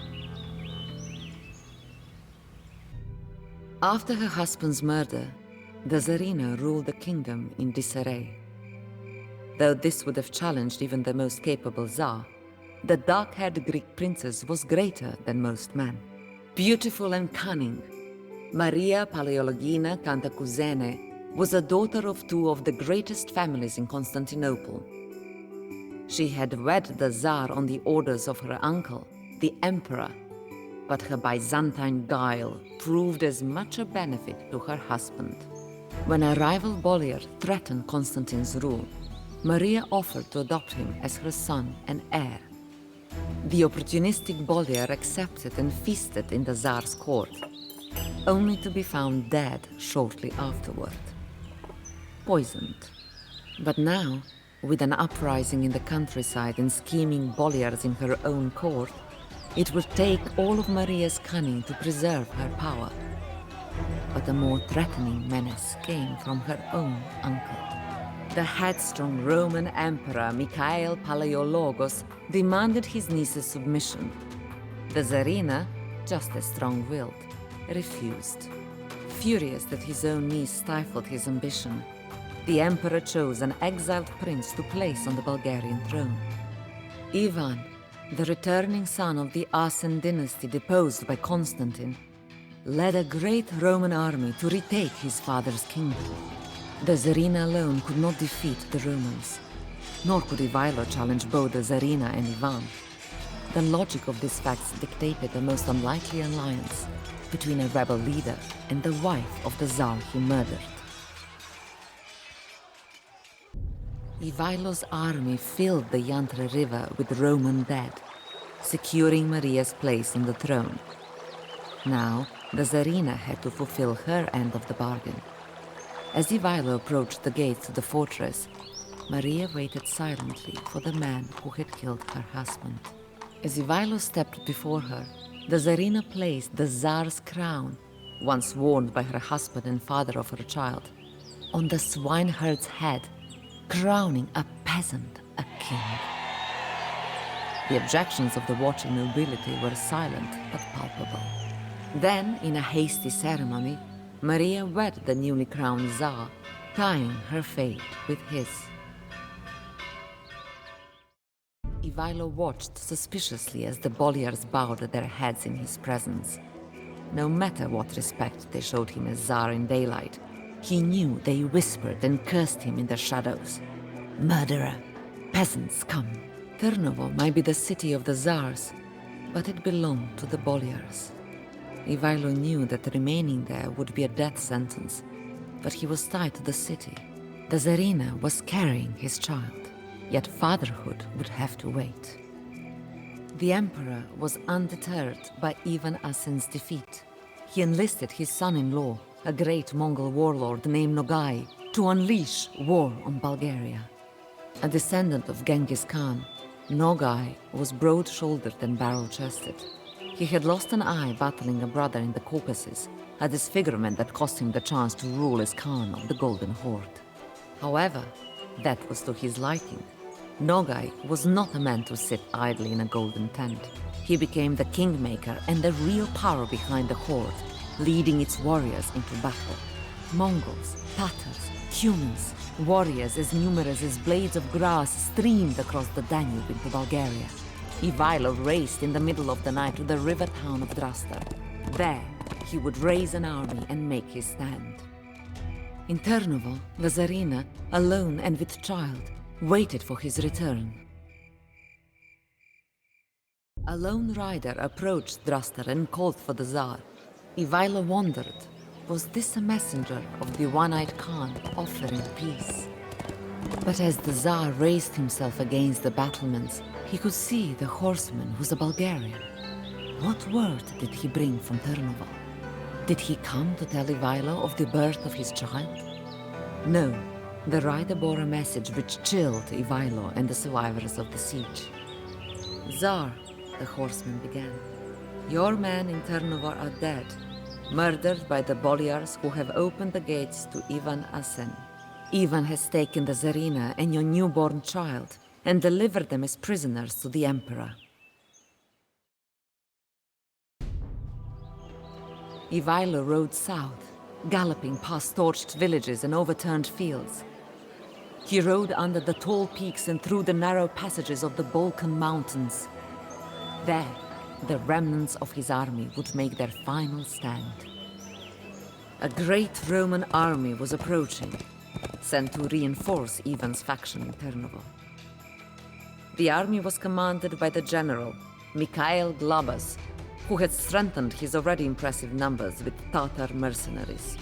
After her husband's murder, the Tsarina ruled the kingdom in disarray. Though this would have challenged even the most capable Tsar, the dark-haired Greek princess was greater than most men. Beautiful and cunning, Maria Paleologina Cantacuzene was a daughter of two of the greatest families in Constantinople. She had wed the Tsar on the orders of her uncle, the emperor, but her Byzantine guile proved as much a benefit to her husband. When a rival Bolyar threatened Constantine's rule, Maria offered to adopt him as her son and heir. The opportunistic Bolyar accepted and feasted in the Tsar's court, only to be found dead shortly afterward. Poisoned. But now, with an uprising in the countryside and scheming Bolyars in her own court, it would take all of Maria's cunning to preserve her power. But a more threatening menace came from her own uncle. The headstrong Roman Emperor Mikhail Palaiologos demanded his niece's submission. The Tsarina, just as strong-willed, refused. Furious that his own niece stifled his ambition, the Emperor chose an exiled prince to place on the Bulgarian throne. Ivan, the returning son of the Asen dynasty deposed by Constantine, led a great Roman army to retake his father's kingdom. The Tsarina alone could not defeat the Romans, nor could Ivaylo challenge both the Tsarina and Ivan. The logic of these facts dictated the most unlikely alliance between a rebel leader and the wife of the Tsar he murdered. Ivaylo's army filled the Yantra River with Roman dead, securing Maria's place on the throne. Now, the Tsarina had to fulfill her end of the bargain. As Ivaylo approached the gates of the fortress, Maria waited silently for the man who had killed her husband. As Ivaylo stepped before her, the Tsarina placed the Tsar's crown, once worn by her husband and father of her child, on the swineherd's head, crowning a peasant a king. The objections of the watching nobility were silent but palpable. Then, in a hasty ceremony, Maria wed the newly crowned Tsar, tying her fate with his. Ivaylo watched suspiciously as the Bolyars bowed their heads in his presence. No matter what respect they showed him as Tsar in daylight, he knew they whispered and cursed him in the shadows. Murderer! Peasants, come! Turnovo might be the city of the Tsars, but it belonged to the Bolyars. Ivaylo knew that remaining there would be a death sentence, but he was tied to the city. The Tsarina was carrying his child, yet fatherhood would have to wait. The Emperor was undeterred by Ivan Asen's defeat. He enlisted his son-in-law, a great Mongol warlord named Nogai, to unleash war on Bulgaria. A descendant of Genghis Khan, Nogai was broad-shouldered and barrel-chested. He had lost an eye battling a brother in the Caucasus, a disfigurement that cost him the chance to rule as Khan of the Golden Horde. However, that was to his liking. Nogai was not a man to sit idly in a golden tent. He became the kingmaker and the real power behind the Horde, leading its warriors into battle. Mongols, Tatars, humans, warriors as numerous as blades of grass streamed across the Danube into Bulgaria. Ivaylo raced in the middle of the night to the river town of Drastar. There, he would raise an army and make his stand. In Turnovo, the Tsarina, alone and with child, waited for his return. A lone rider approached Drastar and called for the Tsar. Ivaylo wondered, was this a messenger of the one-eyed Khan offering peace? But as the Tsar raised himself against the battlements, he could see the horseman was a Bulgarian. What word did he bring from Turnovo? Did he come to tell Ivaylo of the birth of his child? No, the rider bore a message which chilled Ivaylo and the survivors of the siege. Tsar, the horseman began, your men in Turnovo are dead, murdered by the Bolyars who have opened the gates to Ivan Asen. Ivan has taken the Tsarina and your newborn child and delivered them as prisoners to the Emperor. Ivaylo rode south, galloping past torched villages and overturned fields. He rode under the tall peaks and through the narrow passages of the Balkan mountains. There, the remnants of his army would make their final stand. A great Roman army was approaching, sent to reinforce Ivan's faction in Turnovo. The army was commanded by the general, Mikhail Glabas, who had strengthened his already impressive numbers with Tatar mercenaries.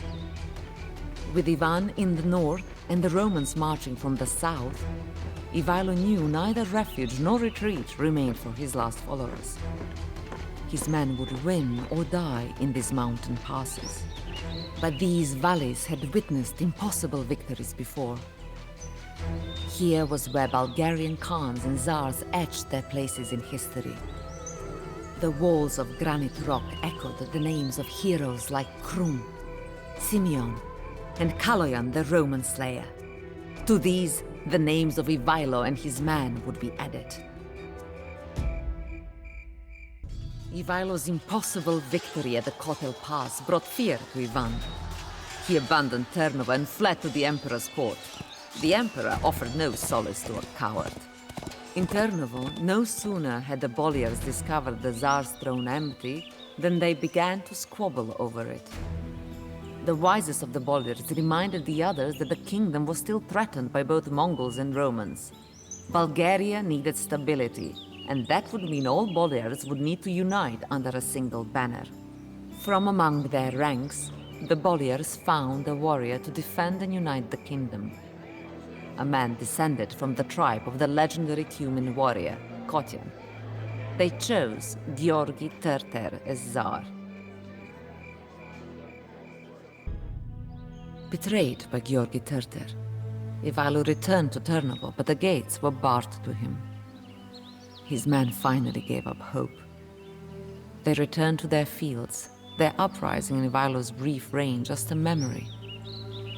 With Ivan in the north and the Romans marching from the south, Ivaylo knew neither refuge nor retreat remained for his last followers. His men would win or die in these mountain passes. But these valleys had witnessed impossible victories before. Here was where Bulgarian Khans and Tsars etched their places in history. The walls of granite rock echoed the names of heroes like Krum, Simeon, and Kaloyan the Roman slayer. To these, the names of Ivaylo and his men would be added. Ivaylo's impossible victory at the Kotel Pass brought fear to Ivan. He abandoned Turnovo and fled to the Emperor's court. The Emperor offered no solace to a coward. In Turnovo, no sooner had the Bolyars discovered the Tsar's throne empty than they began to squabble over it. The wisest of the Bolyars reminded the others that the kingdom was still threatened by both Mongols and Romans. Bulgaria needed stability, and that would mean all Bolyars would need to unite under a single banner. From among their ranks, the Bolyars found a warrior to defend and unite the kingdom. A man descended from the tribe of the legendary Cuman warrior, Kotyan. They chose Georgi Terter as Tsar. Betrayed by Georgi Terter, Ivaylo returned to Turnovo, but the gates were barred to him. His men finally gave up hope. They returned to their fields, their uprising in Ivaylo's brief reign just a memory,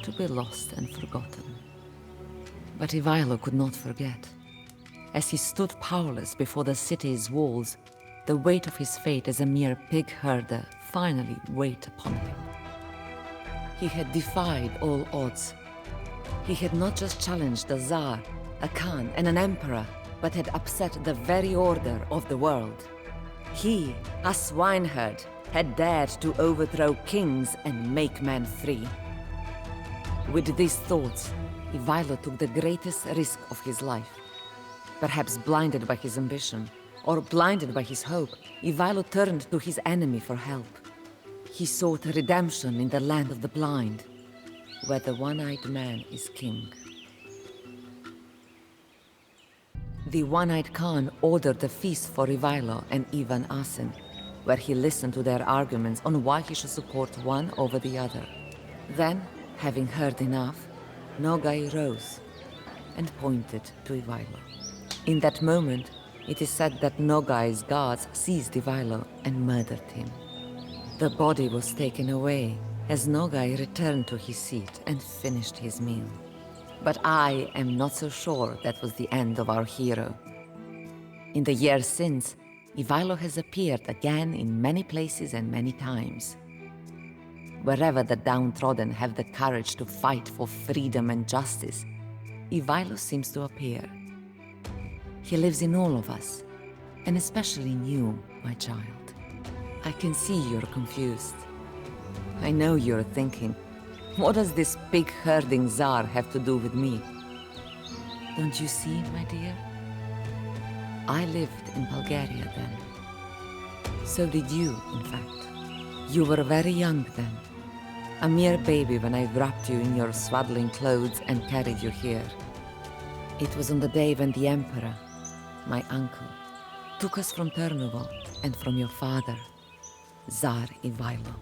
to be lost and forgotten. But Ivaylo could not forget. As he stood powerless before the city's walls, the weight of his fate as a mere pig herder finally weighed upon him. He had defied all odds. He had not just challenged a Tsar, a Khan, and an Emperor, but had upset the very order of the world. He, a swineherd, had dared to overthrow kings and make men free. With these thoughts, Ivaylo took the greatest risk of his life. Perhaps blinded by his ambition, or blinded by his hope, Ivaylo turned to his enemy for help. He sought redemption in the land of the blind, where the one-eyed man is king. The one-eyed Khan ordered a feast for Ivaylo and Ivan Asen, where he listened to their arguments on why he should support one over the other. Then, having heard enough, Nogai rose and pointed to Ivaylo. In that moment, it is said that Nogai's guards seized Ivaylo and murdered him. The body was taken away as Nogai returned to his seat and finished his meal. But I am not so sure that was the end of our hero. In the years since, Ivaylo has appeared again in many places and many times. Wherever the downtrodden have the courage to fight for freedom and justice, Ivaylo seems to appear. He lives in all of us, and especially in you, my child. I can see you're confused. I know you're thinking, what does this pig-herding Tsar have to do with me? Don't you see, my dear? I lived in Bulgaria then. So did you, in fact. You were very young then. A mere baby when I wrapped you in your swaddling clothes and carried you here. It was on the day when the Emperor, my uncle, took us from Ternopil and from your father, Tsar Ivaylo.